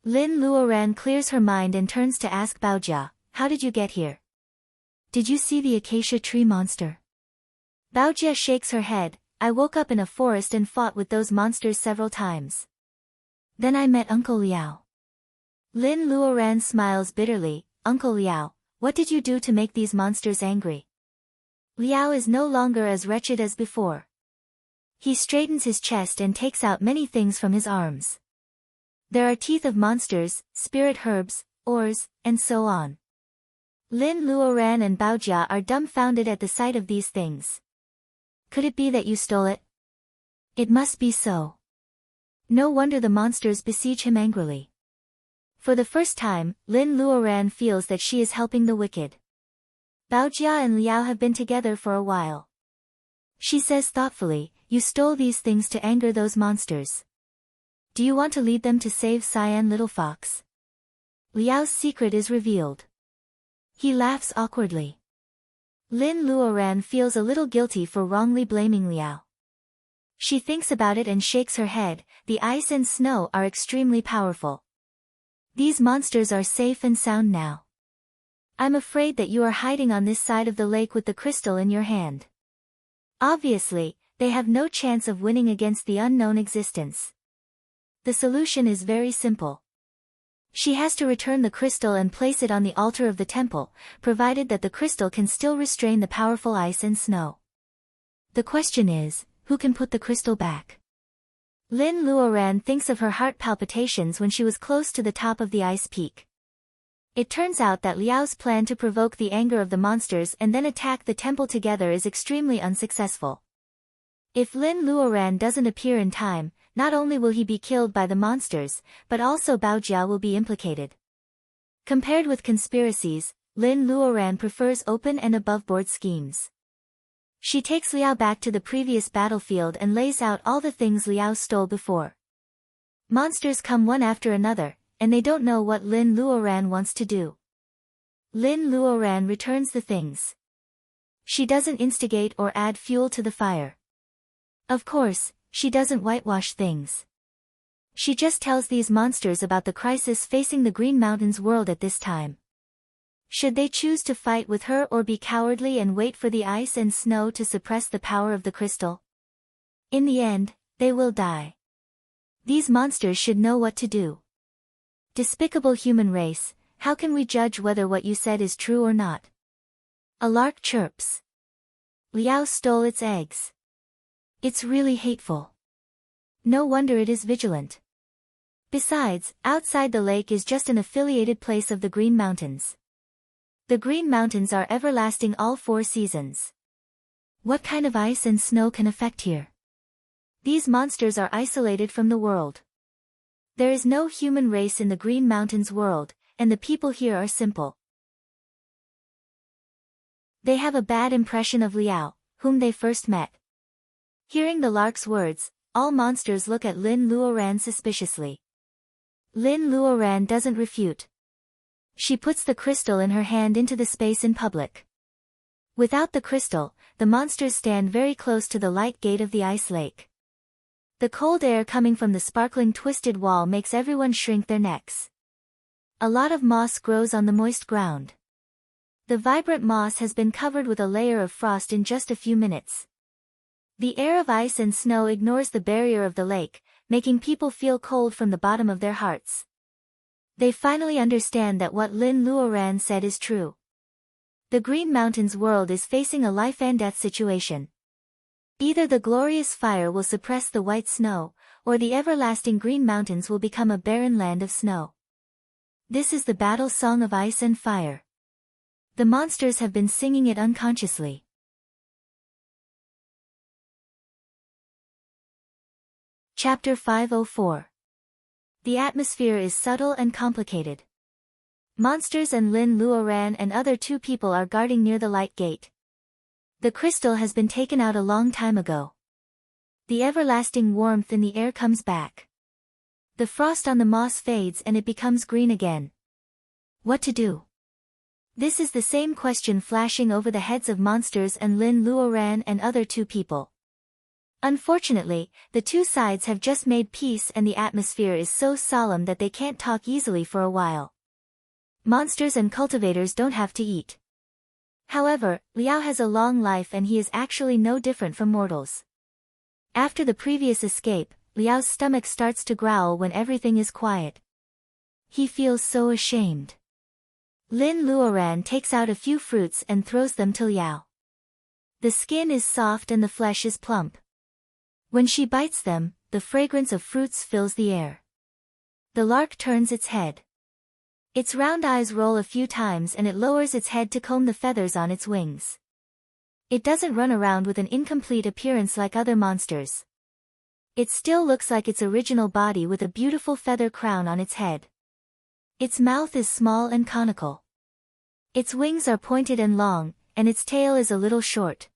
S1: Lin Luoran clears her mind and turns to ask Baojia, how did you get here? Did you see the acacia tree monster? Baojia shakes her head. I woke up in a forest and fought with those monsters several times. Then I met Uncle Liao. Lin Luoran smiles bitterly. Uncle Liao, what did you do to make these monsters angry? Liao is no longer as wretched as before. He straightens his chest and takes out many things from his arms. There are teeth of monsters, spirit herbs, ores, and so on. Lin Luoran and Baojia are dumbfounded at the sight of these things. Could it be that you stole it? It must be so. No wonder the monsters besiege him angrily. For the first time, Lin Luoran feels that she is helping the wicked. Baojia and Liao have been together for a while. She says thoughtfully, you stole these things to anger those monsters. Do you want to lead them to save Cyan Little Fox? Liao's secret is revealed. He laughs awkwardly. Lin Luoran feels a little guilty for wrongly blaming Liao. She thinks about it and shakes her head. The ice and snow are extremely powerful. These monsters are safe and sound now. I'm afraid that you are hiding on this side of the lake with the crystal in your hand. Obviously, they have no chance of winning against the unknown existence. The solution is very simple. She has to return the crystal and place it on the altar of the temple, provided that the crystal can still restrain the powerful ice and snow. The question is, who can put the crystal back? Lin Luoran thinks of her heart palpitations when she was close to the top of the ice peak. It turns out that Liao's plan to provoke the anger of the monsters and then attack the temple together is extremely unsuccessful. If Lin Luoran doesn't appear in time, not only will he be killed by the monsters, but also Baojia will be implicated. Compared with conspiracies, Lin Luoran prefers open and above-board schemes. She takes Liao back to the previous battlefield and lays out all the things Liao stole before. Monsters come one after another, and they don't know what Lin Luoran wants to do. Lin Luoran returns the things. She doesn't instigate or add fuel to the fire. Of course, she doesn't whitewash things. She just tells these monsters about the crisis facing the Green Mountains world at this time. Should they choose to fight with her or be cowardly and wait for the ice and snow to suppress the power of the crystal? In the end, they will die. These monsters should know what to do. Despicable human race, how can we judge whether what you said is true or not? A lark chirps. Liao stole its eggs. It's really hateful. No wonder it is vigilant. Besides, outside the lake is just an affiliated place of the Green Mountains. The Green Mountains are everlasting all 4 seasons. What kind of ice and snow can affect here? These monsters are isolated from the world. There is no human race in the Green Mountains world, and the people here are simple. They have a bad impression of Liao, whom they first met. Hearing the lark's words, all monsters look at Lin Luoran suspiciously. Lin Luoran doesn't refute. She puts the crystal in her hand into the space in public. Without the crystal, the monsters stand very close to the light gate of the ice lake. The cold air coming from the sparkling twisted wall makes everyone shrink their necks. A lot of moss grows on the moist ground. The vibrant moss has been covered with a layer of frost in just a few minutes. The air of ice and snow ignores the barrier of the lake, making people feel cold from the bottom of their hearts. They finally understand that what Lin Luoran said is true. The Green Mountains world is facing a life and death situation. Either the glorious fire will suppress the white snow, or the everlasting Green Mountains will become a barren land of snow. This is the battle song of ice and fire. The monsters have been singing it unconsciously. Chapter 504. The atmosphere is subtle and complicated. Monsters and Lin Luoran and other 2 people are guarding near the light gate. The crystal has been taken out a long time ago. The everlasting warmth in the air comes back. The frost on the moss fades and it becomes green again. What to do? This is the same question flashing over the heads of monsters and Lin Luoran and other 2 people. Unfortunately, the 2 sides have just made peace and the atmosphere is so solemn that they can't talk easily for a while. Monsters and cultivators don't have to eat. However, Liao has a long life and he is actually no different from mortals. After the previous escape, Liao's stomach starts to growl when everything is quiet. He feels so ashamed. Lin Luoran takes out a few fruits and throws them to Liao. The skin is soft and the flesh is plump. When she bites them, the fragrance of fruits fills the air. The lark turns its head. Its round eyes roll a few times and it lowers its head to comb the feathers on its wings. It doesn't run around with an incomplete appearance like other monsters. It still looks like its original body with a beautiful feather crown on its head. Its mouth is small and conical. Its wings are pointed and long, and its tail is a little short.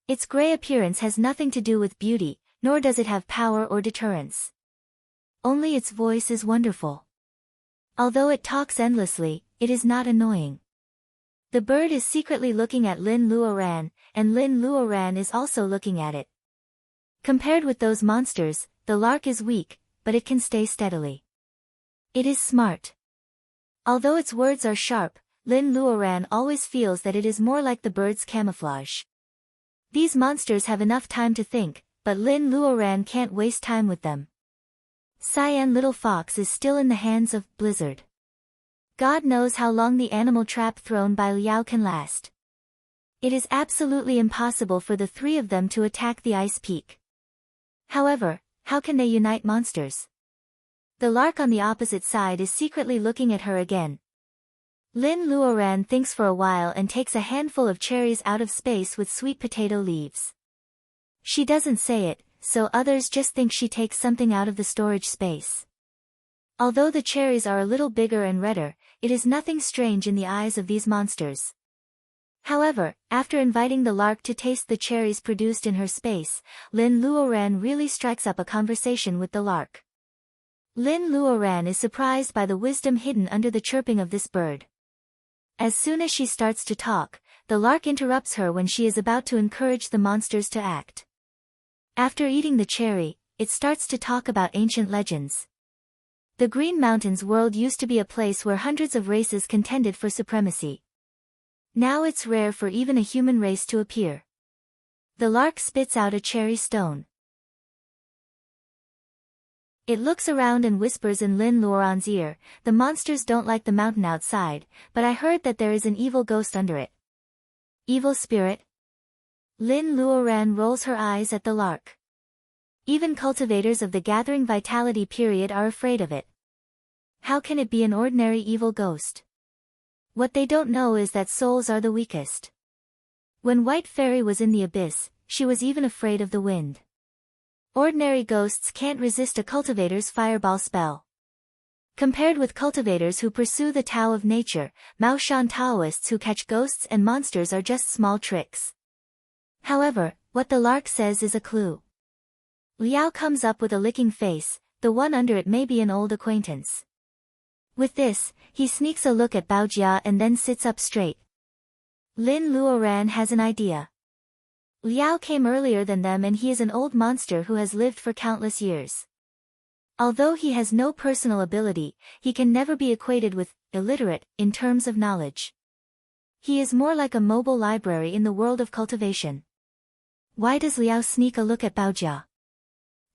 S1: Its gray appearance has nothing to do with beauty, nor does it have power or deterrence. Only its voice is wonderful. Although it talks endlessly, it is not annoying. The bird is secretly looking at Lin Luoran, and Lin Luoran is also looking at it. Compared with those monsters, the lark is weak, but it can stay steadily. It is smart. Although its words are sharp, Lin Luoran always feels that it is more like the bird's camouflage. These monsters have enough time to think, but Lin Luoran can't waste time with them. Cyan Little Fox is still in the hands of Blizzard. God knows how long the animal trap thrown by Liao can last. It is absolutely impossible for the 3 of them to attack the ice peak. However, how can they unite monsters? The lark on the opposite side is secretly looking at her again. Lin Luoran thinks for a while and takes a handful of cherries out of space with sweet potato leaves. She doesn't say it, so others just think she takes something out of the storage space. Although the cherries are a little bigger and redder, it is nothing strange in the eyes of these monsters. However, after inviting the lark to taste the cherries produced in her space, Lin Luoran really strikes up a conversation with the lark. Lin Luoran is surprised by the wisdom hidden under the chirping of this bird. As soon as she starts to talk, the lark interrupts her when she is about to encourage the monsters to act. After eating the cherry, it starts to talk about ancient legends. The Green Mountains world used to be a place where hundreds of races contended for supremacy. Now it's rare for even a human race to appear. The lark spits out a cherry stone. It looks around and whispers in Lin Luoran's ear, "The monsters don't like the mountain outside, but I heard that there is an evil ghost under it." Evil spirit? Lin Luoran rolls her eyes at the lark. Even cultivators of the gathering vitality period are afraid of it. How can it be an ordinary evil ghost? What they don't know is that souls are the weakest. When White Fairy was in the abyss, she was even afraid of the wind. Ordinary ghosts can't resist a cultivator's fireball spell. Compared with cultivators who pursue the Tao of nature, Mao Shan Taoists who catch ghosts and monsters are just small tricks. However, what the lark says is a clue. Liao comes up with a licking face, the one under it may be an old acquaintance. With this, he sneaks a look at Baojia and then sits up straight. Lin Luoran has an idea. Liao came earlier than them and he is an old monster who has lived for countless years. Although he has no personal ability, he can never be equated with illiterate in terms of knowledge. He is more like a mobile library in the world of cultivation. Why does Liao sneak a look at Baojia?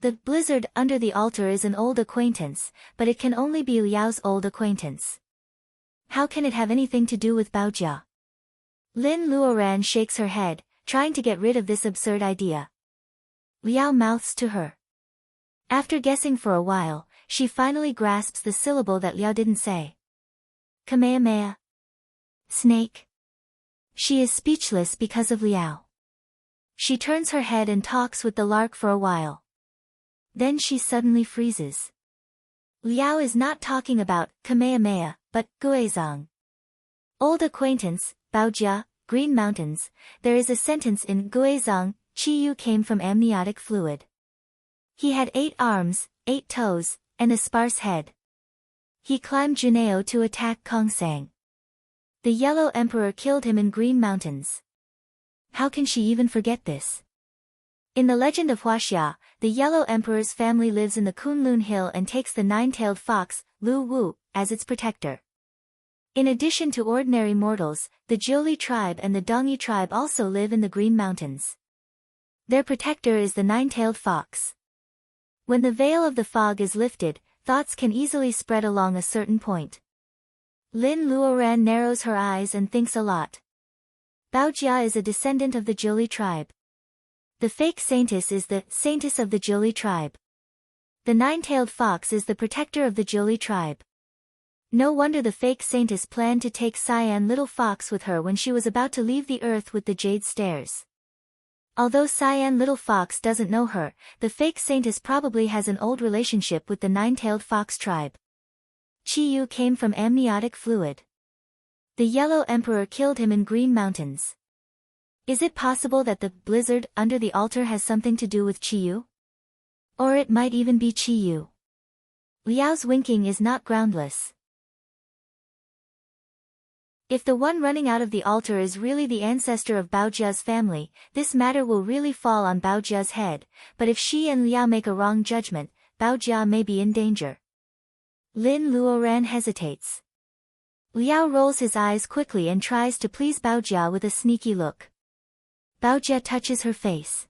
S1: The blizzard under the altar is an old acquaintance, but it can only be Liao's old acquaintance. How can it have anything to do with Baojia? Lin Luoran shakes her head, trying to get rid of this absurd idea. Liao mouths to her. After guessing for a while, she finally grasps the syllable that Liao didn't say. Kamehameha. Snake. She is speechless because of Liao. She turns her head and talks with the lark for a while. Then she suddenly freezes. Liao is not talking about Kamehameha, but Guizhong. Old acquaintance, Baojia, Green Mountains. There is a sentence in Guizhong, Qiyu came from amniotic fluid. He had 8 arms, 8 toes, and a sparse head. He climbed Juneo to attack Kongsang. The Yellow Emperor killed him in Green Mountains. How can she even forget this? In the legend of Huaxia, the Yellow Emperor's family lives in the Kunlun Hill and takes the 9-tailed fox, Lu Wu, as its protector. In addition to ordinary mortals, the Jiuli tribe and the Dongyi tribe also live in the Green Mountains. Their protector is the 9-tailed fox. When the veil of the fog is lifted, thoughts can easily spread along a certain point. Lin Luoran narrows her eyes and thinks a lot. Baojia is a descendant of the Jiuli tribe. The fake saintess is the saintess of the Jiuli tribe. The 9-tailed fox is the protector of the Jiuli tribe. No wonder the fake saintess planned to take Cyan Little Fox with her when she was about to leave the earth with the jade stairs. Although Cyan Little Fox doesn't know her, the fake saintess probably has an old relationship with the 9-tailed fox tribe. Qiyu came from amniotic fluid. The Yellow Emperor killed him in Green Mountains. Is it possible that the blizzard under the altar has something to do with Qiyu? Or it might even be Qiyu. Liao's winking is not groundless. If the one running out of the altar is really the ancestor of Baojia's family, this matter will really fall on Baojia's head, but if she and Liao make a wrong judgment, Baojia may be in danger. Lin Luoran hesitates. Liao rolls his eyes quickly and tries to please Baojia with a sneaky look. Baojia touches her face.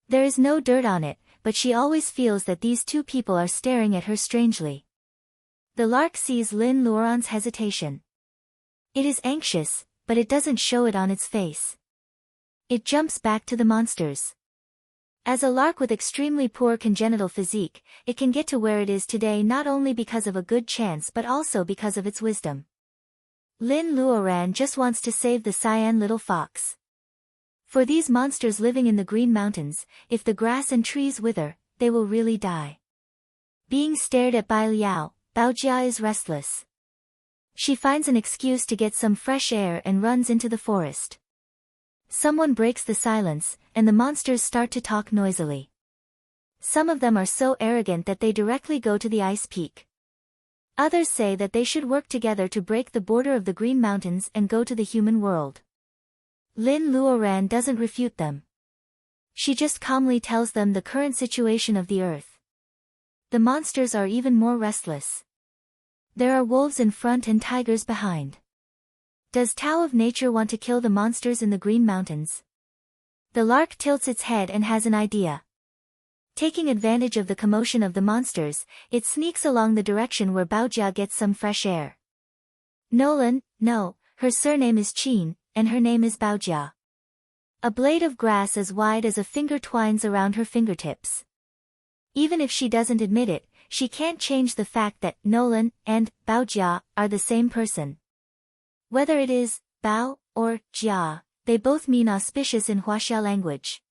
S1: There is no dirt on it, but she always feels that these two people are staring at her strangely. The lark sees Lin Luoran's hesitation. It is anxious, but it doesn't show it on its face. It jumps back to the monsters. As a lark with extremely poor congenital physique, it can get to where it is today not only because of a good chance but also because of its wisdom. Lin Luoran just wants to save the Cyan Little Fox. For these monsters living in the Green Mountains, if the grass and trees wither, they will really die. Being stared at by Liao, Baojia is restless. She finds an excuse to get some fresh air and runs into the forest. Someone breaks the silence, and the monsters start to talk noisily. Some of them are so arrogant that they directly go to the ice peak. Others say that they should work together to break the border of the Green Mountains and go to the human world. Lin Luoran doesn't refute them. She just calmly tells them the current situation of the earth. The monsters are even more restless. There are wolves in front and tigers behind. Does Tao of Nature want to kill the monsters in the Green Mountains? The lark tilts its head and has an idea. Taking advantage of the commotion of the monsters, it sneaks along the direction where Baojia gets some fresh air. Nolan, no, her surname is Qin, and her name is Baojia. A blade of grass as wide as a finger twines around her fingertips. Even if she doesn't admit it, she can't change the fact that Nolan and Baojia are the same person. Whether it is Bao or Jia, they both mean auspicious in Huaxia language.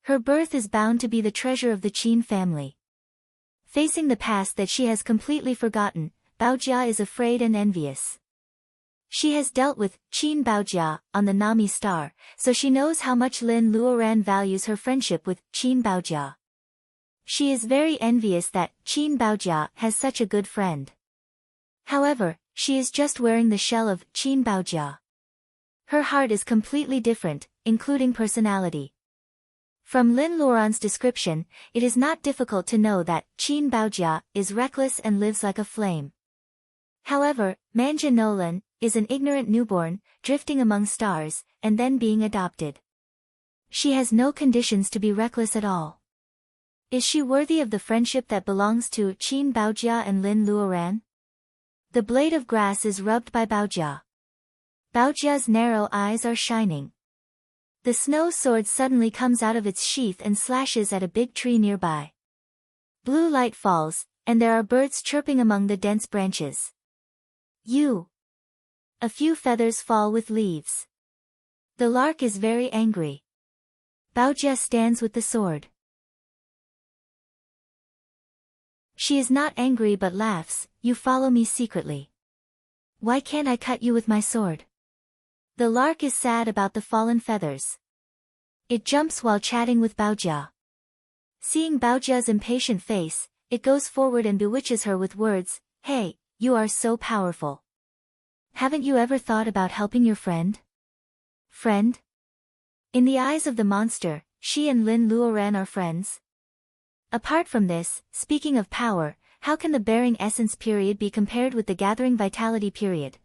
S1: Her birth is bound to be the treasure of the Qin family. Facing the past that she has completely forgotten, Baojia is afraid and envious. She has dealt with Qin Baojia on the Nami star, so she knows how much Lin Luoran values her friendship with Qin Baojia. She is very envious that Qin Baojia has such a good friend. However, she is just wearing the shell of Qin Baojia. Her heart is completely different, including personality. From Lin Luoran's description, it is not difficult to know that Qin Baojia is reckless and lives like a flame. However, Manja Nolan is an ignorant newborn, drifting among stars, and then being adopted. She has no conditions to be reckless at all. Is she worthy of the friendship that belongs to Qin Baojia and Lin Luoran? The blade of grass is rubbed by Baojia. Baojia's narrow eyes are shining. The snow sword suddenly comes out of its sheath and slashes at a big tree nearby. Blue light falls, and there are birds chirping among the dense branches. A few feathers fall with leaves. The lark is very angry. Baojia stands with the sword. She is not angry but laughs. You follow me secretly. Why can't I cut you with my sword? The lark is sad about the fallen feathers. It jumps while chatting with Baojia. Seeing Baojia's impatient face, it goes forward and bewitches her with words, "Hey, you are so powerful. Haven't you ever thought about helping your friend?" Friend? In the eyes of the monster, she and Lin Luoran are friends. Apart from this, speaking of power, how can the bearing essence period be compared with the gathering vitality period?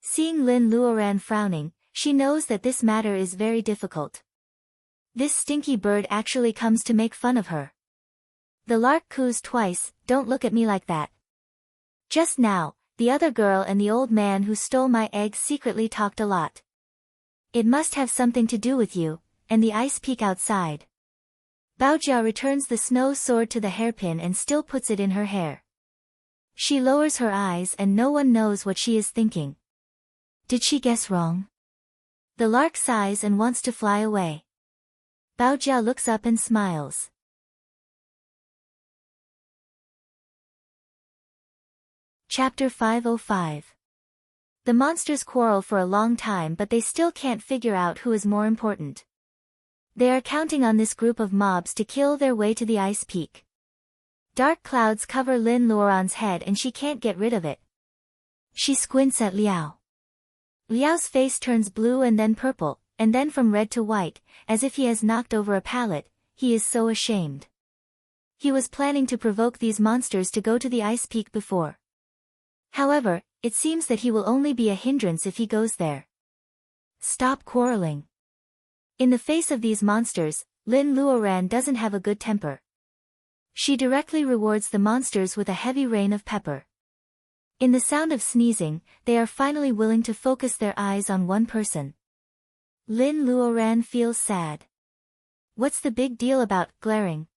S1: Seeing Lin Luoran frowning, she knows that this matter is very difficult. This stinky bird actually comes to make fun of her. The lark coos twice, "Don't look at me like that." Just now, the other girl and the old man who stole my eggs secretly talked a lot. It must have something to do with you, and the ice peak outside. Baojia returns the snow sword to the hairpin and still puts it in her hair. She lowers her eyes and no one knows what she is thinking. Did she guess wrong? The lark sighs and wants to fly away. Baojia looks up and smiles. Chapter 505. The monsters quarrel for a long time but they still can't figure out who is more important. They are counting on this group of mobs to kill their way to the ice peak. Dark clouds cover Lin Luoran's head and she can't get rid of it. She squints at Liao. Liao's face turns blue and then purple, and then from red to white, as if he has knocked over a pallet. He is so ashamed. He was planning to provoke these monsters to go to the ice peak before. However, it seems that he will only be a hindrance if he goes there. Stop quarreling. In the face of these monsters, Lin Luoran doesn't have a good temper. She directly rewards the monsters with a heavy rain of pepper. In the sound of sneezing, they are finally willing to focus their eyes on one person. Lin Luoran feels sad. What's the big deal about glaring?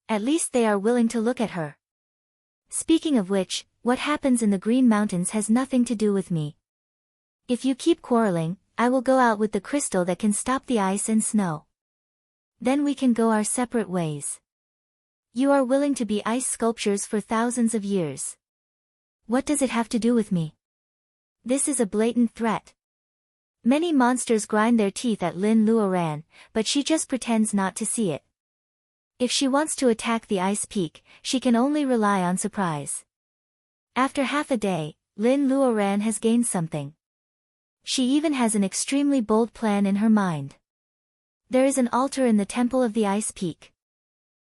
S1: At least they are willing to look at her. Speaking of which, what happens in the Green Mountains has nothing to do with me. If you keep quarreling, I will go out with the crystal that can stop the ice and snow. Then we can go our separate ways. You are willing to be ice sculptures for thousands of years. What does it have to do with me? This is a blatant threat. Many monsters grind their teeth at Lin Luoran, but she just pretends not to see it. If she wants to attack the ice peak, she can only rely on surprise. After half a day, Lin Luoran has gained something. She even has an extremely bold plan in her mind. There is an altar in the temple of the ice peak.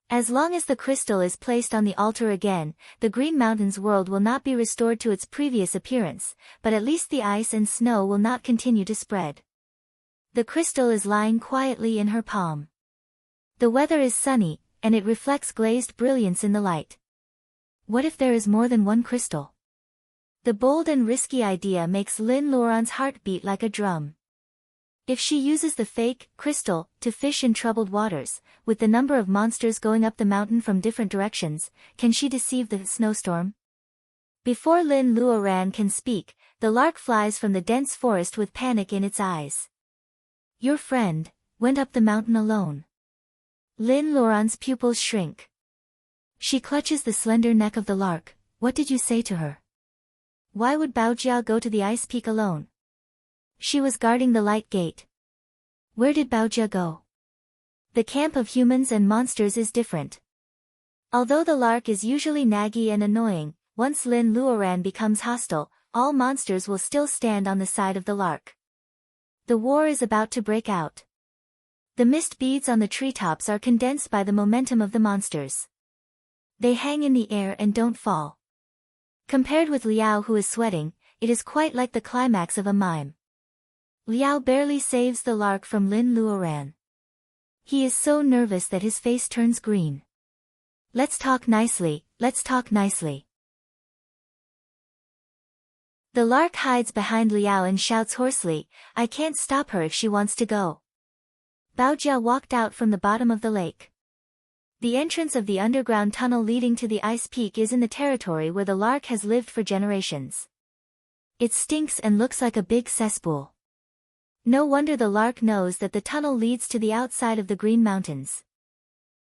S1: As long as the crystal is placed on the altar again, the Green Mountains world will not be restored to its previous appearance, but at least the ice and snow will not continue to spread. The crystal is lying quietly in her palm. The weather is sunny, and it reflects glazed brilliance in the light. What if there is more than one crystal? The bold and risky idea makes Lin Luoran's heart beat like a drum. If she uses the fake crystal to fish in troubled waters, with the number of monsters going up the mountain from different directions, can she deceive the snowstorm? Before Lin Luoran can speak, the lark flies from the dense forest with panic in its eyes. Your friend went up the mountain alone. Lin Luoran's pupils shrink. She clutches the slender neck of the lark. What did you say to her? Why would Baojia go to the ice peak alone? She was guarding the light gate. Where did Baojia go? The camp of humans and monsters is different. Although the lark is usually naggy and annoying, once Lin Luoran becomes hostile, all monsters will still stand on the side of the lark. The war is about to break out. The mist beads on the treetops are condensed by the momentum of the monsters. They hang in the air and don't fall. Compared with Liao, who is sweating, it is quite like the climax of a mime. Liao barely saves the lark from Lin Luoran. He is so nervous that his face turns green. Let's talk nicely, let's talk nicely. The lark hides behind Liao and shouts hoarsely, I can't stop her if she wants to go. Baojia walked out from the bottom of the lake. The entrance of the underground tunnel leading to the ice peak is in the territory where the lark has lived for generations. It stinks and looks like a big cesspool. No wonder the lark knows that the tunnel leads to the outside of the Green Mountains.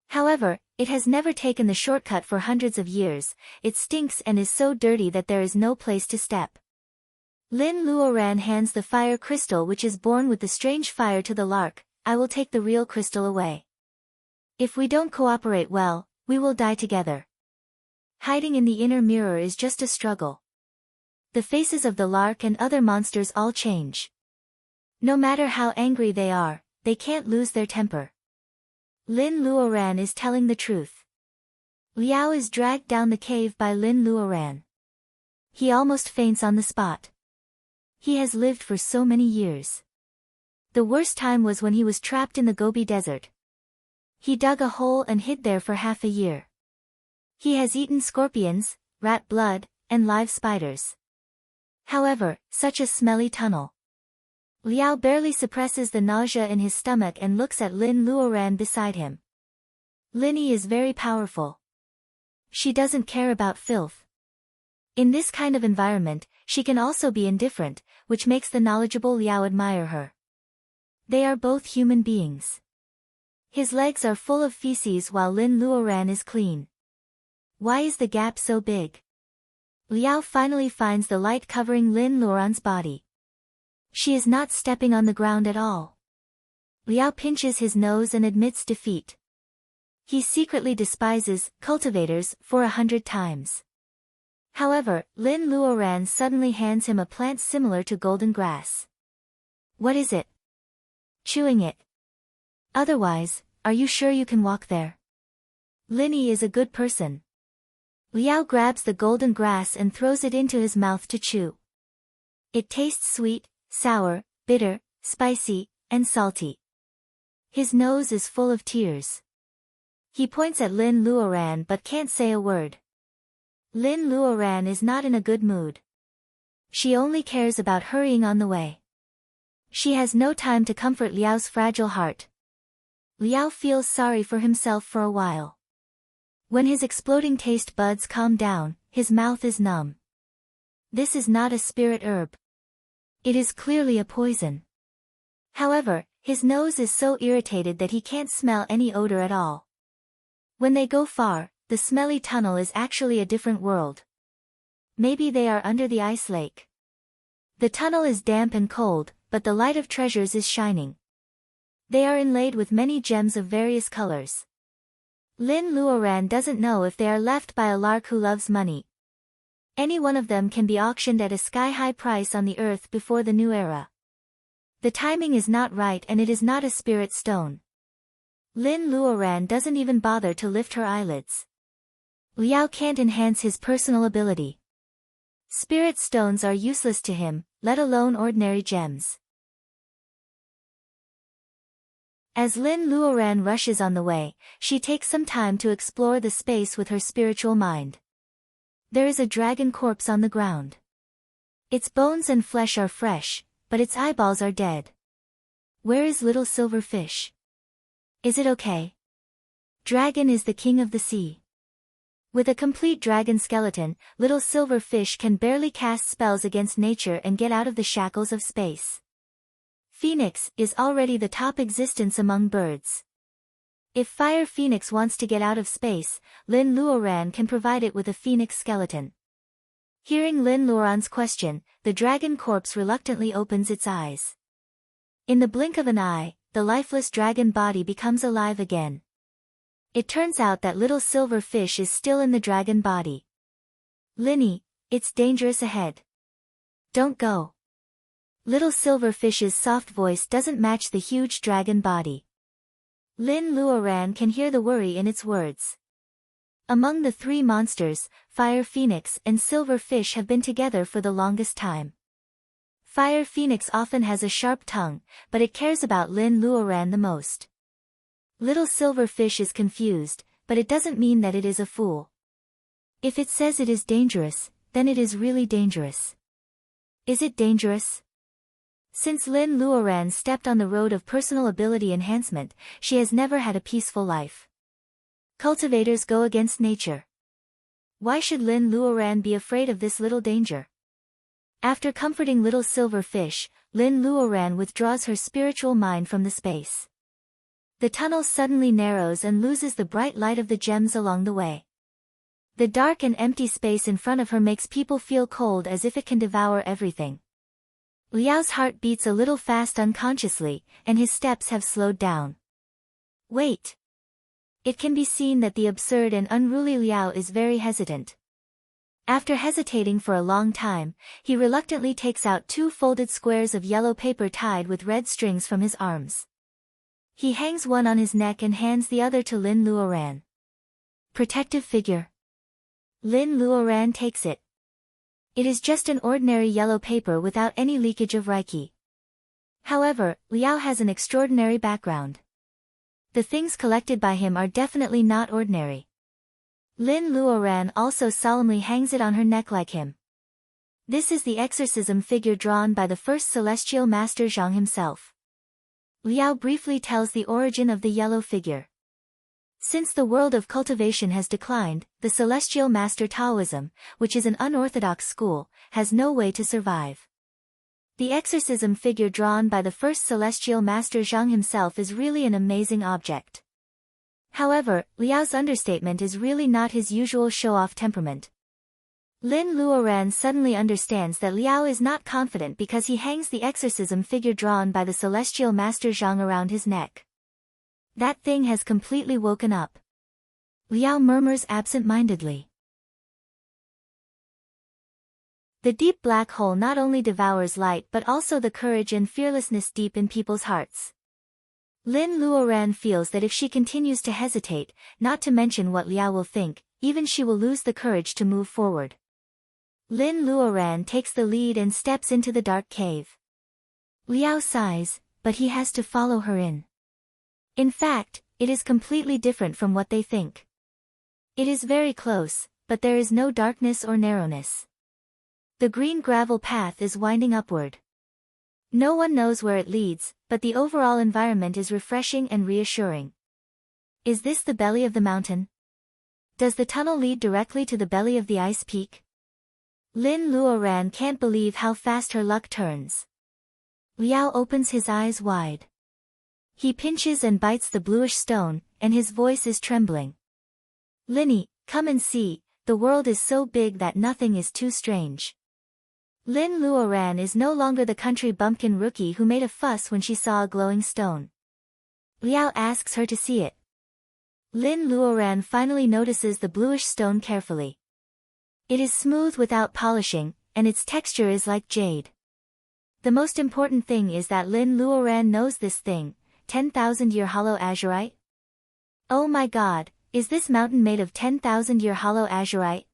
S1: However, it has never taken the shortcut for hundreds of years. It stinks and is so dirty that there is no place to step. Lin Luoran hands the fire crystal which is born with the strange fire to the lark. I will take the real crystal away. If we don't cooperate well, we will die together. Hiding in the inner mirror is just a struggle. The faces of the lark and other monsters all change. No matter how angry they are, they can't lose their temper. Lin Luoran is telling the truth. Liao is dragged down the cave by Lin Luoran. He almost faints on the spot. He has lived for so many years. The worst time was when he was trapped in the Gobi Desert. He dug a hole and hid there for half a year. He has eaten scorpions, rat blood, and live spiders. However, such a smelly tunnel. Liao barely suppresses the nausea in his stomach and looks at Lin Luoran beside him. Linny is very powerful. She doesn't care about filth. In this kind of environment, she can also be indifferent, which makes the knowledgeable Liao admire her. They are both human beings. His legs are full of feces while Lin Luoran is clean. Why is the gap so big? Liao finally finds the light covering Lin Luoran's body. She is not stepping on the ground at all. Liao pinches his nose and admits defeat. He secretly despises cultivators for 100 times. However, Lin Luoran suddenly hands him a plant similar to golden grass. What is it? Chewing it. Otherwise, are you sure you can walk there? Linny is a good person. Liao grabs the golden grass and throws it into his mouth to chew. It tastes sweet, sour, bitter, spicy, and salty. His nose is full of tears. He points at Lin Luoran but can't say a word. Lin Luoran is not in a good mood. She only cares about hurrying on the way. She has no time to comfort Liao's fragile heart. Liao feels sorry for himself for a while. When his exploding taste buds calm down, his mouth is numb. This is not a spirit herb. It is clearly a poison. However, his nose is so irritated that he can't smell any odor at all. When they go far, the smelly tunnel is actually a different world. Maybe they are under the ice lake. The tunnel is damp and cold, but the light of treasures is shining. They are inlaid with many gems of various colors. Lin Luoran doesn't know if they are left by a lark who loves money. Any one of them can be auctioned at a sky-high price on the earth before the new era. The timing is not right and it is not a spirit stone. Lin Luoran doesn't even bother to lift her eyelids. Liao can't enhance his personal ability. Spirit stones are useless to him, let alone ordinary gems. As Lin Luoran rushes on the way, she takes some time to explore the space with her spiritual mind. There is a dragon corpse on the ground. Its bones and flesh are fresh, but its eyeballs are dead. Where is little silver fish? Is it okay? Dragon is the king of the sea. With a complete dragon skeleton, little silver fish can barely cast spells against nature and get out of the shackles of space. Phoenix is already the top existence among birds. If Fire Phoenix wants to get out of space, Lin Luoran can provide it with a phoenix skeleton. Hearing Lin Luoran's question, the dragon corpse reluctantly opens its eyes. In the blink of an eye, the lifeless dragon body becomes alive again. It turns out that little silver fish is still in the dragon body. Linny, it's dangerous ahead. Don't go. Little silver fish's soft voice doesn't match the huge dragon body. Lin Luoran can hear the worry in its words. Among the three monsters, Fire Phoenix and Silver Fish have been together for the longest time. Fire Phoenix often has a sharp tongue, but it cares about Lin Luoran the most. Little Silver Fish is confused, but it doesn't mean that it is a fool. If it says it is dangerous, then it is really dangerous. Is it dangerous? Since Lin Luoran stepped on the road of personal ability enhancement, she has never had a peaceful life. Cultivators go against nature. Why should Lin Luoran be afraid of this little danger? After comforting little silver fish, Lin Luoran withdraws her spiritual mind from the space. The tunnel suddenly narrows and loses the bright light of the gems along the way. The dark and empty space in front of her makes people feel cold as if it can devour everything. Liao's heart beats a little fast unconsciously, and his steps have slowed down. Wait. It can be seen that the absurd and unruly Liao is very hesitant. After hesitating for a long time, he reluctantly takes out 2 folded squares of yellow paper tied with red strings from his arms. He hangs one on his neck and hands the other to Lin Luoran. Protective figure. Lin Luoran takes it. It is just an ordinary yellow paper without any leakage of Reiki. However, Liao has an extraordinary background. The things collected by him are definitely not ordinary. Lin Luoran also solemnly hangs it on her neck like him. This is the exorcism figure drawn by the first celestial master Zhang himself. Liao briefly tells the origin of the yellow figure. Since the world of cultivation has declined, the celestial master Taoism, which is an unorthodox school, has no way to survive. The exorcism figure drawn by the first celestial master Zhang himself is really an amazing object. However, Liao's understatement is really not his usual show-off temperament. Lin Luoran suddenly understands that Liao is not confident because he hangs the exorcism figure drawn by the celestial master Zhang around his neck. That thing has completely woken up. Liao murmurs absent-mindedly. The deep black hole not only devours light but also the courage and fearlessness deep in people's hearts. Lin Luoran feels that if she continues to hesitate, not to mention what Liao will think, even she will lose the courage to move forward. Lin Luoran takes the lead and steps into the dark cave. Liao sighs, but he has to follow her in. In fact, it is completely different from what they think. It is very close, but there is no darkness or narrowness. The green gravel path is winding upward. No one knows where it leads, but the overall environment is refreshing and reassuring. Is this the belly of the mountain? Does the tunnel lead directly to the belly of the ice peak? Lin Luoran can't believe how fast her luck turns. Liao opens his eyes wide. He pinches and bites the bluish stone, and his voice is trembling. Linny, come and see, the world is so big that nothing is too strange. Lin Luoran is no longer the country bumpkin rookie who made a fuss when she saw a glowing stone. Liao asks her to see it. Lin Luoran finally notices the bluish stone carefully. It is smooth without polishing, and its texture is like jade. The most important thing is that Lin Luoran knows this thing, 10,000-year hollow azurite. Oh my god, is this mountain made of 10,000-year hollow azurite?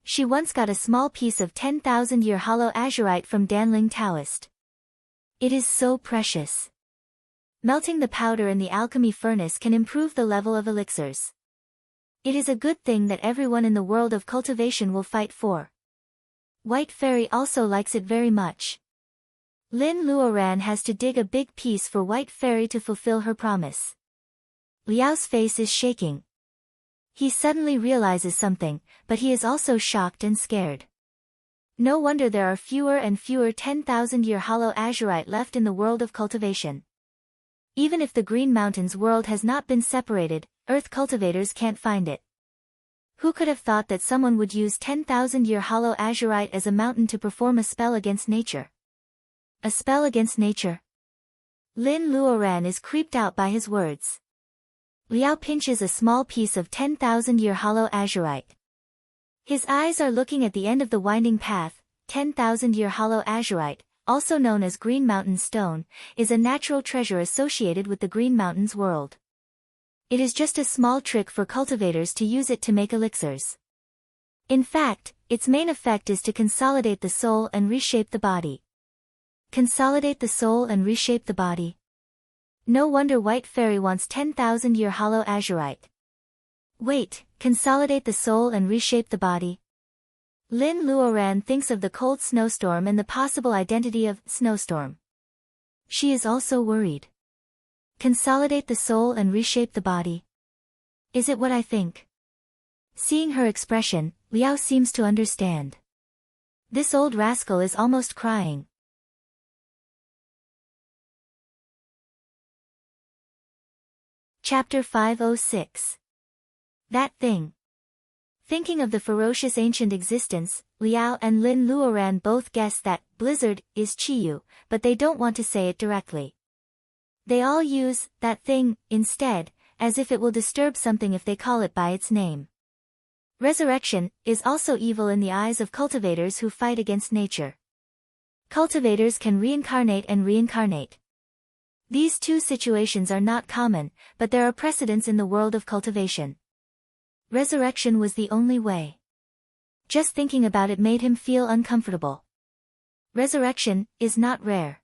S1: She once got a small piece of 10,000-year hollow azurite from Danling Taoist. It is so precious. Melting the powder in the alchemy furnace can improve the level of elixirs. It is a good thing that everyone in the world of cultivation will fight for. White Fairy also likes it very much. Lin Luoran has to dig a big piece for White Fairy to fulfill her promise. Liao's face is shaking. He suddenly realizes something, but he is also shocked and scared. No wonder there are fewer and fewer 10,000-year hollow azurite left in the world of cultivation. Even if the Green Mountains world has not been separated, Earth cultivators can't find it. Who could have thought that someone would use 10,000-year hollow azurite as a mountain to perform a spell against nature? A spell against nature? Lin Luoran is creeped out by his words. Liao pinches a small piece of 10,000-year hollow azurite. His eyes are looking at the end of the winding path. 10,000-year hollow azurite, also known as Green Mountain Stone, is a natural treasure associated with the Green Mountains world. It is just a small trick for cultivators to use it to make elixirs. In fact, its main effect is to consolidate the soul and reshape the body. Consolidate the soul and reshape the body. No wonder White Fairy wants 10,000-year hollow azurite. Wait, consolidate the soul and reshape the body? Lin Luoran thinks of the cold snowstorm and the possible identity of snowstorm. She is also worried. Consolidate the soul and reshape the body. Is it what I think? Seeing her expression, Liao seems to understand. This old rascal is almost crying. Chapter 506. That thing. Thinking of the ferocious ancient existence, Liao and Lin Luoran both guess that blizzard is Chiyu, but they don't want to say it directly. They all use that thing instead, as if it will disturb something if they call it by its name. Resurrection is also evil in the eyes of cultivators who fight against nature. Cultivators can reincarnate and reincarnate. These two situations are not common, but there are precedents in the world of cultivation. Resurrection was the only way. Just thinking about it made him feel uncomfortable. Resurrection is not rare.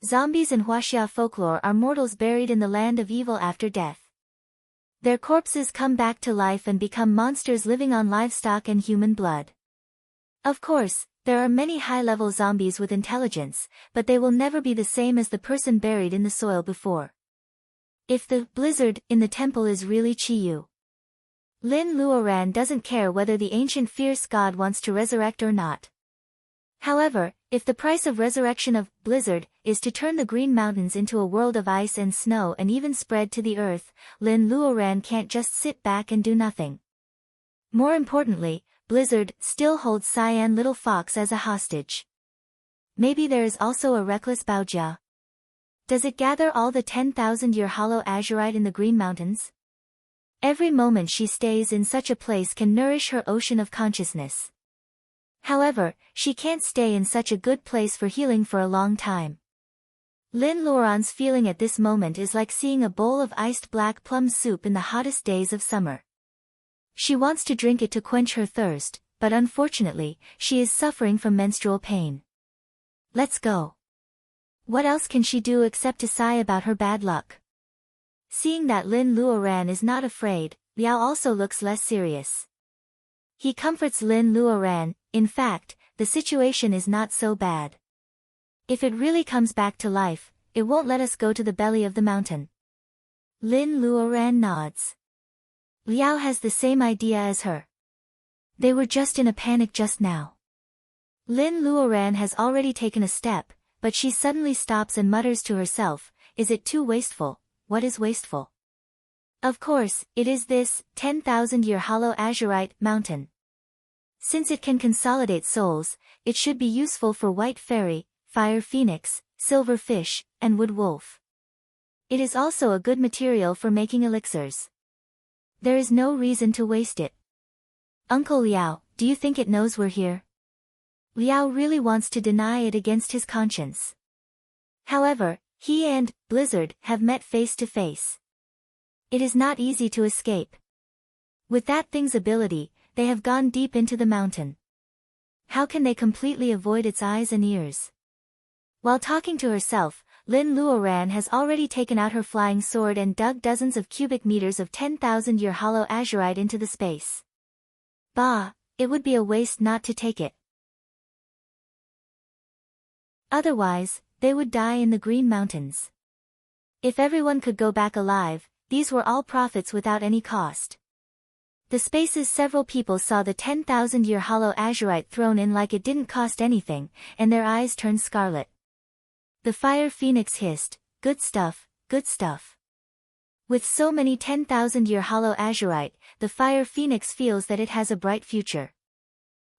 S1: Zombies in Huaxia folklore are mortals buried in the land of evil after death. Their corpses come back to life and become monsters living on livestock and human blood. Of course, there are many high-level zombies with intelligence, but they will never be the same as the person buried in the soil before. If the blizzard in the temple is really Chiyu, Lin Luoran doesn't care whether the ancient fierce god wants to resurrect or not. However, if the price of resurrection of blizzard is to turn the Green Mountains into a world of ice and snow and even spread to the earth, Lin Luoran can't just sit back and do nothing. More importantly, blizzard still holds Cyan Little Fox as a hostage. Maybe there is also a reckless Baojia. Does it gather all the 10,000-year hollow azurite in the Green Mountains? Every moment she stays in such a place can nourish her ocean of consciousness. However, she can't stay in such a good place for healing for a long time. Lin Luoran's feeling at this moment is like seeing a bowl of iced black plum soup in the hottest days of summer. She wants to drink it to quench her thirst, but unfortunately, she is suffering from menstrual pain. Let's go. What else can she do except to sigh about her bad luck? Seeing that Lin Luoran is not afraid, Liao also looks less serious. He comforts Lin Luoran. In fact, the situation is not so bad. If it really comes back to life, it won't let us go to the belly of the mountain. Lin Luoran nods. Liao has the same idea as her. They were just in a panic just now. Lin Luoran has already taken a step, but she suddenly stops and mutters to herself, "Is it too wasteful? What is wasteful?" Of course, it is this 10,000-year hollow azurite mountain. Since it can consolidate souls, it should be useful for White Fairy, Fire Phoenix, Silver Fish, and Wood Wolf. It is also a good material for making elixirs. There is no reason to waste it. Uncle Liao, do you think it knows we're here? Liao really wants to deny it against his conscience. However, he and Blizzard have met face to face. It is not easy to escape. With that thing's ability, they have gone deep into the mountain. How can they completely avoid its eyes and ears? While talking to herself, Lin Luoran has already taken out her flying sword and dug dozens of cubic meters of 10,000-year hollow azurite into the space. Bah, it would be a waste not to take it. Otherwise, they would die in the Green Mountains. If everyone could go back alive, these were all profits without any cost. The spaces several people saw the 10,000-year hollow azurite thrown in like it didn't cost anything, and their eyes turned scarlet. The fire phoenix hissed, "Good stuff, good stuff." With so many 10,000-year hollow azurite, the fire phoenix feels that it has a bright future.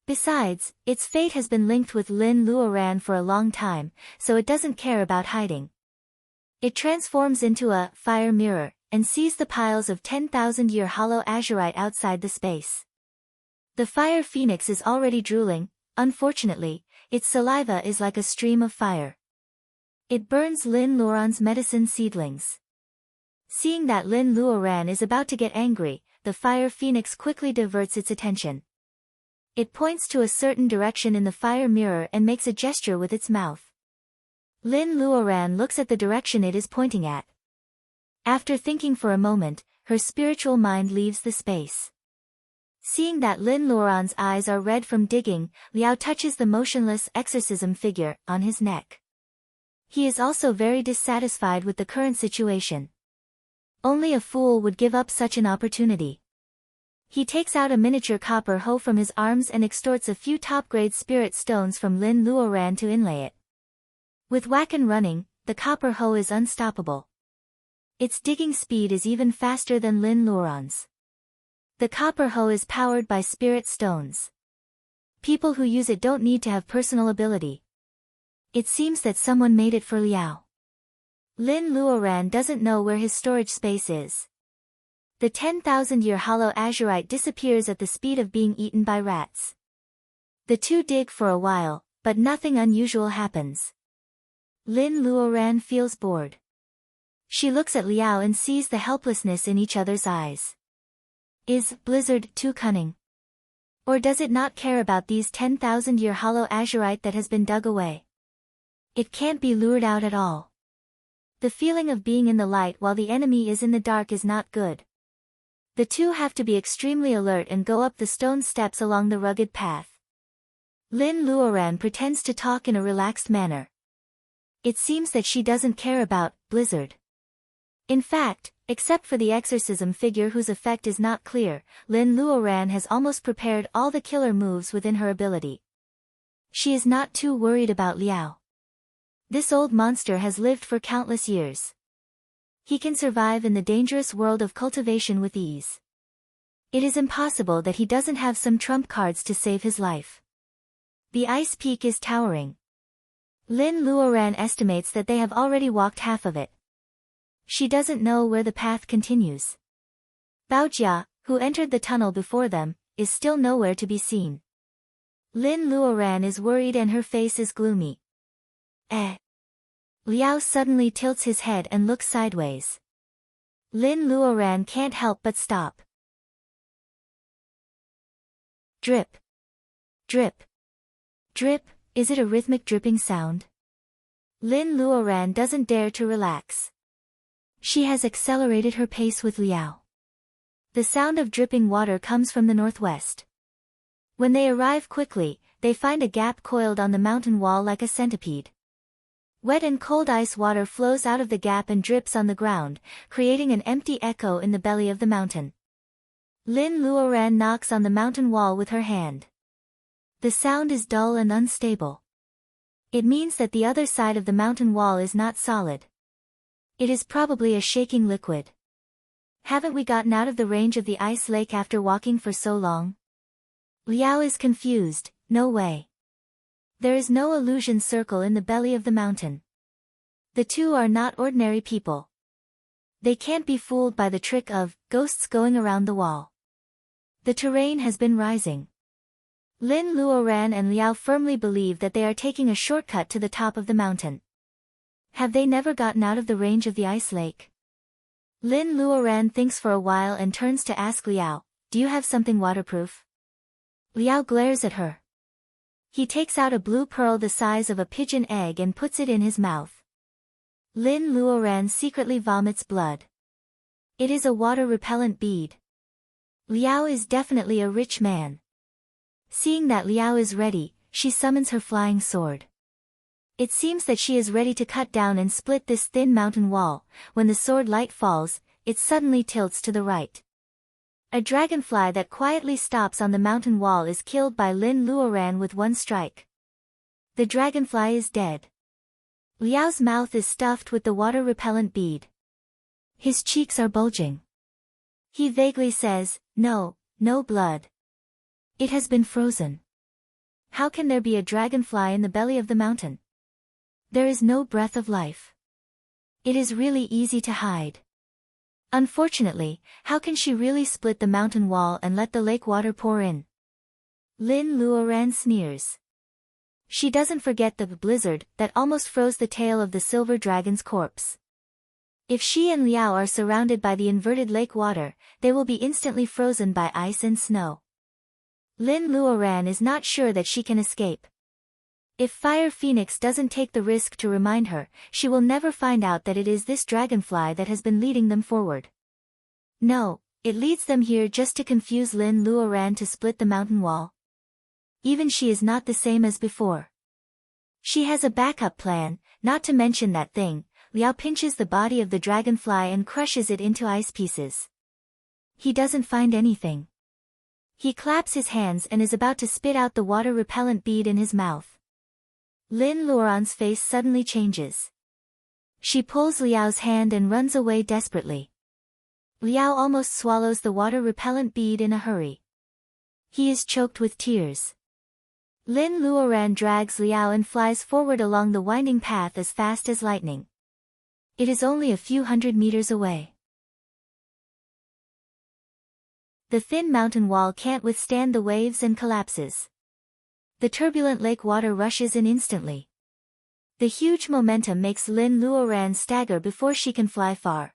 S1: Besides, its fate has been linked with Lin Luoran for a long time, so it doesn't care about hiding. It transforms into a fire mirror, and sees the piles of 10,000-year hollow azurite outside the space. The fire phoenix is already drooling. Unfortunately, its saliva is like a stream of fire. It burns Lin Luoran's medicine seedlings. Seeing that Lin Luoran is about to get angry, the fire phoenix quickly diverts its attention. It points to a certain direction in the fire mirror and makes a gesture with its mouth. Lin Luoran looks at the direction it is pointing at. After thinking for a moment, her spiritual mind leaves the space. Seeing that Lin Luoran's eyes are red from digging, Liao touches the motionless exorcism figure on his neck. He is also very dissatisfied with the current situation. Only a fool would give up such an opportunity. He takes out a miniature copper hoe from his arms and extorts a few top-grade spirit stones from Lin Luoran to inlay it. With Wacken running, the copper hoe is unstoppable. Its digging speed is even faster than Lin Luoran's. The copper hoe is powered by spirit stones. People who use it don't need to have personal ability. It seems that someone made it for Liao. Lin Luoran doesn't know where his storage space is. The 10,000-year hollow azurite disappears at the speed of being eaten by rats. The two dig for a while, but nothing unusual happens. Lin Luoran feels bored. She looks at Liao and sees the helplessness in each other's eyes. Is Blizzard too cunning? Or does it not care about these 10,000-year hollow azurite that has been dug away? It can't be lured out at all. The feeling of being in the light while the enemy is in the dark is not good. The two have to be extremely alert and go up the stone steps along the rugged path. Lin Luoran pretends to talk in a relaxed manner. It seems that she doesn't care about Blizzard. In fact, except for the exorcism figure whose effect is not clear, Lin Luoran has almost prepared all the killer moves within her ability. She is not too worried about Liao. This old monster has lived for countless years. He can survive in the dangerous world of cultivation with ease. It is impossible that he doesn't have some trump cards to save his life. The ice peak is towering. Lin Luoran estimates that they have already walked half of it. She doesn't know where the path continues. Baojia, who entered the tunnel before them, is still nowhere to be seen. Lin Luoran is worried and her face is gloomy. Liao suddenly tilts his head and looks sideways. Lin Luoran can't help but stop. Drip. Drip. Drip, is it a rhythmic dripping sound? Lin Luoran doesn't dare to relax. She has accelerated her pace with Liao. The sound of dripping water comes from the northwest. When they arrive quickly, they find a gap coiled on the mountain wall like a centipede. Wet and cold ice water flows out of the gap and drips on the ground, creating an empty echo in the belly of the mountain. Lin Luoran knocks on the mountain wall with her hand. The sound is dull and unstable. It means that the other side of the mountain wall is not solid. It is probably a shaking liquid. Haven't we gotten out of the range of the ice lake after walking for so long? Liao is confused. No way. There is no illusion circle in the belly of the mountain. The two are not ordinary people. They can't be fooled by the trick of ghosts going around the wall. The terrain has been rising. Lin Luoran and Liao firmly believe that they are taking a shortcut to the top of the mountain. Have they never gotten out of the range of the ice lake? Lin Luoran thinks for a while and turns to ask Liao, "Do you have something waterproof?" Liao glares at her. He takes out a blue pearl the size of a pigeon egg and puts it in his mouth. Lin Luoran secretly vomits blood. It is a water-repellent bead. Liao is definitely a rich man. Seeing that Liao is ready, she summons her flying sword. It seems that she is ready to cut down and split this thin mountain wall. When the sword light falls, it suddenly tilts to the right. A dragonfly that quietly stops on the mountain wall is killed by Lin Luoran with one strike. The dragonfly is dead. Liao's mouth is stuffed with the water-repellent bead. His cheeks are bulging. He vaguely says, "No, no blood. It has been frozen. How can there be a dragonfly in the belly of the mountain? There is no breath of life. It is really easy to hide. Unfortunately, how can she really split the mountain wall and let the lake water pour in?" Lin Luoran sneers. She doesn't forget the blizzard that almost froze the tail of the silver dragon's corpse. If she and Liao are surrounded by the inverted lake water, they will be instantly frozen by ice and snow. Lin Luoran is not sure that she can escape. If Fire Phoenix doesn't take the risk to remind her, she will never find out that it is this dragonfly that has been leading them forward. No, it leads them here just to confuse Lin Luoran to split the mountain wall. Even she is not the same as before. She has a backup plan, not to mention that thing. Liao pinches the body of the dragonfly and crushes it into ice pieces. He doesn't find anything. He claps his hands and is about to spit out the water-repellent bead in his mouth. Lin Luoran's face suddenly changes. She pulls Liao's hand and runs away desperately. Liao almost swallows the water-repellent bead in a hurry. He is choked with tears. Lin Luoran drags Liao and flies forward along the winding path as fast as lightning. It is only a few hundred meters away. The thin mountain wall can't withstand the waves and collapses. The turbulent lake water rushes in instantly. The huge momentum makes Lin Luoran stagger before she can fly far.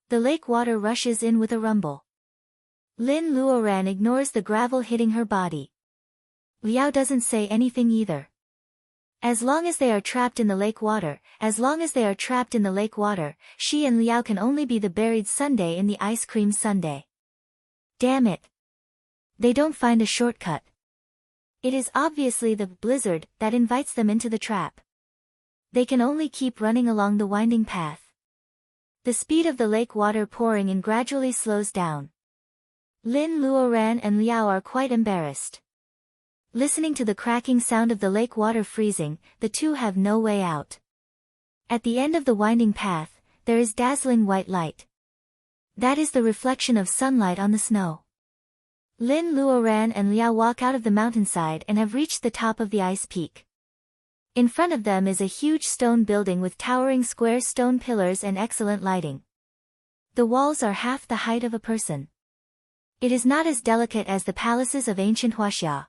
S1: The lake water rushes in with a rumble. Lin Luoran ignores the gravel hitting her body. Liao doesn't say anything either. As long as they are trapped in the lake water, she and Liao can only be the buried sundae in the ice cream sundae. Damn it. They don't find a shortcut. It is obviously the blizzard that invites them into the trap. They can only keep running along the winding path. The speed of the lake water pouring in gradually slows down. Lin Luoran and Liao are quite embarrassed. Listening to the cracking sound of the lake water freezing, the two have no way out. At the end of the winding path, there is dazzling white light. That is the reflection of sunlight on the snow. Lin Luoran and Liao walk out of the mountainside and have reached the top of the ice peak. In front of them is a huge stone building with towering square stone pillars and excellent lighting. The walls are half the height of a person. It is not as delicate as the palaces of ancient Huaxia.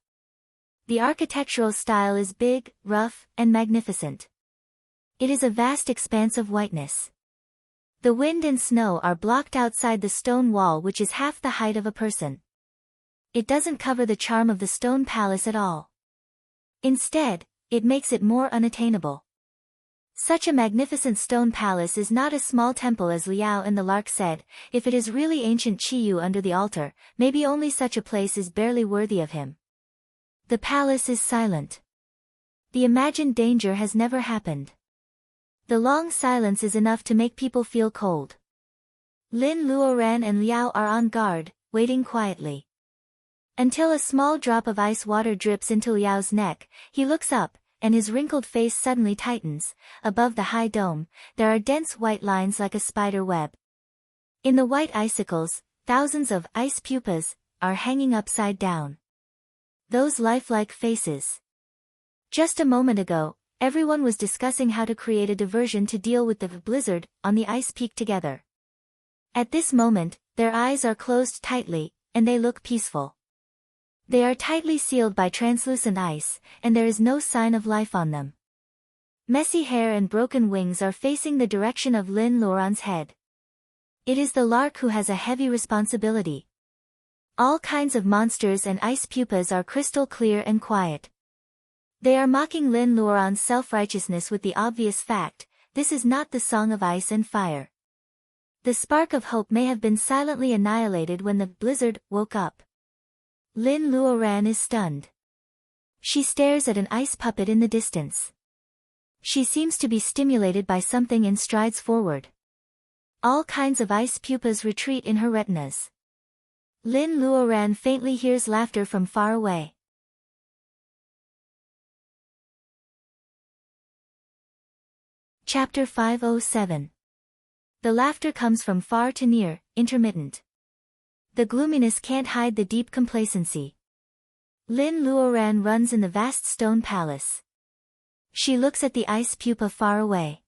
S1: The architectural style is big, rough, and magnificent. It is a vast expanse of whiteness. The wind and snow are blocked outside the stone wall, which is half the height of a person. It doesn't cover the charm of the stone palace at all. Instead, it makes it more unattainable. Such a magnificent stone palace is not a small temple, as Liao and the lark said. If it is really ancient Qiyu under the altar, maybe only such a place is barely worthy of him. The palace is silent. The imagined danger has never happened. The long silence is enough to make people feel cold. Lin Luoran and Liao are on guard, waiting quietly. Until a small drop of ice water drips into Liao's neck, he looks up, and his wrinkled face suddenly tightens. Above the high dome, there are dense white lines like a spider web. In the white icicles, thousands of ice pupas are hanging upside down. Those lifelike faces. Just a moment ago, everyone was discussing how to create a diversion to deal with the blizzard on the ice peak together. At this moment, their eyes are closed tightly, and they look peaceful. They are tightly sealed by translucent ice, and there is no sign of life on them. Messy hair and broken wings are facing the direction of Lin Luoran's head. It is the lark who has a heavy responsibility. All kinds of monsters and ice pupas are crystal clear and quiet. They are mocking Lin Luoran's self-righteousness with the obvious fact, this is not the song of ice and fire. The spark of hope may have been silently annihilated when the blizzard woke up. Lin Luoran is stunned. She stares at an ice puppet in the distance. She seems to be stimulated by something and strides forward. All kinds of ice pupas retreat in her retinas. Lin Luoran faintly hears laughter from far away. Chapter 507. The laughter comes from far to near, intermittent. The gloominess can't hide the deep complacency. Lin Luoran runs in the vast stone palace. She looks at the ice pupa far away.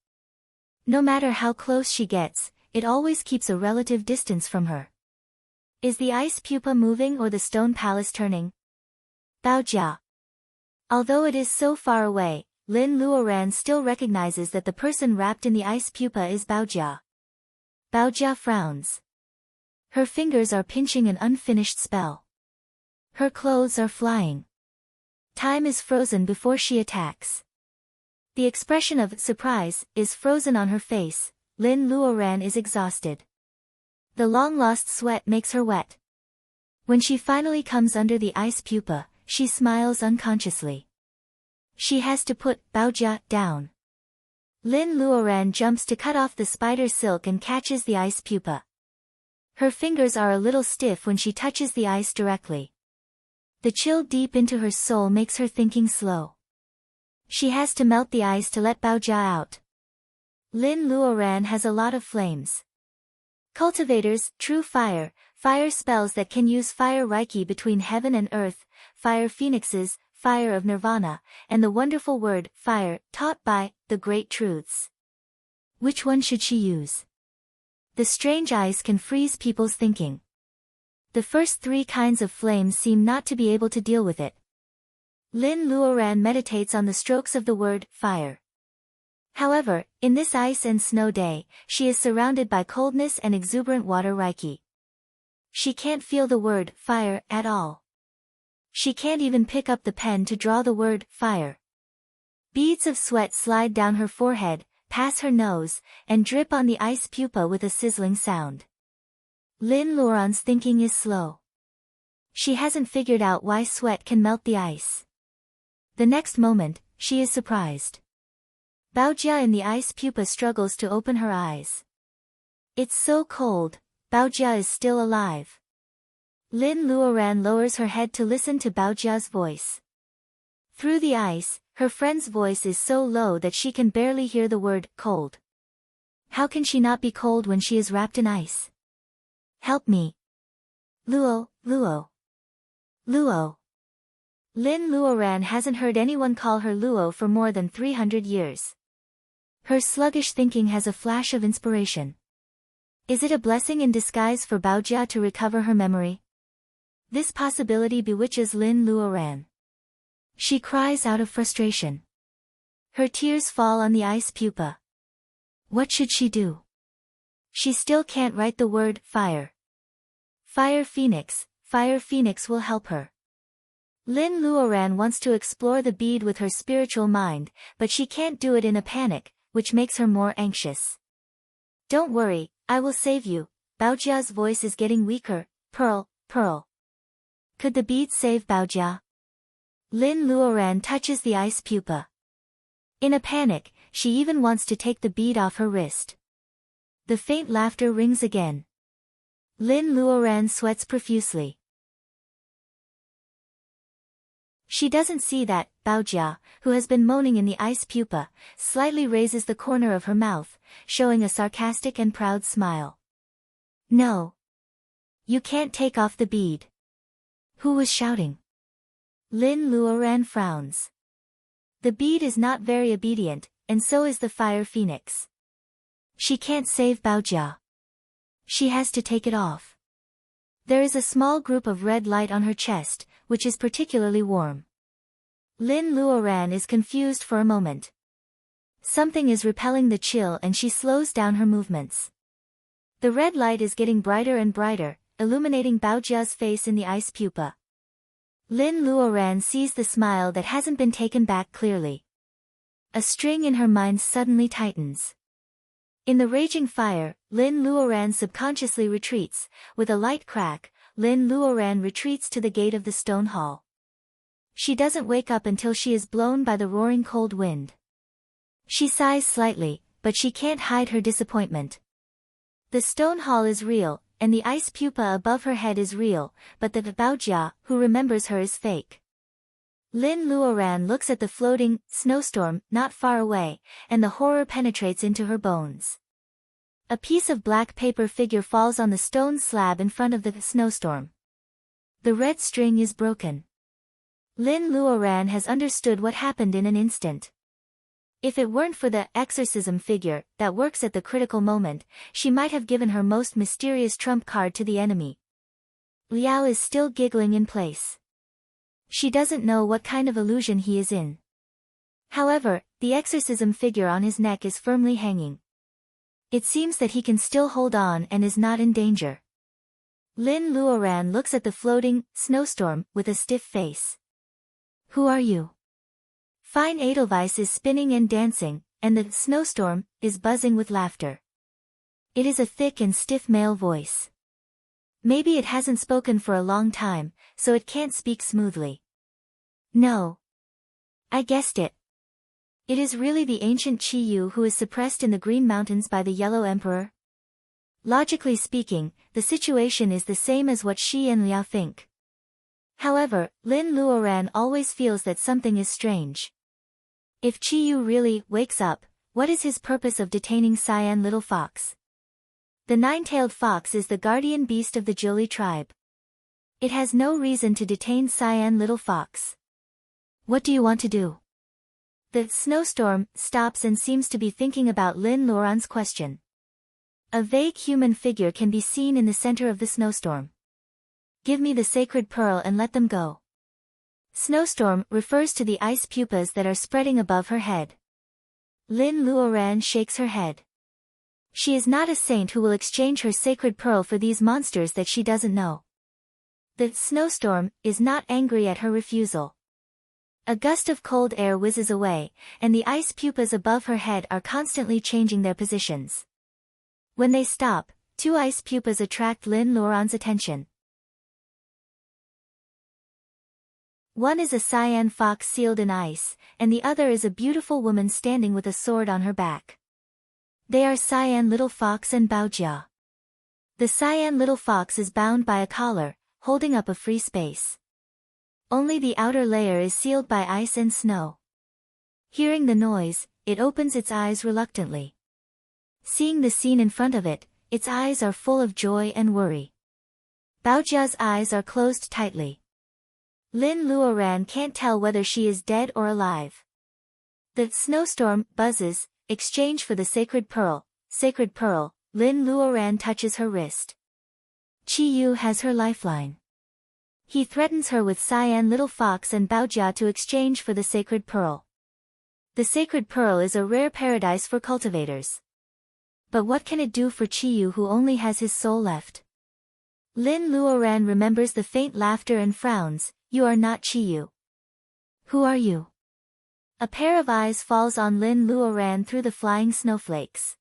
S1: No matter how close she gets, it always keeps a relative distance from her. Is the ice pupa moving or the stone palace turning? Baojia. Although it is so far away, Lin Luoran still recognizes that the person wrapped in the ice pupa is Baojia. Baojia frowns. Her fingers are pinching an unfinished spell. Her clothes are flying. Time is frozen before she attacks. The expression of surprise is frozen on her face. Lin Luoran is exhausted. The long-lost sweat makes her wet. When she finally comes under the ice pupa, she smiles unconsciously. She has to put Baojia down. Lin Luoran jumps to cut off the spider silk and catches the ice pupa. Her fingers are a little stiff when she touches the ice directly. The chill deep into her soul makes her thinking slow. She has to melt the ice to let Baojia out. Lin Luoran has a lot of flames. Cultivators, true fire spells that can use fire reiki between heaven and earth, fire phoenixes, fire of nirvana, and the wonderful word, fire, taught by the great truths. Which one should she use? The strange ice can freeze people's thinking. The first three kinds of flames seem not to be able to deal with it. Lin Luoran meditates on the strokes of the word, fire. However, in this ice and snow day, she is surrounded by coldness and exuberant water reiki. She can't feel the word, fire, at all. She can't even pick up the pen to draw the word, fire. Beads of sweat slide down her forehead, pass her nose, and drip on the ice pupa with a sizzling sound. Lin Luoran's thinking is slow. She hasn't figured out why sweat can melt the ice. The next moment, she is surprised. Baojia in the ice pupa struggles to open her eyes. It's so cold, Baojia is still alive. Lin Luoran lowers her head to listen to Baojia's voice. Through the ice, her friend's voice is so low that she can barely hear the word, cold. How can she not be cold when she is wrapped in ice? Help me. Luo, Luo. Luo. Lin Luoran hasn't heard anyone call her Luo for more than 300 years. Her sluggish thinking has a flash of inspiration. Is it a blessing in disguise for Baojia to recover her memory? This possibility bewitches Lin Luoran. She cries out of frustration. Her tears fall on the ice pupa. What should she do? She still can't write the word, fire. Fire Phoenix will help her. Lin Luoran wants to explore the bead with her spiritual mind, but she can't do it in a panic, which makes her more anxious. Don't worry, I will save you. Baojia's voice is getting weaker. Pearl. Could the bead save Baojia? Lin Luoran touches the ice pupa. In a panic, she even wants to take the bead off her wrist. The faint laughter rings again. Lin Luoran sweats profusely. She doesn't see that Baojia, who has been moaning in the ice pupa, slightly raises the corner of her mouth, showing a sarcastic and proud smile. No. You can't take off the bead. Who was shouting? Lin Luoran frowns. The bead is not very obedient, and so is the fire phoenix. She can't save Baojia. She has to take it off. There is a small group of red light on her chest, which is particularly warm. Lin Luoran is confused for a moment. Something is repelling the chill and she slows down her movements. The red light is getting brighter and brighter, illuminating Baojia's face in the ice pupa. Lin Luoran sees the smile that hasn't been taken back clearly. A string in her mind suddenly tightens. In the raging fire, Lin Luoran subconsciously retreats. With a light crack, Lin Luoran retreats to the gate of the stone hall. She doesn't wake up until she is blown by the roaring cold wind. She sighs slightly, but she can't hide her disappointment. The stone hall is real, and the ice pupa above her head is real, but the Baojia, who remembers her, is fake. Lin Luoran looks at the floating snowstorm not far away, and the horror penetrates into her bones. A piece of black paper figure falls on the stone slab in front of the snowstorm. The red string is broken. Lin Luoran has understood what happened in an instant. If it weren't for the exorcism figure that works at the critical moment, she might have given her most mysterious trump card to the enemy. Liao is still giggling in place. She doesn't know what kind of illusion he is in. However, the exorcism figure on his neck is firmly hanging. It seems that he can still hold on and is not in danger. Lin Luoran looks at the floating snowstorm with a stiff face. Who are you? Fine Edelweiss is spinning and dancing, and the snowstorm is buzzing with laughter. It is a thick and stiff male voice. Maybe it hasn't spoken for a long time, so it can't speak smoothly. No. I guessed it. It is really the ancient Qi Yu who is suppressed in the Green Mountains by the Yellow Emperor? Logically speaking, the situation is the same as what Shi and Liao think. However, Lin Luoran always feels that something is strange. If Qi Yu really wakes up, what is his purpose of detaining Cyan Little Fox? The nine-tailed fox is the guardian beast of the Zhili tribe. It has no reason to detain Cyan Little Fox. What do you want to do? The snowstorm stops and seems to be thinking about Lin Luoran's question. A vague human figure can be seen in the center of the snowstorm. Give me the sacred pearl and let them go. Snowstorm refers to the ice pupas that are spreading above her head. Lin Luoran shakes her head. She is not a saint who will exchange her sacred pearl for these monsters that she doesn't know. The snowstorm is not angry at her refusal. A gust of cold air whizzes away, and the ice pupas above her head are constantly changing their positions. When they stop, two ice pupas attract Lin Luoran's attention. One is a cyan fox sealed in ice, and the other is a beautiful woman standing with a sword on her back. They are Cyan Little Fox and Baojia. The Cyan Little Fox is bound by a collar, holding up a free space. Only the outer layer is sealed by ice and snow. Hearing the noise, it opens its eyes reluctantly. Seeing the scene in front of it, its eyes are full of joy and worry. Baojia's eyes are closed tightly. Lin Luoran can't tell whether she is dead or alive. The snowstorm buzzes, exchange for the sacred pearl. Sacred pearl, Lin Luoran touches her wrist. Qi Yu has her lifeline. He threatens her with Cyan Little Fox and Baojia to exchange for the sacred pearl. The sacred pearl is a rare paradise for cultivators. But what can it do for Qi Yu who only has his soul left? Lin Luoran remembers the faint laughter and frowns. You are not Qi Yu. Who are you? A pair of eyes falls on Lin Luoran through the flying snowflakes.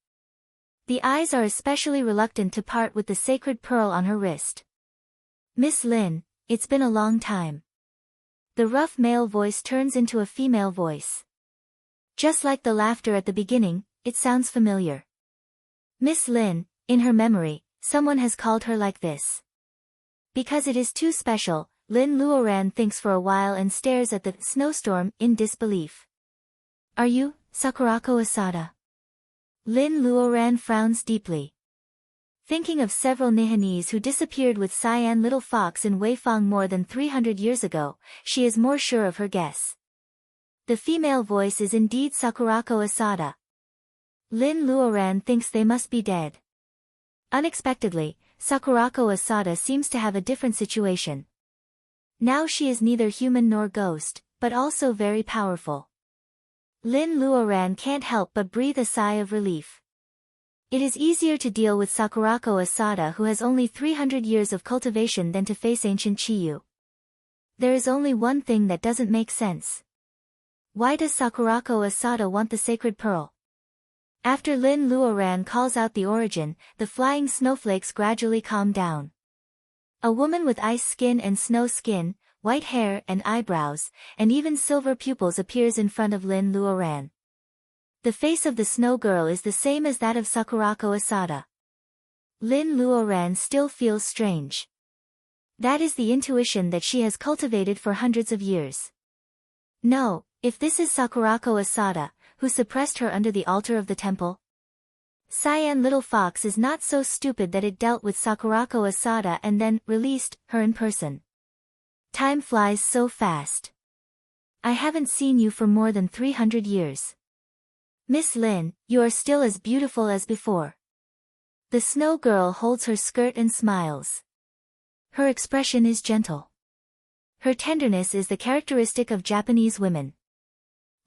S1: The eyes are especially reluctant to part with the sacred pearl on her wrist. Miss Lin, it's been a long time. The rough male voice turns into a female voice. Just like the laughter at the beginning, it sounds familiar. Miss Lin, in her memory, someone has called her like this. Because it is too special, Lin Luoran thinks for a while and stares at the snowstorm in disbelief. Are you, Sakurako Asada? Lin Luoran frowns deeply. Thinking of several Nihanese who disappeared with Cyan Little Fox in Weifang more than 300 years ago, she is more sure of her guess. The female voice is indeed Sakurako Asada. Lin Luoran thinks they must be dead. Unexpectedly, Sakurako Asada seems to have a different situation. Now she is neither human nor ghost, but also very powerful. Lin Luoran can't help but breathe a sigh of relief. It is easier to deal with Sakurako Asada who has only 300 years of cultivation than to face ancient Qi Yu. There is only one thing that doesn't make sense. Why does Sakurako Asada want the sacred pearl? After Lin Luoran calls out the origin, the flying snowflakes gradually calm down. A woman with ice skin and snow skin, white hair and eyebrows, and even silver pupils appears in front of Lin Luoran. The face of the snow girl is the same as that of Sakurako Asada. Lin Luoran still feels strange. That is the intuition that she has cultivated for hundreds of years. No, if this is Sakurako Asada, who suppressed her under the altar of the temple? Cyan Little Fox is not so stupid that it dealt with Sakurako Asada and then released her in person. Time flies so fast. I haven't seen you for more than 300 years. Miss Lin, you are still as beautiful as before. The snow girl holds her skirt and smiles. Her expression is gentle. Her tenderness is the characteristic of Japanese women.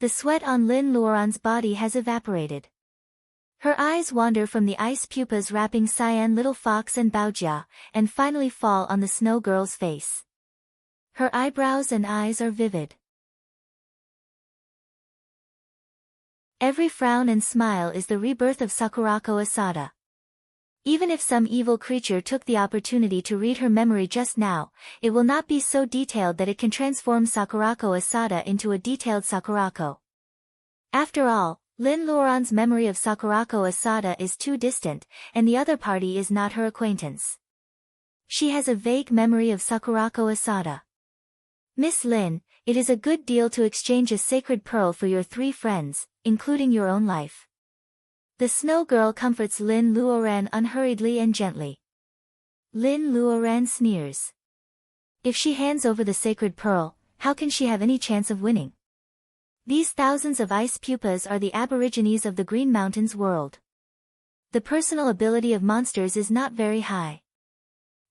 S1: The sweat on Lin Luoran's body has evaporated. Her eyes wander from the ice pupas wrapping Cyan Little Fox and Baojia, and finally fall on the snow girl's face. Her eyebrows and eyes are vivid. Every frown and smile is the rebirth of Sakurako Asada. Even if some evil creature took the opportunity to read her memory just now, it will not be so detailed that it can transform Sakurako Asada into a detailed Sakurako. After all, Lin Luoran's memory of Sakurako Asada is too distant, and the other party is not her acquaintance. She has a vague memory of Sakurako Asada. Miss Lin, it is a good deal to exchange a sacred pearl for your 3 friends, including your own life. The snow girl comforts Lin Luoran unhurriedly and gently. Lin Luoran sneers. If she hands over the sacred pearl, how can she have any chance of winning? These thousands of ice pupas are the aborigines of the Green Mountains world. The personal ability of monsters is not very high.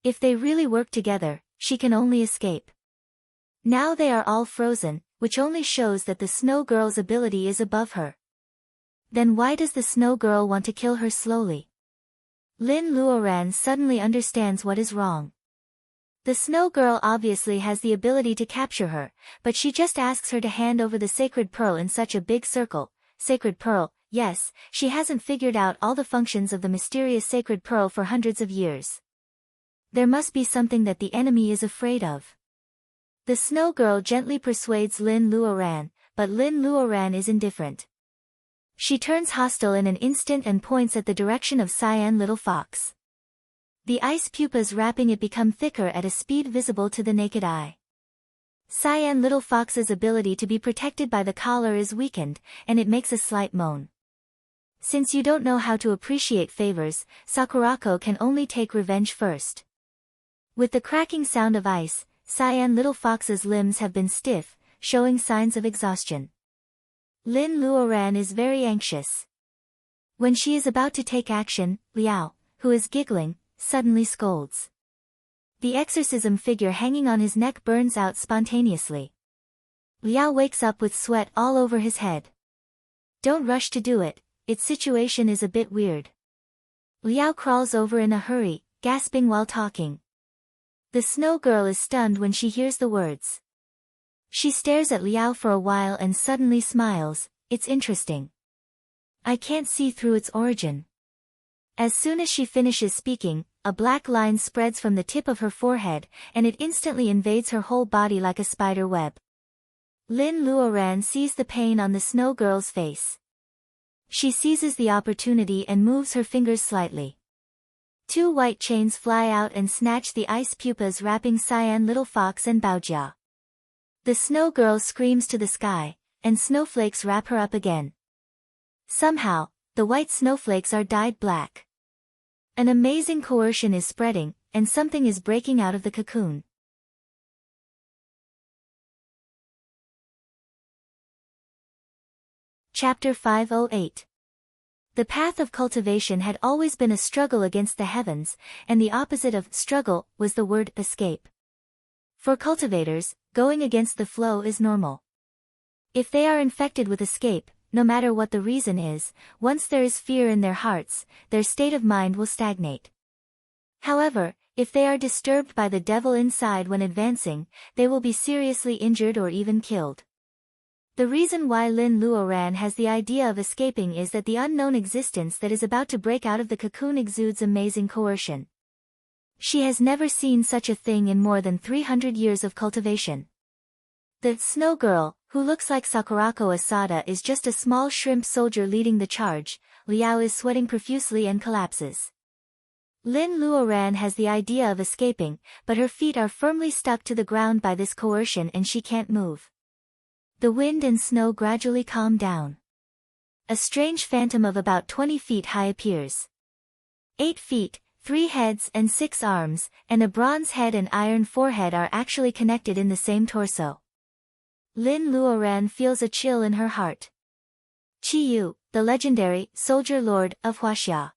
S1: If they really work together, she can only escape. Now they are all frozen, which only shows that the snow girl's ability is above her. Then why does the snow girl want to kill her slowly? Lin Luoran suddenly understands what is wrong. The snow girl obviously has the ability to capture her, but she just asks her to hand over the sacred pearl in such a big circle. Sacred pearl, yes, she hasn't figured out all the functions of the mysterious sacred pearl for hundreds of years. There must be something that the enemy is afraid of. The snow girl gently persuades Lin Luoran, but Lin Luoran is indifferent. She turns hostile in an instant and points at the direction of Cyan Little Fox. The ice pupas wrapping it become thicker at a speed visible to the naked eye. Cyan Little Fox's ability to be protected by the collar is weakened, and it makes a slight moan. Since you don't know how to appreciate favors, Sakurako can only take revenge first. With the cracking sound of ice, Cyan Little Fox's limbs have been stiff, showing signs of exhaustion. Lin Luoran is very anxious. When she is about to take action, Liao, who is giggling, suddenly scolds. The exorcism figure hanging on his neck burns out spontaneously. Liao wakes up with sweat all over his head. Don't rush to do it, its situation is a bit weird. Liao crawls over in a hurry, gasping while talking. The snow girl is stunned when she hears the words. She stares at Liao for a while and suddenly smiles. It's interesting. I can't see through its origin. As soon as she finishes speaking, a black line spreads from the tip of her forehead, and it instantly invades her whole body like a spider web. Lin Luoran sees the pain on the snow girl's face. She seizes the opportunity and moves her fingers slightly. 2 white chains fly out and snatch the ice pupas wrapping Cyan Little Fox and Baojia. The snow girl screams to the sky, and snowflakes wrap her up again. Somehow, the white snowflakes are dyed black. An amazing coercion is spreading, and something is breaking out of the cocoon. Chapter 508. The path of cultivation had always been a struggle against the heavens, and the opposite of struggle was the word escape. For cultivators, going against the flow is normal. If they are infected with escape, no matter what the reason is, once there is fear in their hearts, their state of mind will stagnate. However, if they are disturbed by the devil inside when advancing, they will be seriously injured or even killed. The reason why Lin Luoran has the idea of escaping is that the unknown existence that is about to break out of the cocoon exudes amazing coercion. She has never seen such a thing in more than 300 years of cultivation. The snow girl, who looks like Sakurako Asada, is just a small shrimp soldier leading the charge. Liao is sweating profusely and collapses. Lin Luoran has the idea of escaping, but her feet are firmly stuck to the ground by this coercion and she can't move. The wind and snow gradually calm down. A strange phantom of about 20 feet high appears. 8 feet, 3 heads and 6 arms, and a bronze head and iron forehead are actually connected in the same torso. Lin Luoran feels a chill in her heart. Qi Yu, the legendary soldier lord of Huaxia.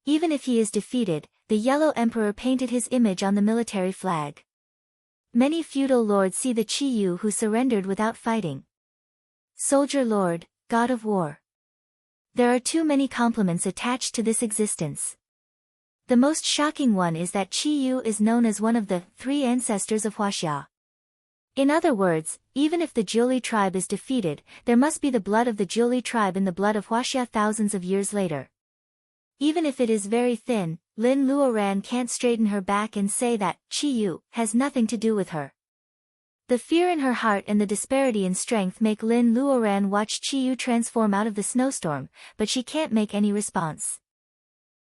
S1: Even if he is defeated, the Yellow Emperor painted his image on the military flag. Many feudal lords see the Qi Yu who surrendered without fighting. Soldier lord, god of war. There are too many compliments attached to this existence. The most shocking one is that Qi Yu is known as one of the 3 ancestors of Huaxia. In other words, even if the Jiuli tribe is defeated, there must be the blood of the Jiuli tribe in the blood of Huaxia thousands of years later. Even if it is very thin, Lin Luoran can't straighten her back and say that Qi Yu has nothing to do with her. The fear in her heart and the disparity in strength make Lin Luoran watch Qi Yu transform out of the snowstorm, but she can't make any response.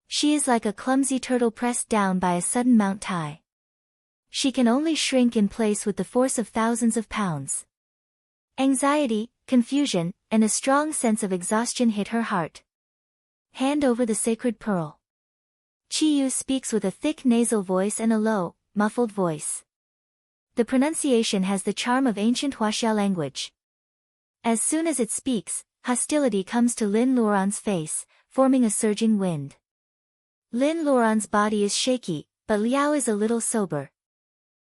S1: She is like a clumsy turtle pressed down by a sudden Mount Tai. She can only shrink in place with the force of thousands of pounds. Anxiety, confusion, and a strong sense of exhaustion hit her heart. Hand over the sacred pearl. Qi Yu speaks with a thick nasal voice and a low, muffled voice. The pronunciation has the charm of ancient Huaxia language. As soon as it speaks, hostility comes to Lin Luoran's face, forming a surging wind. Lin Luoran's body is shaky, but Liao is a little sober.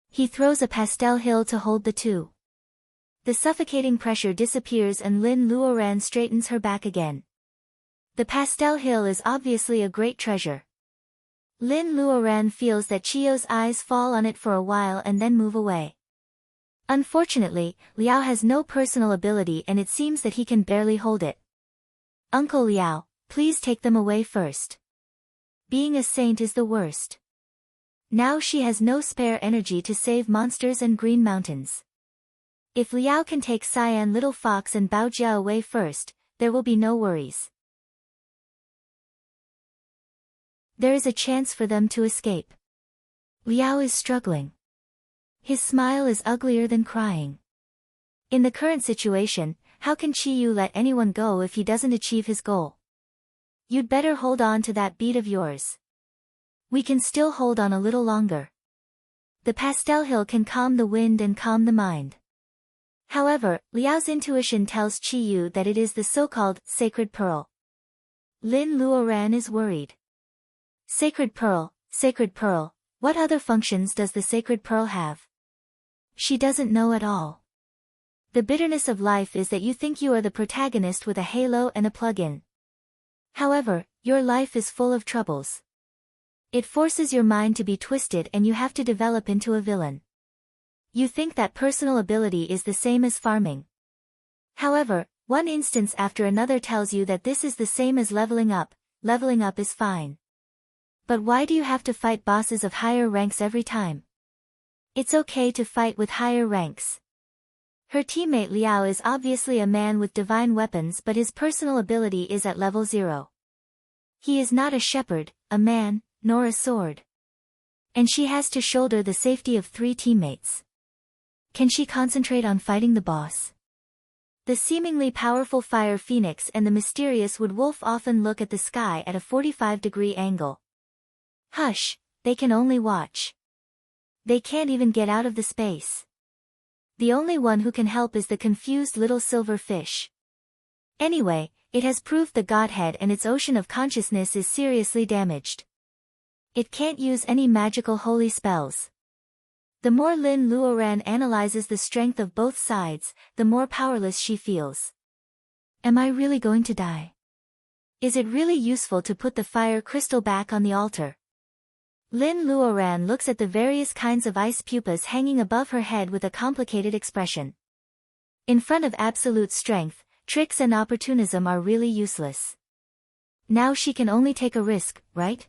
S1: He throws a pastel hill to hold the two. The suffocating pressure disappears and Lin Luoran straightens her back again. The pastel hill is obviously a great treasure. Lin Luoran feels that Chio's eyes fall on it for a while and then move away. Unfortunately, Liao has no personal ability and it seems that he can barely hold it. Uncle Liao, please take them away first. Being a saint is the worst. Now she has no spare energy to save monsters and green mountains. If Liao can take Cyan Little Fox and Baojia away first, there will be no worries. There is a chance for them to escape. Liao is struggling. His smile is uglier than crying. In the current situation, how can Qi Yu let anyone go if he doesn't achieve his goal? You'd better hold on to that bead of yours. We can still hold on a little longer. The pastel hill can calm the wind and calm the mind. However, Liao's intuition tells Qi Yu that it is the so-called sacred pearl. Lin Luoran is worried. Sacred pearl, what other functions does the sacred pearl have? She doesn't know at all. The bitterness of life is that you think you are the protagonist with a halo and a plug-in. However, your life is full of troubles. It forces your mind to be twisted and you have to develop into a villain. You think that personal ability is the same as farming. However, one instance after another tells you that this is the same as leveling up is fine. But why do you have to fight bosses of higher ranks every time? It's okay to fight with higher ranks. Her teammate Liao is obviously a man with divine weapons but his personal ability is at level 0. He is not a shepherd, a man, nor a sword. And she has to shoulder the safety of 3 teammates. Can she concentrate on fighting the boss? The seemingly powerful Fire Phoenix and the mysterious Wood Wolf often look at the sky at a 45-degree angle. Hush, they can only watch. They can't even get out of the space. The only one who can help is the confused little silver fish. Anyway, it has proved the Godhead and its ocean of consciousness is seriously damaged. It can't use any magical holy spells. The more Lin Luoran analyzes the strength of both sides, the more powerless she feels. Am I really going to die? Is it really useful to put the fire crystal back on the altar? Lin Luoran looks at the various kinds of ice pupas hanging above her head with a complicated expression. In front of absolute strength, tricks and opportunism are really useless. Now she can only take a risk, right?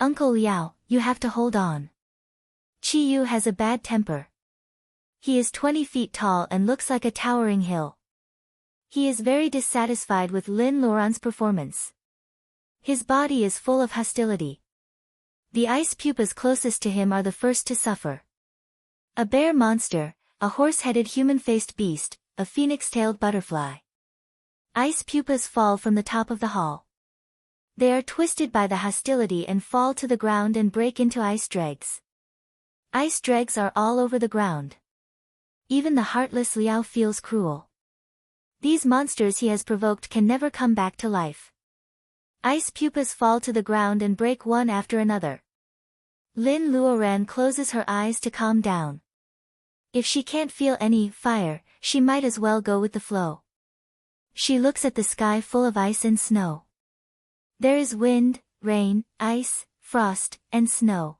S1: Uncle Liao, you have to hold on. Qi Yu has a bad temper. He is 20 feet tall and looks like a towering hill. He is very dissatisfied with Lin Luoran's performance. His body is full of hostility. The ice pupas closest to him are the first to suffer. A bear monster, a horse-headed human-faced beast, a phoenix-tailed butterfly. Ice pupas fall from the top of the hall. They are twisted by the hostility and fall to the ground and break into ice dregs. Ice dregs are all over the ground. Even the heartless Liao feels cruel. These monsters he has provoked can never come back to life. Ice pupas fall to the ground and break one after another. Lin Luoran closes her eyes to calm down. If she can't feel any fire, she might as well go with the flow. She looks at the sky full of ice and snow. There is wind, rain, ice, frost, and snow.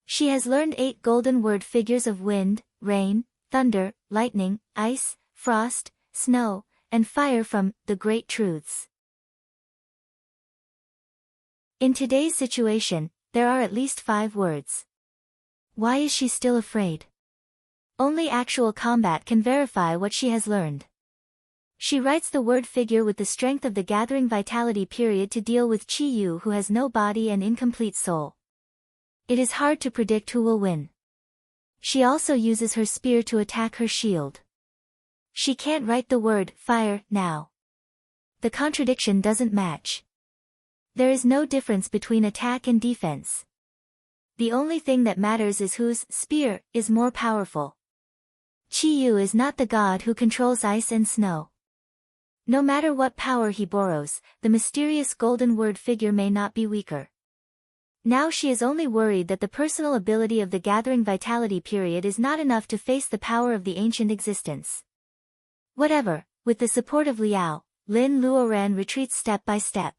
S1: She has learned 8 golden word figures of wind, rain, thunder, lightning, ice, frost, snow, and fire from the Great Truths. In today's situation, there are at least 5 words. Why is she still afraid? Only actual combat can verify what she has learned. She writes the word figure with the strength of the gathering vitality period to deal with Qi Yu, who has no body and incomplete soul. It is hard to predict who will win. She also uses her spear to attack her shield. She can't write the word fire now. The contradiction doesn't match. There is no difference between attack and defense. The only thing that matters is whose spear is more powerful. Qi Yu is not the god who controls ice and snow. No matter what power he borrows, the mysterious golden word figure may not be weaker. Now she is only worried that the personal ability of the gathering vitality period is not enough to face the power of the ancient existence. Whatever, with the support of Liao, Lin Luoran retreats step by step.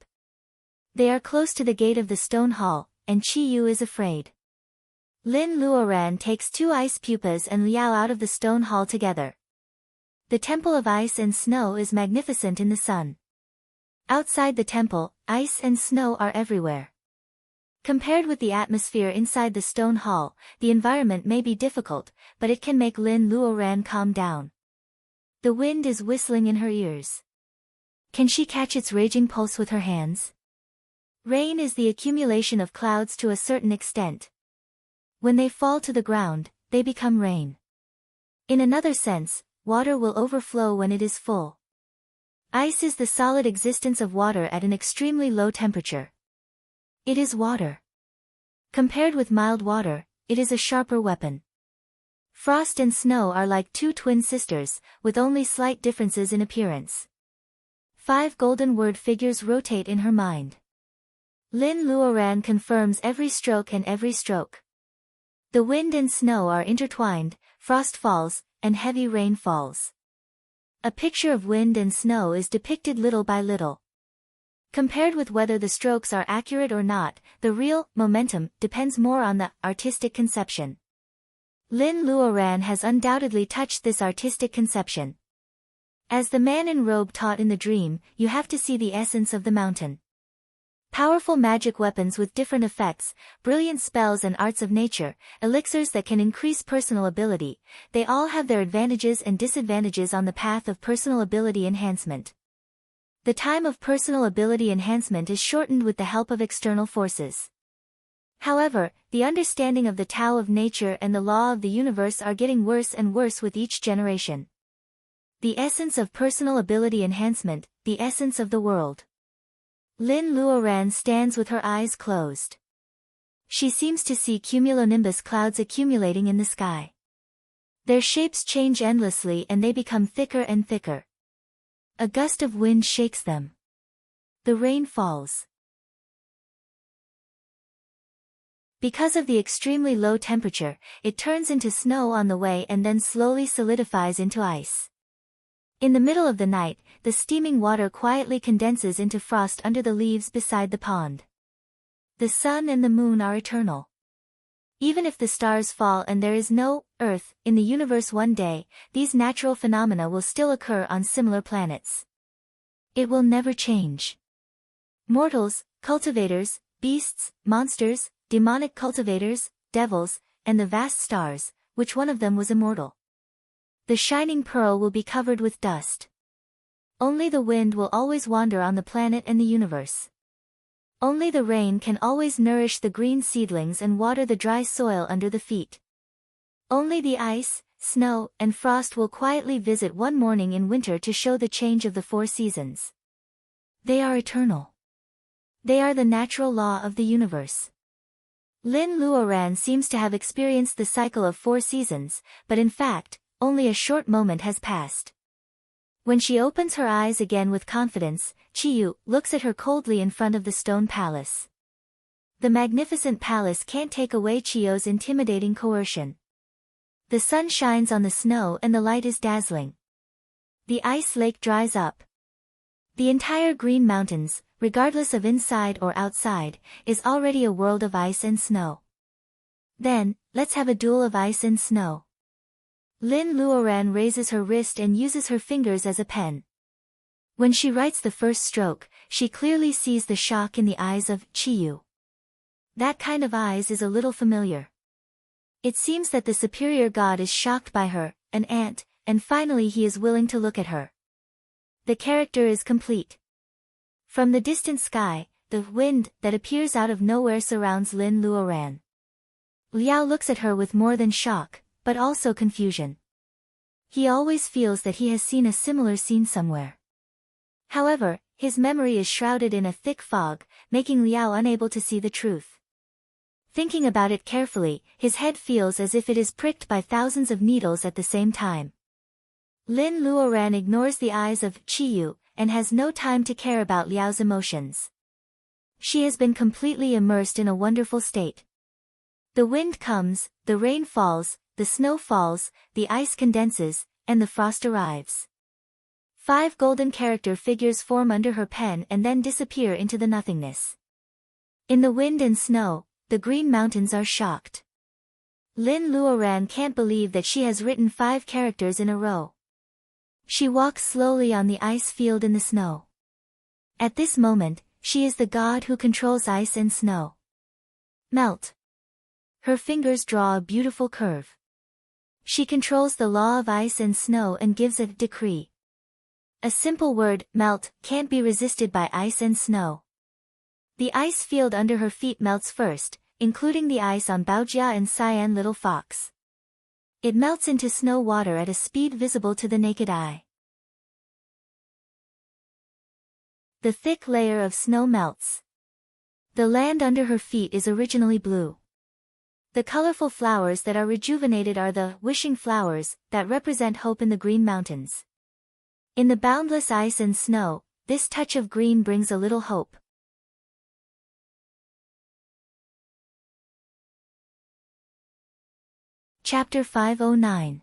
S1: They are close to the gate of the stone hall, and Qi Yu is afraid. Lin Luoran takes 2 ice pupas and Liao out of the stone hall together. The temple of ice and snow is magnificent in the sun. Outside the temple, ice and snow are everywhere. Compared with the atmosphere inside the stone hall, the environment may be difficult, but it can make Lin Luoran calm down. The wind is whistling in her ears. Can she catch its raging pulse with her hands? Rain is the accumulation of clouds to a certain extent. When they fall to the ground, they become rain. In another sense, water will overflow when it is full. Ice is the solid existence of water at an extremely low temperature. It is water. Compared with mild water, it is a sharper weapon. Frost and snow are like 2 twin sisters, with only slight differences in appearance. 5 golden word figures rotate in her mind. Lin Luoran confirms every stroke and every stroke. The wind and snow are intertwined, frost falls, and heavy rain falls. A picture of wind and snow is depicted little by little. Compared with whether the strokes are accurate or not, the real momentum depends more on the artistic conception. Lin Luoran has undoubtedly touched this artistic conception. As the man in robe taught in the dream, you have to see the essence of the mountain. Powerful magic weapons with different effects, brilliant spells and arts of nature, elixirs that can increase personal ability, they all have their advantages and disadvantages on the path of personal ability enhancement. The time of personal ability enhancement is shortened with the help of external forces. However, the understanding of the Tao of nature and the law of the universe are getting worse and worse with each generation. The essence of personal ability enhancement, the essence of the world. Lin Luoran stands with her eyes closed. She seems to see cumulonimbus clouds accumulating in the sky. Their shapes change endlessly and they become thicker and thicker. A gust of wind shakes them. The rain falls. Because of the extremely low temperature, it turns into snow on the way and then slowly solidifies into ice. In the middle of the night, the steaming water quietly condenses into frost under the leaves beside the pond. The sun and the moon are eternal. Even if the stars fall and there is no Earth in the universe one day, these natural phenomena will still occur on similar planets. It will never change. Mortals, cultivators, beasts, monsters, demonic cultivators, devils, and the vast stars, which one of them was immortal? The shining pearl will be covered with dust. Only the wind will always wander on the planet and the universe. Only the rain can always nourish the green seedlings and water the dry soil under the feet. Only the ice, snow, and frost will quietly visit one morning in winter to show the change of the 4 seasons. They are eternal. They are the natural law of the universe. Lin Luoran seems to have experienced the cycle of 4 seasons, but in fact, only a short moment has passed. When she opens her eyes again with confidence, Chiyu looks at her coldly in front of the stone palace. The magnificent palace can't take away Chiyu's intimidating coercion. The sun shines on the snow and the light is dazzling. The ice lake dries up. The entire Green Mountains, regardless of inside or outside, is already a world of ice and snow. Then, let's have a duel of ice and snow. Lin Luoran raises her wrist and uses her fingers as a pen. When she writes the first stroke, she clearly sees the shock in the eyes of Chiyu. That kind of eyes is a little familiar. It seems that the superior god is shocked by her, an ant, and finally he is willing to look at her. The character is complete. From the distant sky, the wind that appears out of nowhere surrounds Lin Luoran. Liao looks at her with more than shock, but also confusion. He always feels that he has seen a similar scene somewhere. However, his memory is shrouded in a thick fog, making Liao unable to see the truth. Thinking about it carefully, his head feels as if it is pricked by thousands of needles at the same time. Lin Luoran ignores the eyes of Chiyu, and has no time to care about Liao's emotions. She has been completely immersed in a wonderful state. The wind comes, the rain falls, the snow falls, the ice condenses, and the frost arrives. 5 golden character figures form under her pen and then disappear into the nothingness. In the wind and snow, the Green Mountains are shocked. Lin Luoran can't believe that she has written 5 characters in a row. She walks slowly on the ice field in the snow. At this moment, she is the god who controls ice and snow. Melt. Her fingers draw a beautiful curve. She controls the law of ice and snow and gives a decree. A simple word, melt, can't be resisted by ice and snow. The ice field under her feet melts first, including the ice on Baojia and Cyan Little Fox. It melts into snow water at a speed visible to the naked eye. The thick layer of snow melts. The land under her feet is originally blue. The colorful flowers that are rejuvenated are the wishing flowers that represent hope in the Green Mountains. In the boundless ice and snow, this touch of green brings a little hope. Chapter 509.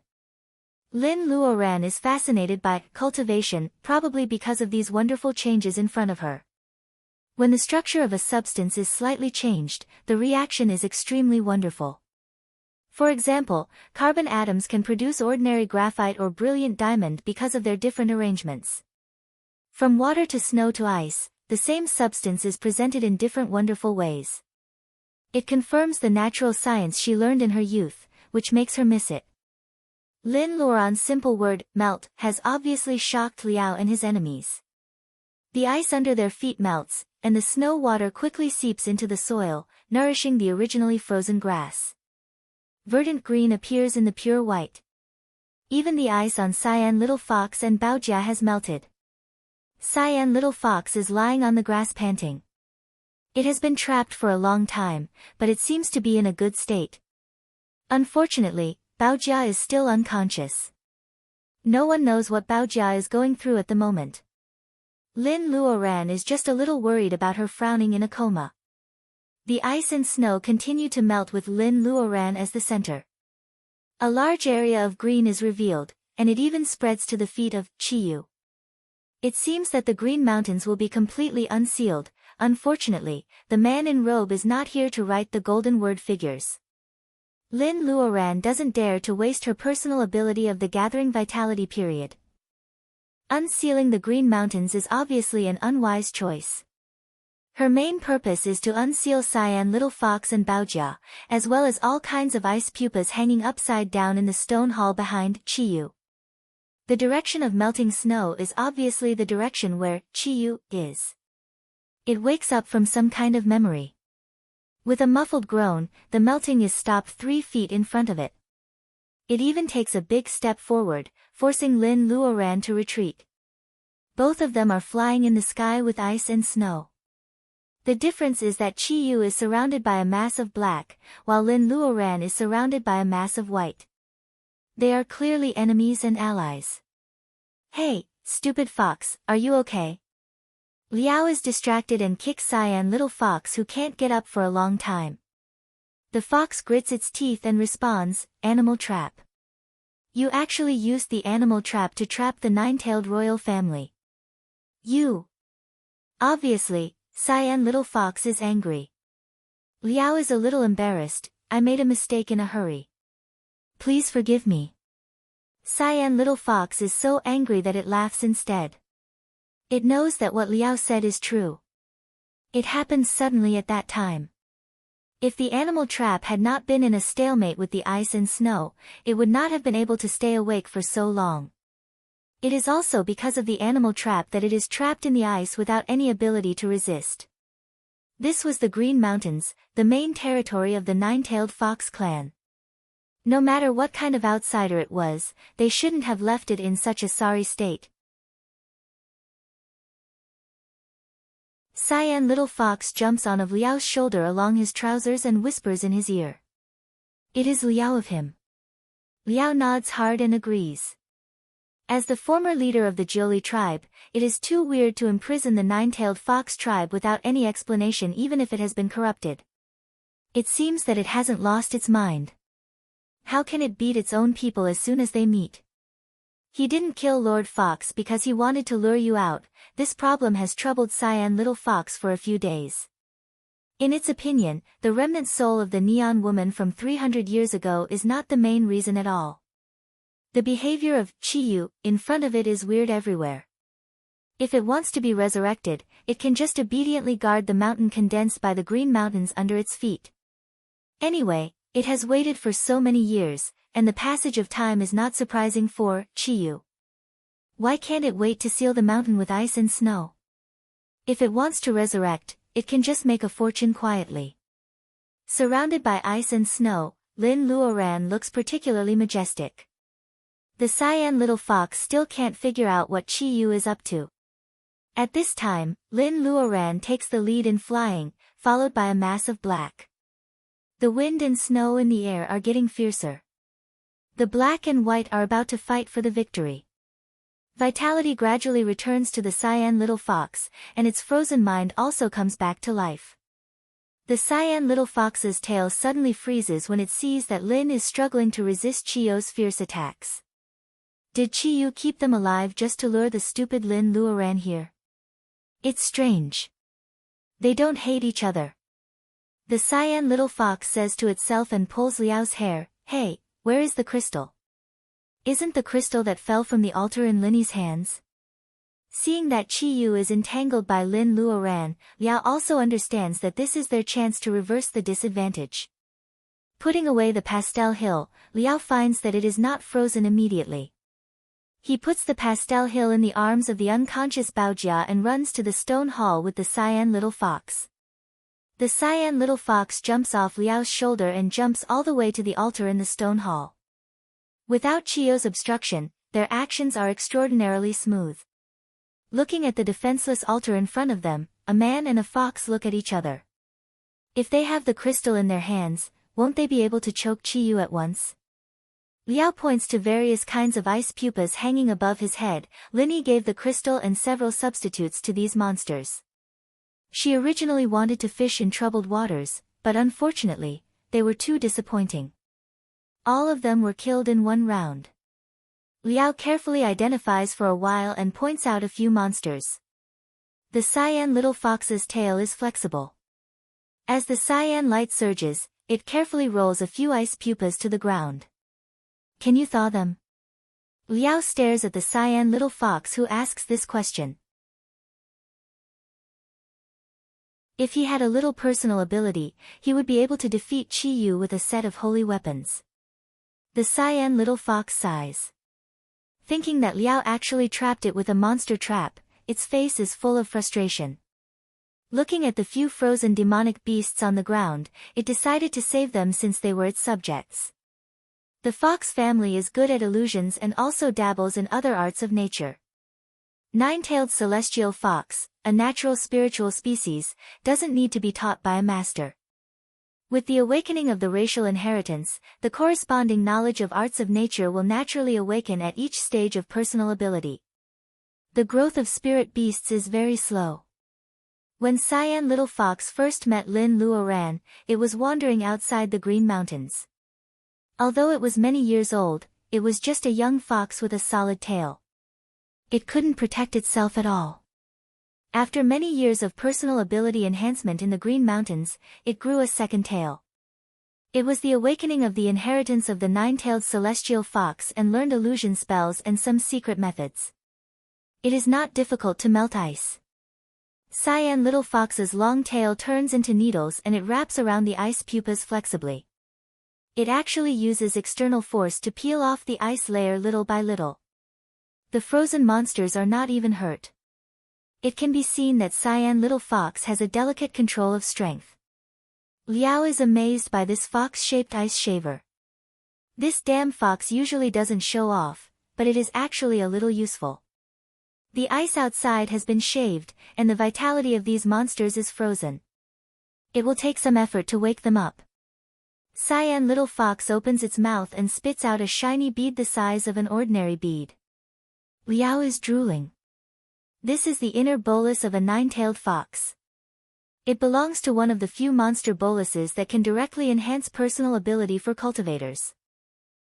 S1: Lin Luoran is fascinated by cultivation, probably because of these wonderful changes in front of her. When the structure of a substance is slightly changed, the reaction is extremely wonderful. For example, carbon atoms can produce ordinary graphite or brilliant diamond because of their different arrangements. From water to snow to ice, the same substance is presented in different wonderful ways. It confirms the natural science she learned in her youth, which makes her miss it. Lin Luoran's simple word, melt, has obviously shocked Liao and his enemies. The ice under their feet melts, and the snow water quickly seeps into the soil, nourishing the originally frozen grass. Verdant green appears in the pure white. Even the ice on Cyan Little Fox and Baojia has melted. Cyan Little Fox is lying on the grass panting. It has been trapped for a long time, but it seems to be in a good state. Unfortunately, Baojia is still unconscious. No one knows what Baojia is going through at the moment. Lin Luoran is just a little worried about her frowning in a coma. The ice and snow continue to melt with Lin Luoran as the center. A large area of green is revealed, and it even spreads to the feet of Chiyu. It seems that the Green Mountains will be completely unsealed. Unfortunately, the man in robe is not here to write the golden word figures. Lin Luoran doesn't dare to waste her personal ability of the Gathering Vitality period. Unsealing the Green Mountains is obviously an unwise choice. Her main purpose is to unseal Cyan Little Fox and Baojia, as well as all kinds of ice pupas hanging upside down in the stone hall behind Chiyu. The direction of melting snow is obviously the direction where Chiyu is. It wakes up from some kind of memory. With a muffled groan, the melting is stopped 3 feet in front of it. It even takes a big step forward, forcing Lin Luoran to retreat. Both of them are flying in the sky with ice and snow. The difference is that Chiyu is surrounded by a mass of black, while Lin Luoran is surrounded by a mass of white. They are clearly enemies and allies. Hey, stupid fox, are you okay? Liao is distracted and kicks Cyan Little Fox, who can't get up for a long time. The fox grits its teeth and responds, "Animal trap. You actually used the animal trap to trap the nine-tailed royal family. You." Obviously, Cyan Little Fox is angry. Liao is a little embarrassed. "I made a mistake in a hurry. Please forgive me." Cyan Little Fox is so angry that it laughs instead. It knows that what Liao said is true. It happened suddenly at that time. If the animal trap had not been in a stalemate with the ice and snow, it would not have been able to stay awake for so long. It is also because of the animal trap that it is trapped in the ice without any ability to resist. This was the Green Mountains, the main territory of the Nine-Tailed Fox clan. No matter what kind of outsider it was, they shouldn't have left it in such a sorry state. Cyan Little Fox jumps on of Liao's shoulder along his trousers and whispers in his ear. "It is Liao of him." Liao nods hard and agrees. As the former leader of the Jiuli tribe, it is too weird to imprison the Nine-Tailed Fox tribe without any explanation, even if it has been corrupted. It seems that it hasn't lost its mind. How can it beat its own people as soon as they meet? He didn't kill Lord Fox because he wanted to lure you out. This problem has troubled Cyan Little Fox for a few days. In its opinion, the remnant soul of the Neon Woman from 300 years ago is not the main reason at all. The behavior of Chiyu in front of it is weird everywhere. If it wants to be resurrected, it can just obediently guard the mountain condensed by the Green Mountains under its feet. Anyway, it has waited for so many years, and the passage of time is not surprising for Chiyu. Why can't it wait to seal the mountain with ice and snow? If it wants to resurrect, it can just make a fortune quietly. Surrounded by ice and snow, Lin Luoran looks particularly majestic. The Cyan Little Fox still can't figure out what Chiyu is up to. At this time, Lin Luoran takes the lead in flying, followed by a mass of black. The wind and snow in the air are getting fiercer. The black and white are about to fight for the victory. Vitality gradually returns to the Cyan Little Fox, and its frozen mind also comes back to life. The Cyan Little Fox's tail suddenly freezes when it sees that Lin is struggling to resist Chiyu's fierce attacks. Did Chiyu keep them alive just to lure the stupid Lin Luoran here? It's strange. They don't hate each other. The Cyan Little Fox says to itself and pulls Liao's hair. "Hey, where is the crystal? Isn't the crystal that fell from the altar in Linny's hands?" Seeing that Chiyu is entangled by Lin Luoran, Liao also understands that this is their chance to reverse the disadvantage. Putting away the pastel hill, Liao finds that it is not frozen immediately. He puts the pastel hill in the arms of the unconscious Baojia and runs to the stone hall with the Cyan Little Fox. The Cyan Little Fox jumps off Liao's shoulder and jumps all the way to the altar in the stone hall. Without Chiyu's obstruction, their actions are extraordinarily smooth. Looking at the defenseless altar in front of them, a man and a fox look at each other. If they have the crystal in their hands, won't they be able to choke Chiyu at once? Liao points to various kinds of ice pupas hanging above his head. Linny gave the crystal and several substitutes to these monsters. She originally wanted to fish in troubled waters, but unfortunately, they were too disappointing. All of them were killed in one round. Liao carefully identifies for a while and points out a few monsters. The Cyan Little Fox's tail is flexible. As the cyan light surges, it carefully rolls a few ice pupas to the ground. Can you thaw them? Liao stares at the Cyan Little Fox who asks this question. If he had a little personal ability, he would be able to defeat Chiyu with a set of holy weapons. The Cyan Little Fox sighs. Thinking that Liao actually trapped it with a monster trap, its face is full of frustration. Looking at the few frozen demonic beasts on the ground, it decided to save them since they were its subjects. The fox family is good at illusions and also dabbles in other arts of nature. Nine-tailed celestial fox, a natural spiritual species, doesn't need to be taught by a master. With the awakening of the racial inheritance, the corresponding knowledge of arts of nature will naturally awaken at each stage of personal ability. The growth of spirit beasts is very slow. When Cyan Little Fox first met Lin Luoran, it was wandering outside the Green Mountains. Although it was many years old, it was just a young fox with a solid tail. It couldn't protect itself at all. After many years of personal ability enhancement in the Green Mountains, it grew a second tail. It was the awakening of the inheritance of the nine-tailed celestial fox and learned illusion spells and some secret methods. It is not difficult to melt ice. Cyan Little Fox's long tail turns into needles and it wraps around the ice pupas flexibly. It actually uses external force to peel off the ice layer little by little. The frozen monsters are not even hurt. It can be seen that Cyan Little Fox has a delicate control of strength. Liao is amazed by this fox-shaped ice shaver. This damn fox usually doesn't show off, but it is actually a little useful. The ice outside has been shaved, and the vitality of these monsters is frozen. It will take some effort to wake them up. Cyan Little Fox opens its mouth and spits out a shiny bead the size of an ordinary bead. Liao is drooling. This is the inner bolus of a nine-tailed fox. It belongs to one of the few monster boluses that can directly enhance personal ability for cultivators.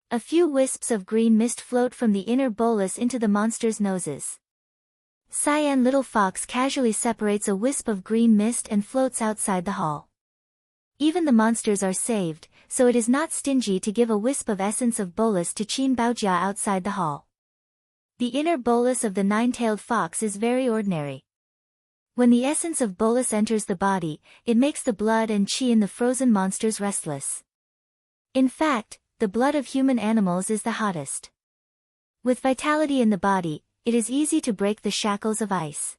S1: A few wisps of green mist float from the inner bolus into the monster's noses. Cyan Little Fox casually separates a wisp of green mist and floats outside the hall. Even the monsters are saved, so it is not stingy to give a wisp of essence of bolus to Qin Baojia outside the hall. The inner bolus of the nine-tailed fox is very ordinary. When the essence of bolus enters the body, it makes the blood and qi in the frozen monsters restless. In fact, the blood of human animals is the hottest. With vitality in the body, it is easy to break the shackles of ice.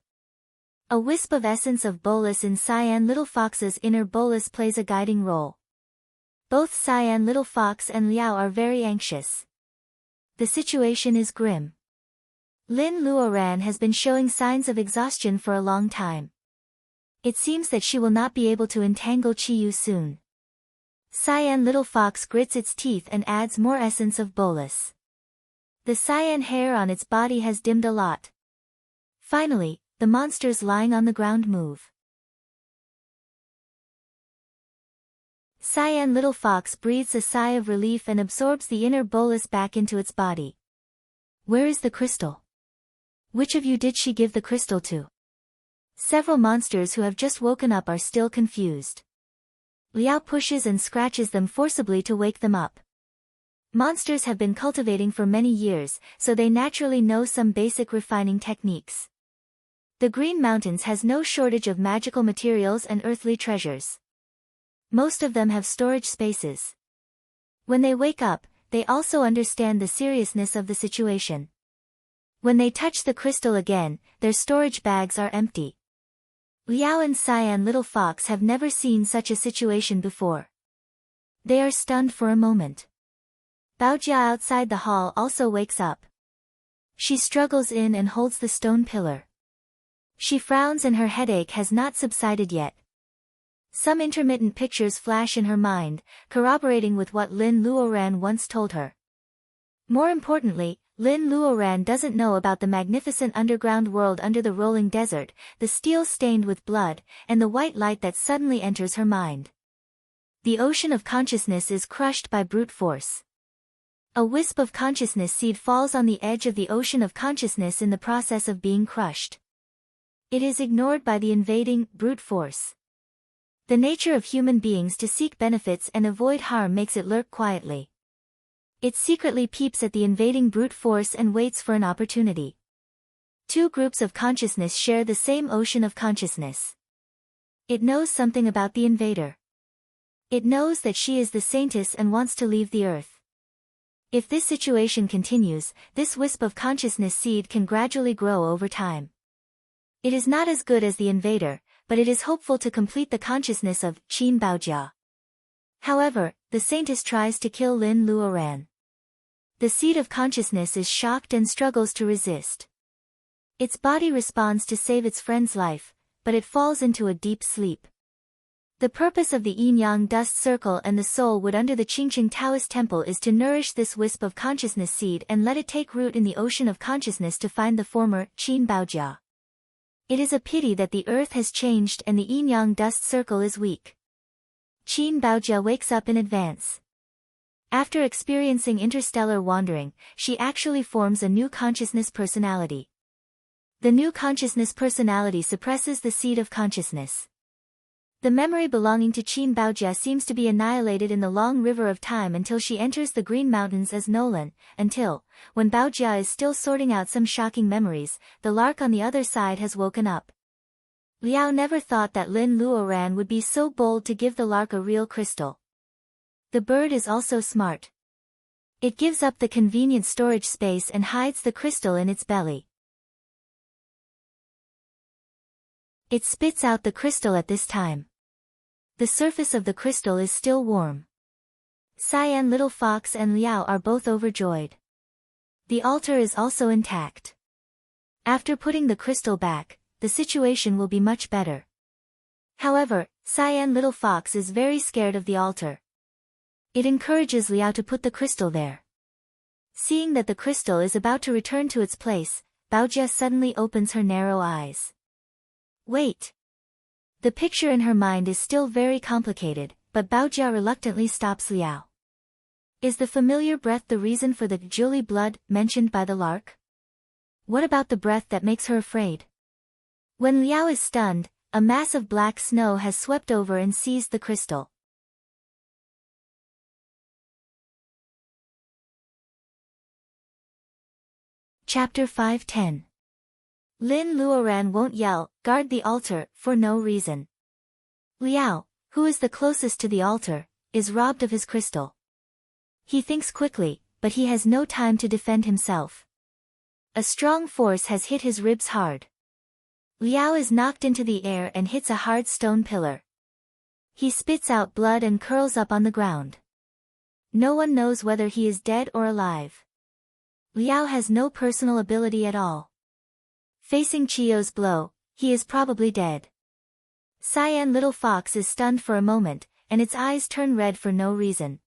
S1: A wisp of essence of bolus in Cyan Little Fox's inner bolus plays a guiding role. Both Cyan Little Fox and Liao are very anxious. The situation is grim. Lin Luoran has been showing signs of exhaustion for a long time. It seems that she will not be able to entangle Qiyu soon. Cyan Little Fox grits its teeth and adds more essence of bolus. The cyan hair on its body has dimmed a lot. Finally, the monsters lying on the ground move. Cyan Little Fox breathes a sigh of relief and absorbs the inner bolus back into its body. Where is the crystal? Which of you did she give the crystal to? Several monsters who have just woken up are still confused. Liao pushes and scratches them forcibly to wake them up. Monsters have been cultivating for many years, so they naturally know some basic refining techniques. The Green Mountains has no shortage of magical materials and earthly treasures. Most of them have storage spaces. When they wake up, they also understand the seriousness of the situation. When they touch the crystal again, their storage bags are empty. Liao and Cyan Little Fox have never seen such a situation before. They are stunned for a moment. Baojia outside the hall also wakes up. She struggles in and holds the stone pillar. She frowns and her headache has not subsided yet. Some intermittent pictures flash in her mind, corroborating with what Lin Luoran once told her. More importantly, Lin Luoran doesn't know about the magnificent underground world under the rolling desert, the steel stained with blood, and the white light that suddenly enters her mind. The ocean of consciousness is crushed by brute force. A wisp of consciousness seed falls on the edge of the ocean of consciousness in the process of being crushed. It is ignored by the invading brute force. The nature of human beings to seek benefits and avoid harm makes it lurk quietly. It secretly peeps at the invading brute force and waits for an opportunity. Two groups of consciousness share the same ocean of consciousness. It knows something about the invader. It knows that she is the saintess and wants to leave the earth. If this situation continues, this wisp of consciousness seed can gradually grow over time. It is not as good as the invader, but it is hopeful to complete the consciousness of Qin Baojia. However, the saintess tries to kill Lin Luoran. The seed of consciousness is shocked and struggles to resist. Its body responds to save its friend's life, but it falls into a deep sleep. The purpose of the yin-yang dust circle and the soul wood under the Qingqing Taoist temple is to nourish this wisp of consciousness seed and let it take root in the ocean of consciousness to find the former Qin Baojia. It is a pity that the earth has changed and the yin-yang dust circle is weak. Qin Baojia wakes up in advance. After experiencing interstellar wandering, she actually forms a new consciousness personality. The new consciousness personality suppresses the seed of consciousness. The memory belonging to Qin Baojia seems to be annihilated in the long river of time until she enters the Green Mountains as Nolan, until, when Baojia is still sorting out some shocking memories, the lark on the other side has woken up. Liao never thought that Lin Luoran would be so bold to give the lark a real crystal. The bird is also smart. It gives up the convenient storage space and hides the crystal in its belly. It spits out the crystal at this time. The surface of the crystal is still warm. Cyan Little Fox and Liao are both overjoyed. The altar is also intact. After putting the crystal back, the situation will be much better. However, Cyan Little Fox is very scared of the altar. It encourages Liao to put the crystal there. Seeing that the crystal is about to return to its place, Baojia suddenly opens her narrow eyes. Wait. The picture in her mind is still very complicated, but Baojia reluctantly stops Liao. Is the familiar breath the reason for the Julie blood mentioned by the lark? What about the breath that makes her afraid? When Liao is stunned, a mass of black snow has swept over and seized the crystal. Chapter 5:10. Lin Luoran won't yell, guard the altar, for no reason. Liao, who is the closest to the altar, is robbed of his crystal. He thinks quickly, but he has no time to defend himself. A strong force has hit his ribs hard. Liao is knocked into the air and hits a hard stone pillar. He spits out blood and curls up on the ground. No one knows whether he is dead or alive. Liao has no personal ability at all. Facing Chio's blow, he is probably dead. Cyan Little Fox is stunned for a moment, and its eyes turn red for no reason.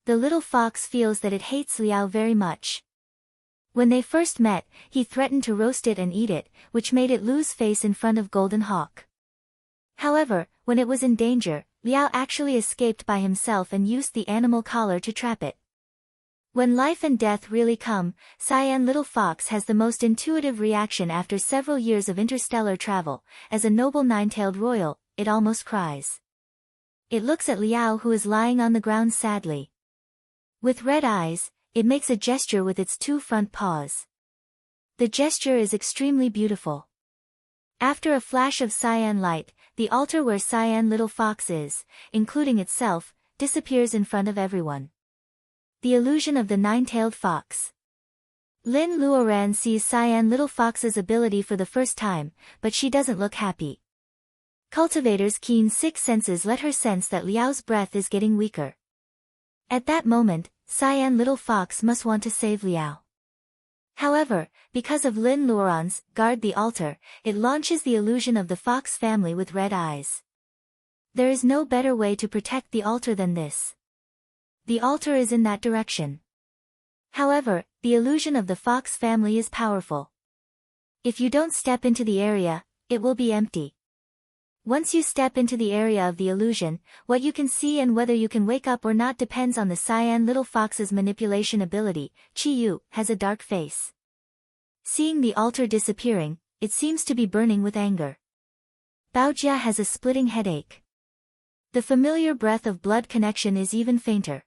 S1: The little fox feels that it hates Liao very much. When they first met, he threatened to roast it and eat it, which made it lose face in front of Golden Hawk. However, when it was in danger, Liao actually escaped by himself and used the animal collar to trap it. When life and death really come, Cyan Little Fox has the most intuitive reaction after several years of interstellar travel. As a noble nine-tailed royal, it almost cries. It looks at Liao who is lying on the ground sadly. With red eyes, it makes a gesture with its two front paws. The gesture is extremely beautiful. After a flash of cyan light, the altar where Cyan Little Fox is, including itself, disappears in front of everyone. The illusion of the nine-tailed fox. Lin Luoran sees Cyan Little Fox's ability for the first time, but she doesn't look happy. Cultivator's keen sixth senses let her sense that Liao's breath is getting weaker. At that moment, Cyan Little Fox must want to save Liao. However, because of Lin Luoran's guard the altar, it launches the illusion of the fox family with red eyes. There is no better way to protect the altar than this. The altar is in that direction. However, the illusion of the fox family is powerful. If you don't step into the area, it will be empty. Once you step into the area of the illusion, what you can see and whether you can wake up or not depends on the Cyan Little Fox's manipulation ability. Chiyu has a dark face. Seeing the altar disappearing, it seems to be burning with anger. Baojia has a splitting headache. The familiar breath of blood connection is even fainter.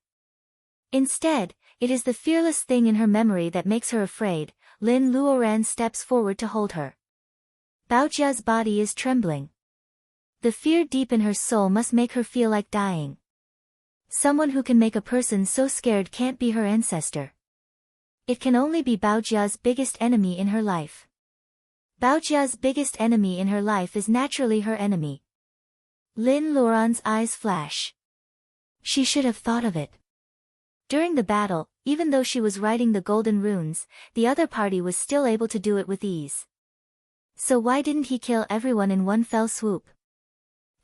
S1: Instead, it is the fearless thing in her memory that makes her afraid. Lin Luoran steps forward to hold her. Baojia's body is trembling. The fear deep in her soul must make her feel like dying. Someone who can make a person so scared can't be her ancestor. It can only be Baojia's biggest enemy in her life. Baojia's biggest enemy in her life is naturally her enemy. Lin Luoran's eyes flash. She should have thought of it. During the battle, even though she was writing the golden runes, the other party was still able to do it with ease. So why didn't he kill everyone in one fell swoop?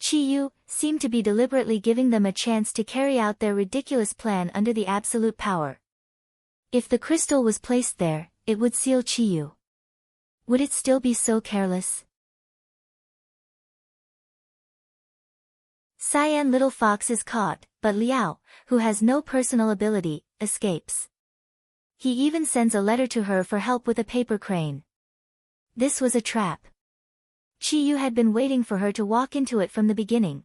S1: Qi Yu seemed to be deliberately giving them a chance to carry out their ridiculous plan under the absolute power. If the crystal was placed there, it would seal Qi Yu. Would it still be so careless? Cyan Little Fox is caught, but Liao, who has no personal ability, escapes. He even sends a letter to her for help with a paper crane. This was a trap. Qi Yu had been waiting for her to walk into it from the beginning.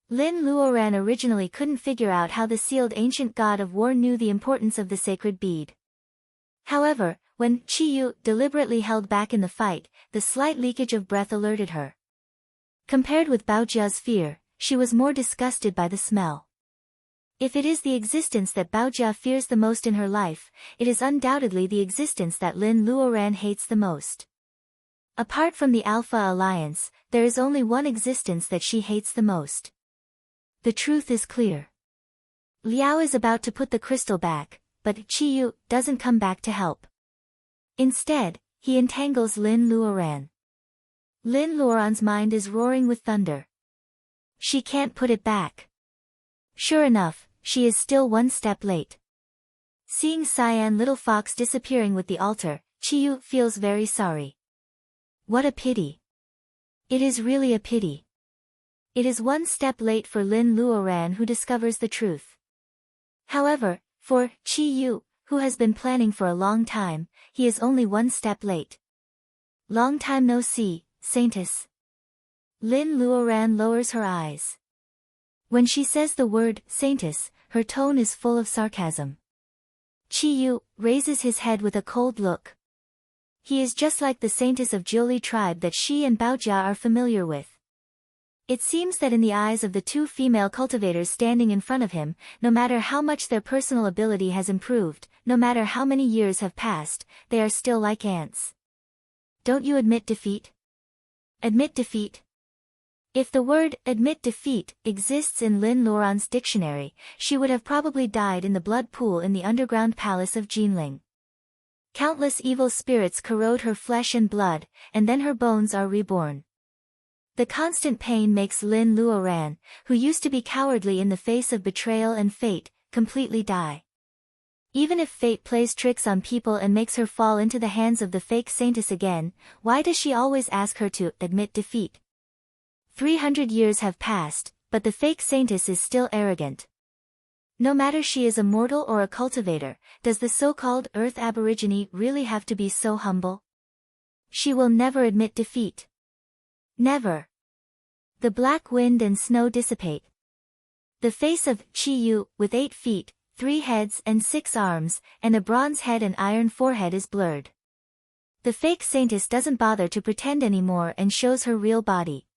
S1: Lin Luoran originally couldn't figure out how the sealed ancient god of war knew the importance of the sacred bead. However, when Qi Yu deliberately held back in the fight, the slight leakage of breath alerted her. Compared with Baojia's fear, she was more disgusted by the smell. If it is the existence that Baojia fears the most in her life, it is undoubtedly the existence that Lin Luoran hates the most. Apart from the Alpha Alliance, there is only one existence that she hates the most. The truth is clear. Liao is about to put the crystal back, but Qi Yu doesn't come back to help. Instead, he entangles Lin Luoran. Lin Luoran's mind is roaring with thunder. She can't put it back. Sure enough, she is still one step late. Seeing Cyan Little Fox disappearing with the altar, Qi Yu feels very sorry. What a pity. It is really a pity. It is one step late for Lin Luoran, who discovers the truth. However, for Qi Yu, who has been planning for a long time, he is only one step late. Long time no see, Saintess. Lin Luoran lowers her eyes. When she says the word Saintess, her tone is full of sarcasm. Qi Yu raises his head with a cold look. He is just like the Saintess of Jiuli tribe that she and Baojia are familiar with. It seems that in the eyes of the two female cultivators standing in front of him, no matter how much their personal ability has improved, no matter how many years have passed, they are still like ants. Don't you admit defeat? Admit defeat? If the word admit defeat exists in Lin Luoran's dictionary, she would have probably died in the blood pool in the underground palace of Jinling. Countless evil spirits corrode her flesh and blood, and then her bones are reborn. The constant pain makes Lin Luoran, who used to be cowardly in the face of betrayal and fate, completely die. Even if fate plays tricks on people and makes her fall into the hands of the fake Saintess again, why does she always ask her to admit defeat? 300 years have passed, but the fake Saintess is still arrogant. No matter she is a mortal or a cultivator, does the so-called Earth Aborigine really have to be so humble? She will never admit defeat. Never. The black wind and snow dissipate. The face of Qi Yu, with 8 feet, 3 heads and 6 arms, and a bronze head and iron forehead is blurred. The fake Saintess doesn't bother to pretend anymore and shows her real body.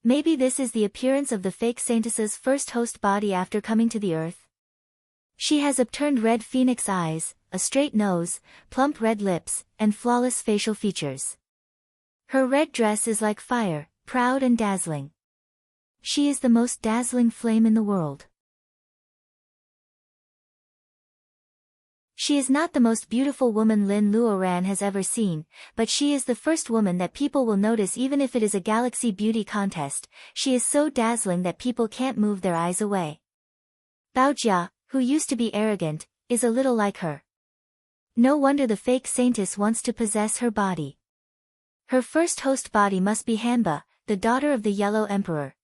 S1: Maybe this is the appearance of the fake Saintess's first host body after coming to the earth. She has upturned red phoenix eyes, a straight nose, plump red lips, and flawless facial features. Her red dress is like fire, proud and dazzling. She is the most dazzling flame in the world. She is not the most beautiful woman Lin Luoran has ever seen, but she is the first woman that people will notice even if it is a galaxy beauty contest. She is so dazzling that people can't move their eyes away. Baojia, who used to be arrogant, is a little like her. No wonder the fake Saintess wants to possess her body. Her first host body must be Hanba, the daughter of the Yellow Emperor.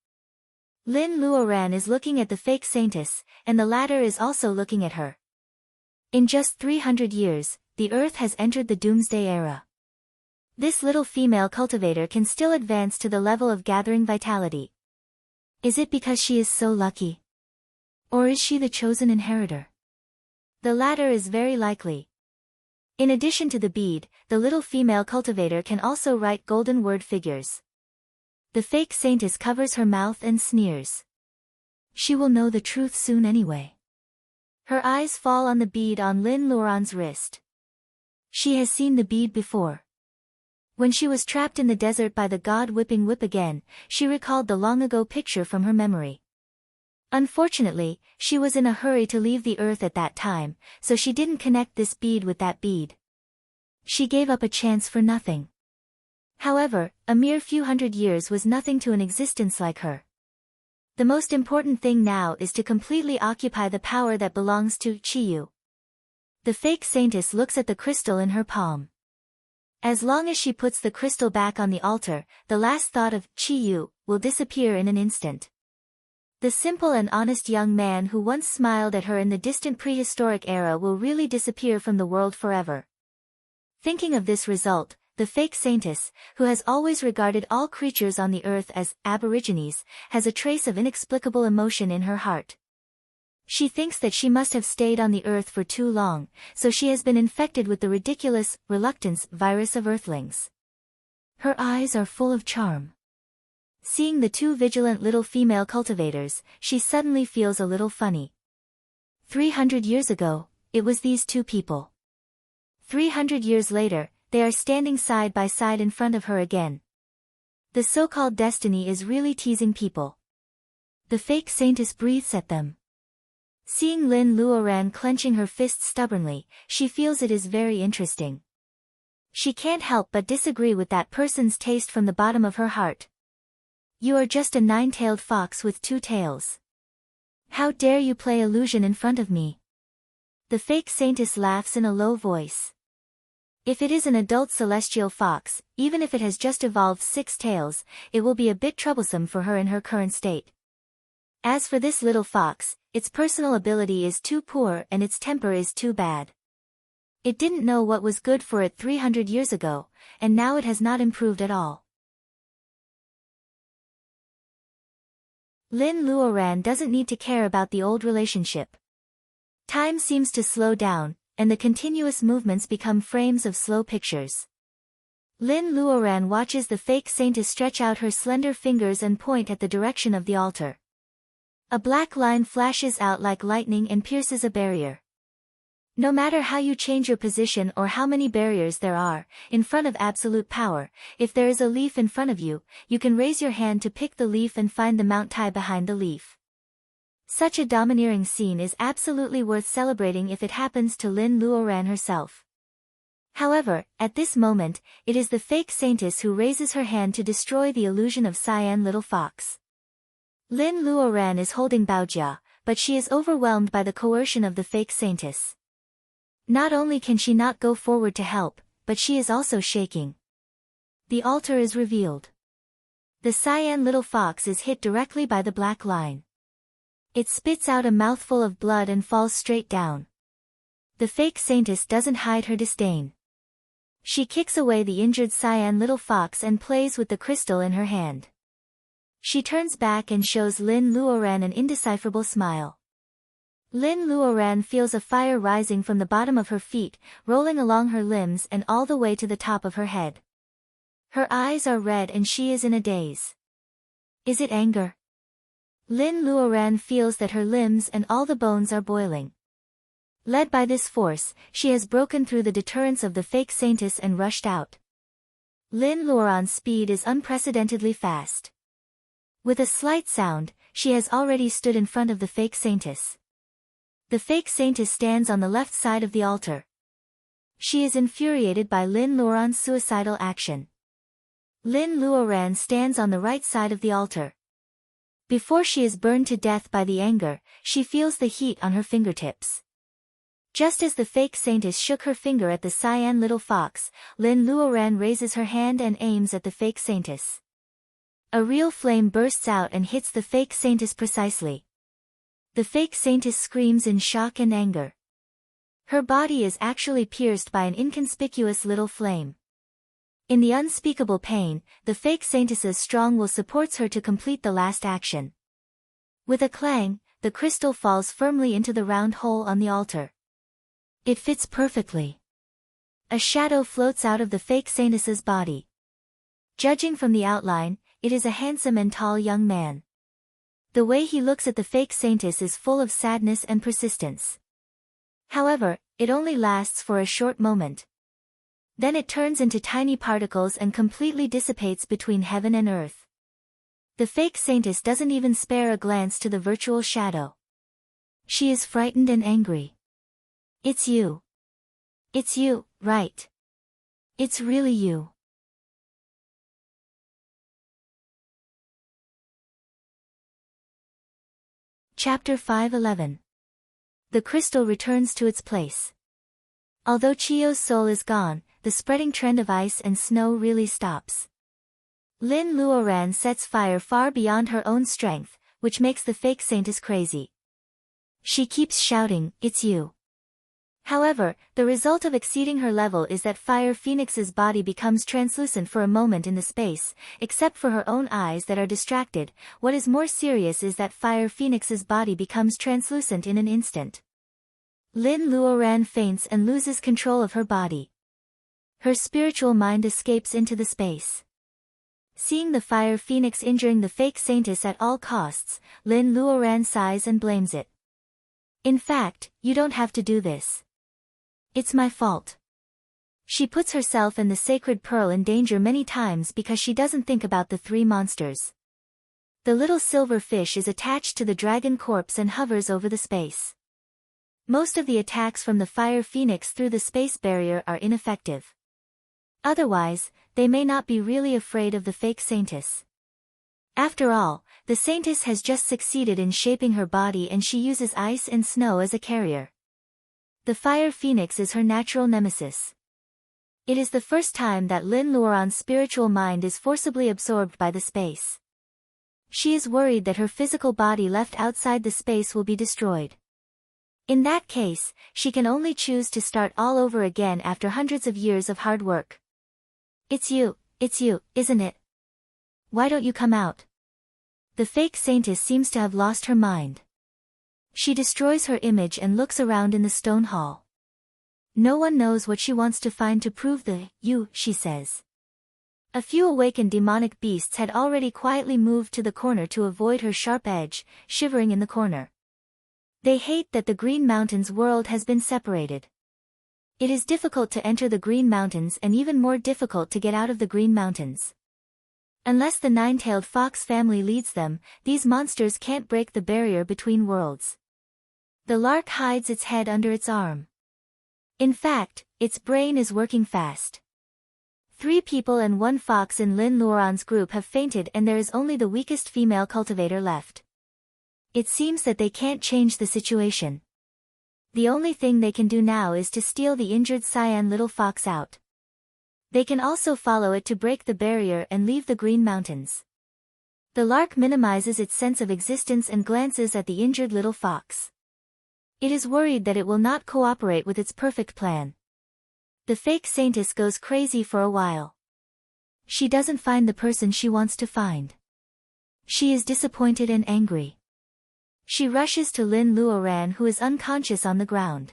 S1: Lin Luoran is looking at the fake Saintess, and the latter is also looking at her. In just 300 years, the Earth has entered the Doomsday Era. This little female cultivator can still advance to the level of gathering vitality. Is it because she is so lucky? Or is she the chosen inheritor? The latter is very likely. In addition to the bead, the little female cultivator can also write golden word figures. The fake Saintess covers her mouth and sneers. She will know the truth soon anyway. Her eyes fall on the bead on Lin Luoran's wrist. She has seen the bead before. When she was trapped in the desert by the god whipping whip again, she recalled the long-ago picture from her memory. Unfortunately, she was in a hurry to leave the earth at that time, so she didn't connect this bead with that bead. She gave up a chance for nothing. However, a mere few hundred years was nothing to an existence like her. The most important thing now is to completely occupy the power that belongs to Chiyu. The fake saintess looks at the crystal in her palm. As long as she puts the crystal back on the altar, the last thought of Chiyu will disappear in an instant. The simple and honest young man who once smiled at her in the distant prehistoric era will really disappear from the world forever. Thinking of this result, the fake saintess, who has always regarded all creatures on the earth as aborigines, has a trace of inexplicable emotion in her heart. She thinks that she must have stayed on the earth for too long, so she has been infected with the ridiculous reluctance virus of earthlings. Her eyes are full of charm. Seeing the two vigilant little female cultivators, she suddenly feels a little funny. 300 years ago, it was these two people. 300 years later, they are standing side by side in front of her again. The so-called destiny is really teasing people. The fake saintess breathes at them. Seeing Lin Luoran clenching her fists stubbornly, she feels it is very interesting. She can't help but disagree with that person's taste from the bottom of her heart. You are just a nine-tailed fox with two tails. How dare you play illusion in front of me? The fake saintess laughs in a low voice. If it is an adult celestial fox, even if it has just evolved 6 tails, it will be a bit troublesome for her in her current state. As for this little fox, its personal ability is too poor and its temper is too bad. It didn't know what was good for it 300 years ago, and now it has not improved at all. Lin Luoran doesn't need to care about the old relationship. Time seems to slow down, and the continuous movements become frames of slow pictures. Lin Luoran watches the fake saintess stretch out her slender fingers and point at the direction of the altar. A black line flashes out like lightning and pierces a barrier. No matter how you change your position or how many barriers there are, in front of absolute power, if there is a leaf in front of you, you can raise your hand to pick the leaf and find the mount Tai behind the leaf. Such a domineering scene is absolutely worth celebrating if it happens to Lin Luoran herself. However, at this moment, it is the fake saintess who raises her hand to destroy the illusion of Cyan Little Fox. Lin Luoran is holding Baojia, but she is overwhelmed by the coercion of the fake saintess. Not only can she not go forward to help, but she is also shaking. The altar is revealed. The Cyan Little Fox is hit directly by the black line. It spits out a mouthful of blood and falls straight down. The fake saintess doesn't hide her disdain. She kicks away the injured Cyan Little Fox and plays with the crystal in her hand. She turns back and shows Lin Luoran an indecipherable smile. Lin Luoran feels a fire rising from the bottom of her feet, rolling along her limbs and all the way to the top of her head. Her eyes are red and she is in a daze. Is it anger? Lin Luoran feels that her limbs and all the bones are boiling. Led by this force, she has broken through the deterrence of the fake saintess and rushed out. Lin Luoran's speed is unprecedentedly fast. With a slight sound, she has already stood in front of the fake saintess. The fake saintess stands on the left side of the altar. She is infuriated by Lin Luoran's suicidal action. Lin Luoran stands on the right side of the altar. Before she is burned to death by the anger, she feels the heat on her fingertips. Just as the fake saintess shook her finger at the Cyan Little Fox, Lin Luoran raises her hand and aims at the fake saintess. A real flame bursts out and hits the fake saintess precisely. The fake saintess screams in shock and anger. Her body is actually pierced by an inconspicuous little flame. In the unspeakable pain, the fake saintess's strong will supports her to complete the last action. With a clang, the crystal falls firmly into the round hole on the altar. It fits perfectly. A shadow floats out of the fake saintess's body. Judging from the outline, it is a handsome and tall young man. The way he looks at the fake saintess is full of sadness and persistence. However, it only lasts for a short moment. Then it turns into tiny particles and completely dissipates between heaven and earth. The fake saintess doesn't even spare a glance to the virtual shadow. She is frightened and angry. It's you. It's you, right? It's really you. Chapter 5:11. The crystal returns to its place. Although Chiyo's soul is gone, the spreading trend of ice and snow really stops. Lin Luoran sets fire far beyond her own strength, which makes the fake saintess crazy. She keeps shouting, "It's you." However, the result of exceeding her level is that Fire Phoenix's body becomes translucent for a moment in the space, except for her own eyes that are distracted. What is more serious is that Fire Phoenix's body becomes translucent in an instant. Lin Luoran faints and loses control of her body. Her spiritual mind escapes into the space. Seeing the Fire Phoenix injuring the fake saintess at all costs, Lin Luoran sighs and blames it. In fact, you don't have to do this. It's my fault. She puts herself and the sacred pearl in danger many times because she doesn't think about the three monsters. The little silver fish is attached to the dragon corpse and hovers over the space. Most of the attacks from the Fire Phoenix through the space barrier are ineffective. Otherwise, they may not be really afraid of the fake saintess. After all, the saintess has just succeeded in shaping her body and she uses ice and snow as a carrier. The Fire Phoenix is her natural nemesis. It is the first time that Lin Luoran's spiritual mind is forcibly absorbed by the space. She is worried that her physical body left outside the space will be destroyed. In that case, she can only choose to start all over again after hundreds of years of hard work. It's you, isn't it? Why don't you come out? The fake saintess seems to have lost her mind. She destroys her image and looks around in the stone hall. No one knows what she wants to find to prove the you, she says. A few awakened demonic beasts had already quietly moved to the corner to avoid her sharp edge, shivering in the corner. They hate that the Green Mountains world has been separated. It is difficult to enter the Green Mountains and even more difficult to get out of the Green Mountains. Unless the nine-tailed fox family leads them, these monsters can't break the barrier between worlds. The lark hides its head under its arm. In fact, its brain is working fast. 3 people and 1 fox in Lin Luoran's group have fainted and there is only the weakest female cultivator left. It seems that they can't change the situation. The only thing they can do now is to steal the injured cyan little fox out. They can also follow it to break the barrier and leave the Green Mountains. The lark minimizes its sense of existence and glances at the injured little fox. It is worried that it will not cooperate with its perfect plan. The fake saintess goes crazy for a while. She doesn't find the person she wants to find. She is disappointed and angry. She rushes to Lin Luoran who is unconscious on the ground.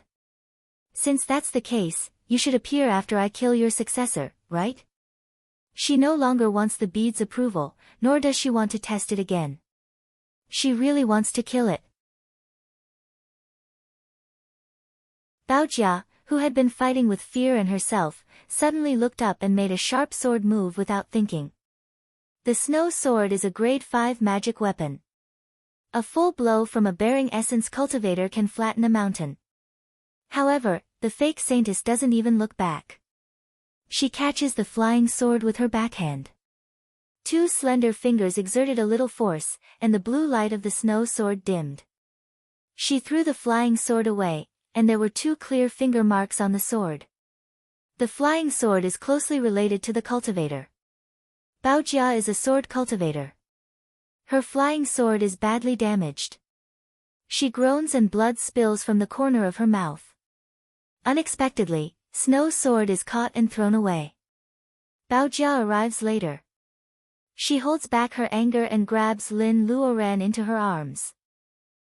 S1: Since that's the case, you should appear after I kill your successor, right? She no longer wants the bead's approval, nor does she want to test it again. She really wants to kill it. Baojia, who had been fighting with fear and herself, suddenly looked up and made a sharp sword move without thinking. The snow sword is a grade 5 magic weapon. A full blow from a bearing essence cultivator can flatten a mountain. However, the fake saintess doesn't even look back. She catches the flying sword with her backhand. 2 slender fingers exerted a little force, and the blue light of the snow sword dimmed. She threw the flying sword away, and there were 2 clear finger marks on the sword. The flying sword is closely related to the cultivator. Baojia is a sword cultivator. Her flying sword is badly damaged. She groans and blood spills from the corner of her mouth. Unexpectedly, Snow Sword is caught and thrown away. Baojia arrives later. She holds back her anger and grabs Lin Luoran into her arms.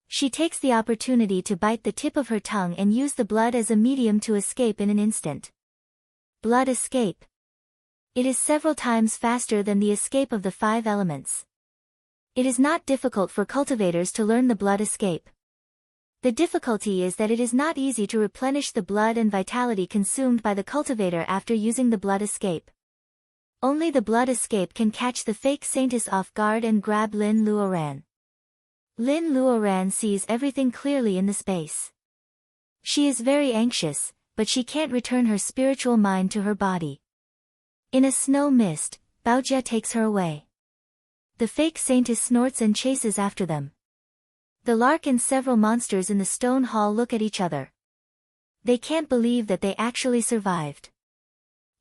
S1: She takes the opportunity to bite the tip of her tongue and use the blood as a medium to escape in an instant. Blood escape. It is several times faster than the escape of the 5 elements. It is not difficult for cultivators to learn the blood escape. The difficulty is that it is not easy to replenish the blood and vitality consumed by the cultivator after using the blood escape. Only the blood escape can catch the fake saintess off guard and grab Lin Luoran. Lin Luoran sees everything clearly in the space. She is very anxious, but she can't return her spiritual mind to her body. In a snow mist, Baojia takes her away. The fake saintess snorts and chases after them. The lark and several monsters in the stone hall look at each other. They can't believe that they actually survived.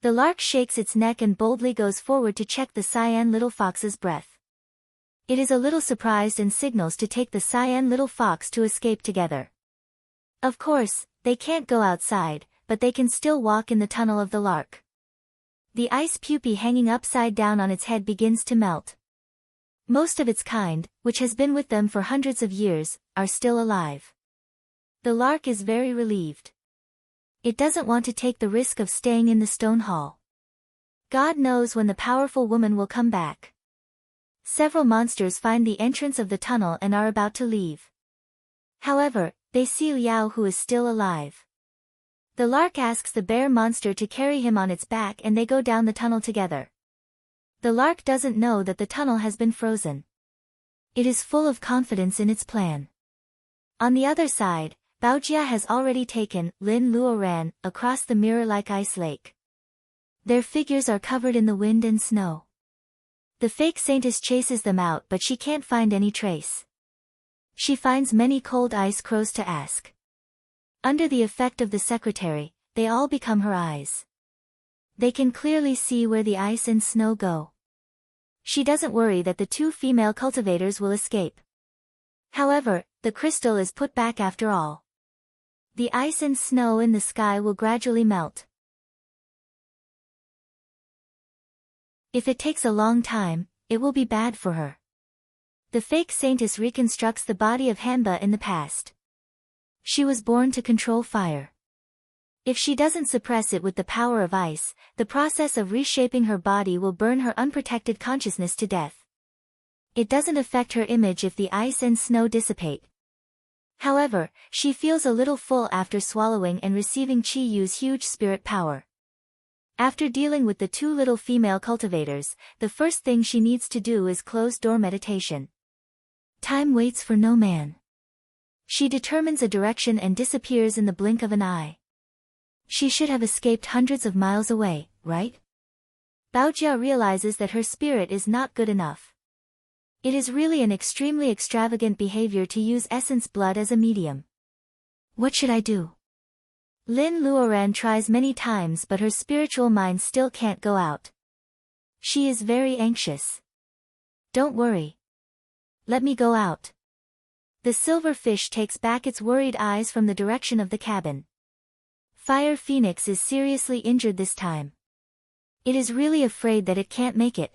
S1: The lark shakes its neck and boldly goes forward to check the cyan little fox's breath. It is a little surprised and signals to take the cyan little fox to escape together. Of course, they can't go outside, but they can still walk in the tunnel of the lark. The ice pupae hanging upside down on its head begins to melt. Most of its kind, which has been with them for hundreds of years, are still alive. The lark is very relieved. It doesn't want to take the risk of staying in the stone hall. God knows when the powerful woman will come back. Several monsters find the entrance of the tunnel and are about to leave. However, they see Liao, who is still alive. The lark asks the bear monster to carry him on its back and they go down the tunnel together. The lark doesn't know that the tunnel has been frozen. It is full of confidence in its plan. On the other side, Baojia has already taken Lin Luoran across the mirror-like ice lake. Their figures are covered in the wind and snow. The fake saintess chases them out, but she can't find any trace. She finds many cold ice crows to ask. Under the effect of the secretary, they all become her eyes. They can clearly see where the ice and snow go. She doesn't worry that the two female cultivators will escape. However, the crystal is put back after all. The ice and snow in the sky will gradually melt. If it takes a long time, it will be bad for her. The fake saintess reconstructs the body of Hanba in the past. She was born to control fire. If she doesn't suppress it with the power of ice, the process of reshaping her body will burn her unprotected consciousness to death. It doesn't affect her image if the ice and snow dissipate. However, she feels a little full after swallowing and receiving Chi Yu's huge spirit power. After dealing with the two little female cultivators, the first thing she needs to do is closed-door meditation. Time waits for no man. She determines a direction and disappears in the blink of an eye. She should have escaped hundreds of miles away, right? Baojia realizes that her spirit is not good enough. It is really an extremely extravagant behavior to use essence blood as a medium. What should I do? Lin Luoran tries many times, but her spiritual mind still can't go out. She is very anxious. Don't worry. Let me go out. The silver fish takes back its worried eyes from the direction of the cabin. Fire Phoenix is seriously injured this time. It is really afraid that it can't make it.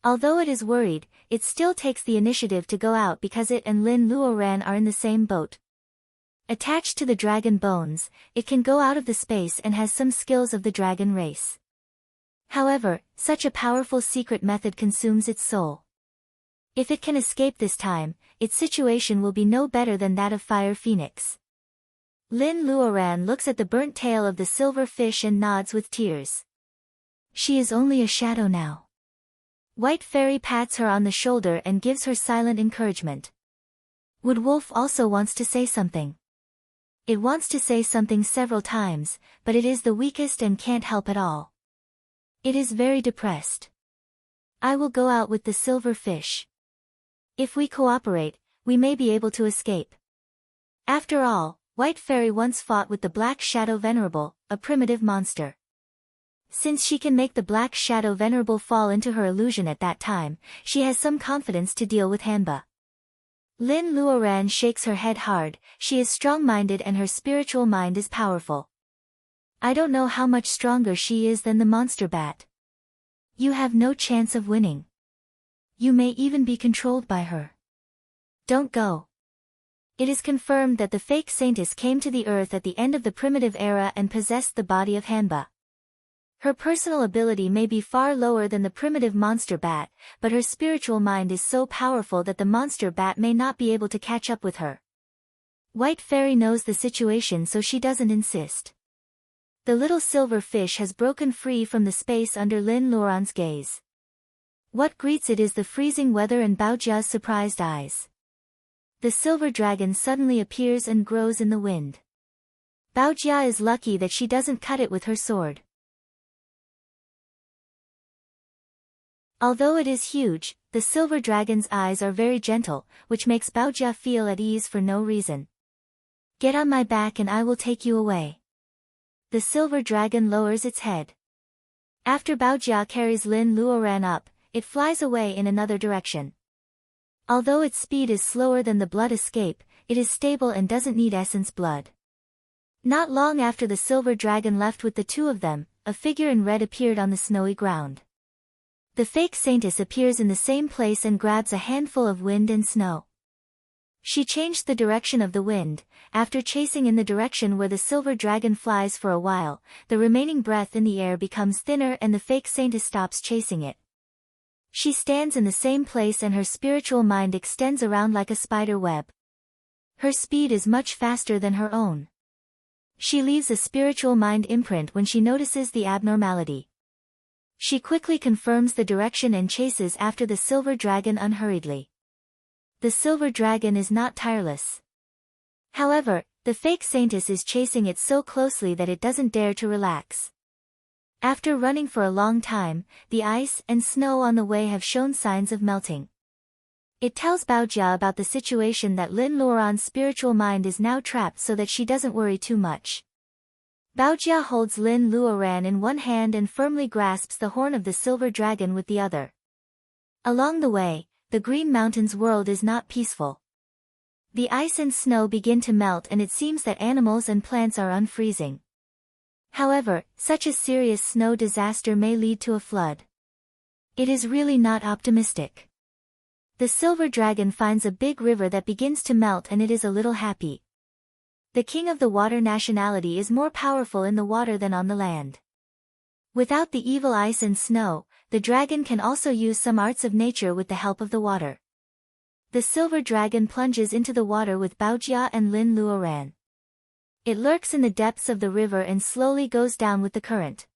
S1: Although it is worried, it still takes the initiative to go out because it and Lin Luoran are in the same boat. Attached to the dragon bones, it can go out of the space and has some skills of the dragon race. However, such a powerful secret method consumes its soul. If it can escape this time, its situation will be no better than that of Fire Phoenix. Lin Luoran looks at the burnt tail of the silver fish and nods with tears. She is only a shadow now. White Fairy pats her on the shoulder and gives her silent encouragement. Wood Wolf also wants to say something. It wants to say something several times, but it is the weakest and can't help at all. It is very depressed. I will go out with the silver fish. If we cooperate, we may be able to escape. After all, White Fairy once fought with the Black Shadow Venerable, a primitive monster. Since she can make the Black Shadow Venerable fall into her illusion at that time, she has some confidence to deal with Hanba. Lin Luoran shakes her head hard. She is strong-minded and her spiritual mind is powerful. I don't know how much stronger she is than the monster bat. You have no chance of winning. You may even be controlled by her. Don't go. It is confirmed that the fake saintess came to the earth at the end of the primitive era and possessed the body of Hanba. Her personal ability may be far lower than the primitive monster bat, but her spiritual mind is so powerful that the monster bat may not be able to catch up with her. White Fairy knows the situation, so she doesn't insist. The little silver fish has broken free from the space under Lin Luoran's gaze. What greets it is the freezing weather and Baojia's surprised eyes. The silver dragon suddenly appears and grows in the wind. Baojia is lucky that she doesn't cut it with her sword. Although it is huge, the silver dragon's eyes are very gentle, which makes Baojia feel at ease for no reason. Get on my back and I will take you away. The silver dragon lowers its head. After Baojia carries Lin Luoran up, it flies away in another direction. Although its speed is slower than the blood escape, it is stable and doesn't need essence blood. Not long after the silver dragon left with the two of them, a figure in red appeared on the snowy ground. The fake saintess appears in the same place and grabs a handful of wind and snow. She changed the direction of the wind. After chasing in the direction where the silver dragon flies for a while, the remaining breath in the air becomes thinner and the fake saintess stops chasing it. She stands in the same place and her spiritual mind extends around like a spider web. Her speed is much faster than her own. She leaves a spiritual mind imprint when she notices the abnormality. She quickly confirms the direction and chases after the silver dragon unhurriedly. The silver dragon is not tireless. However, the fake saintess is chasing it so closely that it doesn't dare to relax. After running for a long time, the ice and snow on the way have shown signs of melting. It tells Baojia about the situation that Lin Luoran's spiritual mind is now trapped so that she doesn't worry too much. Baojia holds Lin Luoran in one hand and firmly grasps the horn of the silver dragon with the other. Along the way, the Green Mountains world is not peaceful. The ice and snow begin to melt and it seems that animals and plants are unfreezing. However, such a serious snow disaster may lead to a flood. It is really not optimistic. The silver dragon finds a big river that begins to melt and it is a little happy. The king of the water nationality is more powerful in the water than on the land. Without the evil ice and snow, the dragon can also use some arts of nature with the help of the water. The silver dragon plunges into the water with Baojia and Lin Luoran. It lurks in the depths of the river and slowly goes down with the current.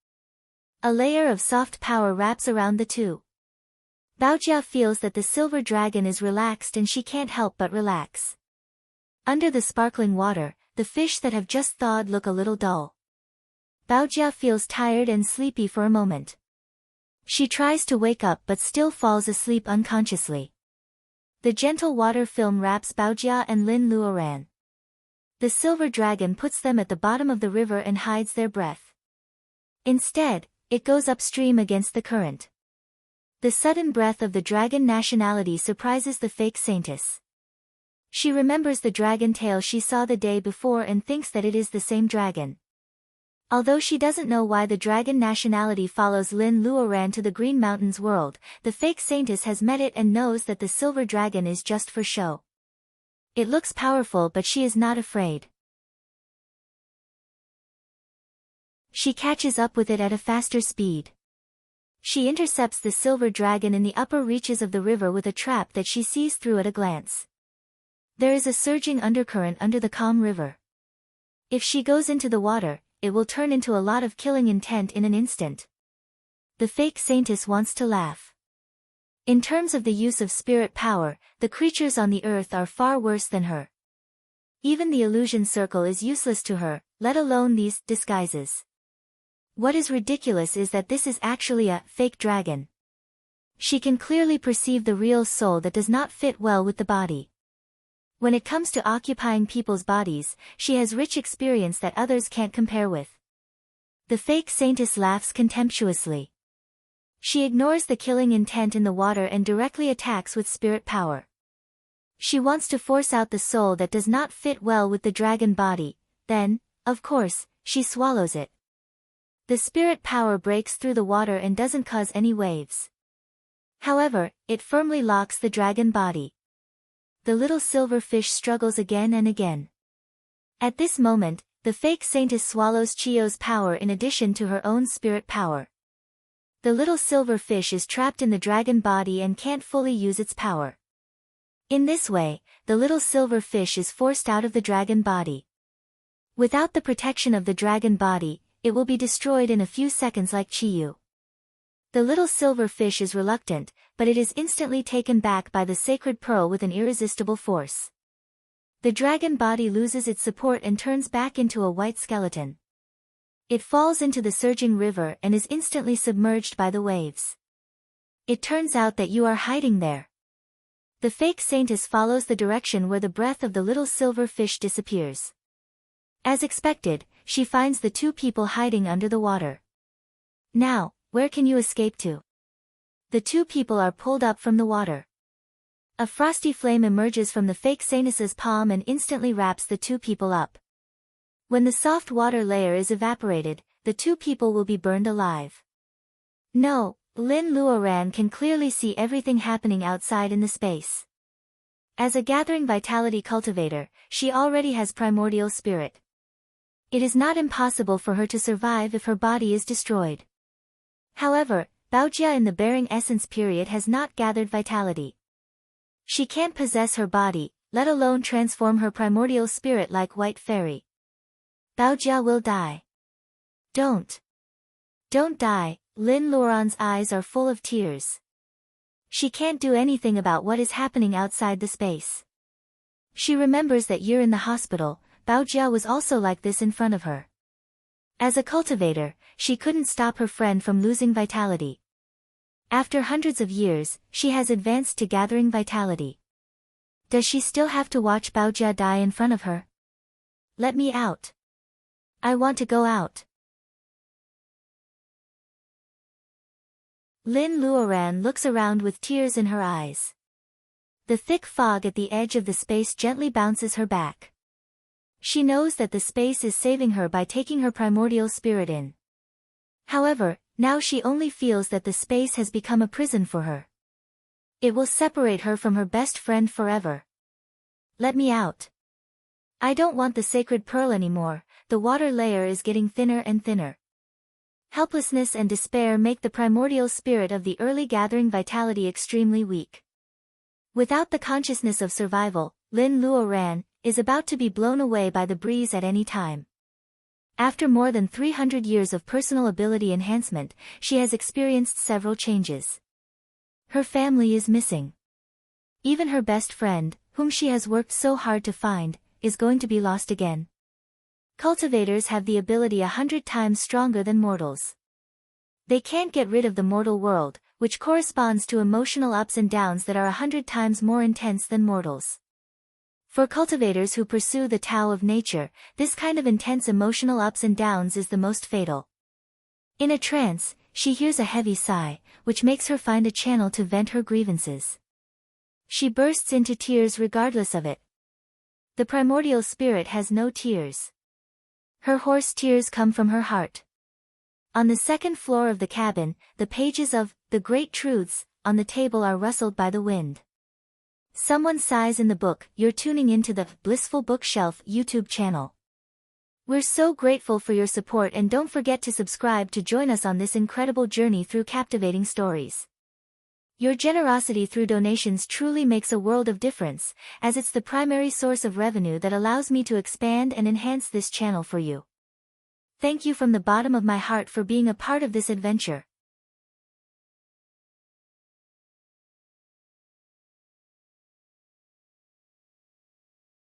S1: A layer of soft power wraps around the two. Baojia feels that the silver dragon is relaxed and she can't help but relax. Under the sparkling water, the fish that have just thawed look a little dull. Baojia feels tired and sleepy for a moment. She tries to wake up but still falls asleep unconsciously. The gentle water film wraps Baojia and Lin Luoran. The silver dragon puts them at the bottom of the river and hides their breath. Instead, it goes upstream against the current. The sudden breath of the dragon nationality surprises the fake saintess. She remembers the dragon tail she saw the day before and thinks that it is the same dragon. Although she doesn't know why the dragon nationality follows Lin Luoran to the Green Mountains world, the fake saintess has met it and knows that the silver dragon is just for show. It looks powerful but she is not afraid. She catches up with it at a faster speed. She intercepts the silver dragon in the upper reaches of the river with a trap that she sees through at a glance. There is a surging undercurrent under the calm river. If she goes into the water, it will turn into a lot of killing intent in an instant. The fake saintess wants to laugh. In terms of the use of spirit power, the creatures on the earth are far worse than her. Even the illusion circle is useless to her, let alone these disguises. What is ridiculous is that this is actually a fake dragon. She can clearly perceive the real soul that does not fit well with the body. When it comes to occupying people's bodies, she has rich experience that others can't compare with. The fake saintess laughs contemptuously. She ignores the killing intent in the water and directly attacks with spirit power. She wants to force out the soul that does not fit well with the dragon body, then, of course, she swallows it. The spirit power breaks through the water and doesn't cause any waves. However, it firmly locks the dragon body. The little silver fish struggles again and again. At this moment, The fake saintess swallows Chiyo's power in addition to her own spirit power. The little silver fish is trapped in the dragon body and can't fully use its power. In this way, the little silver fish is forced out of the dragon body. Without the protection of the dragon body, it will be destroyed in a few seconds like Chiyu. The little silver fish is reluctant, but it is instantly taken back by the sacred pearl with an irresistible force. The dragon body loses its support and turns back into a white skeleton. It falls into the surging river and is instantly submerged by the waves. It turns out that you are hiding there. The fake saintess follows the direction where the breath of the little silver fish disappears. As expected, she finds the two people hiding under the water. Now, where can you escape to? The two people are pulled up from the water. A frosty flame emerges from the fake saintess's palm and instantly wraps the two people up. When the soft water layer is evaporated, the two people will be burned alive. No, Lin Luoran can clearly see everything happening outside in the space. As a gathering vitality cultivator, she already has primordial spirit. It is not impossible for her to survive if her body is destroyed. However, Baojia in the bearing essence period has not gathered vitality. She can't possess her body, let alone transform her primordial spirit like White Fairy. Baojia will die. Don't die. Lin Luoran's eyes are full of tears. She can't do anything about what is happening outside the space. She remembers that year in the hospital, Baojia was also like this in front of her. As a cultivator, she couldn't stop her friend from losing vitality. After hundreds of years, she has advanced to gathering vitality. Does she still have to watch Baojia die in front of her? Let me out. I want to go out. Lin Luoran looks around with tears in her eyes. The thick fog at the edge of the space gently bounces her back. She knows that the space is saving her by taking her primordial spirit in. However, now she only feels that the space has become a prison for her. It will separate her from her best friend forever. Let me out. I don't want the sacred pearl anymore, the water layer is getting thinner and thinner. Helplessness and despair make the primordial spirit of the early gathering vitality extremely weak. Without the consciousness of survival, Lin Luoran is about to be blown away by the breeze at any time. After more than 300 years of personal ability enhancement, she has experienced several changes. Her family is missing. Even her best friend, whom she has worked so hard to find, is going to be lost again. Cultivators have the ability 100 times stronger than mortals. They can't get rid of the mortal world, which corresponds to emotional ups and downs that are 100 times more intense than mortals. For cultivators who pursue the Tao of nature, this kind of intense emotional ups and downs is the most fatal. In a trance, she hears a heavy sigh, which makes her find a channel to vent her grievances. She bursts into tears regardless of it. The primordial spirit has no tears. Her hoarse tears come from her heart. On the second floor of the cabin, the pages of The Great Truths on the table are rustled by the wind. Someone sighs in the book. You're tuning into the Blissful Bookshelf YouTube channel. We're so grateful for your support and don't forget to subscribe to join us on this incredible journey through captivating stories. Your generosity through donations truly makes a world of difference, as it's the primary source of revenue that allows me to expand and enhance this channel for you. Thank you from the bottom of my heart for being a part of this adventure.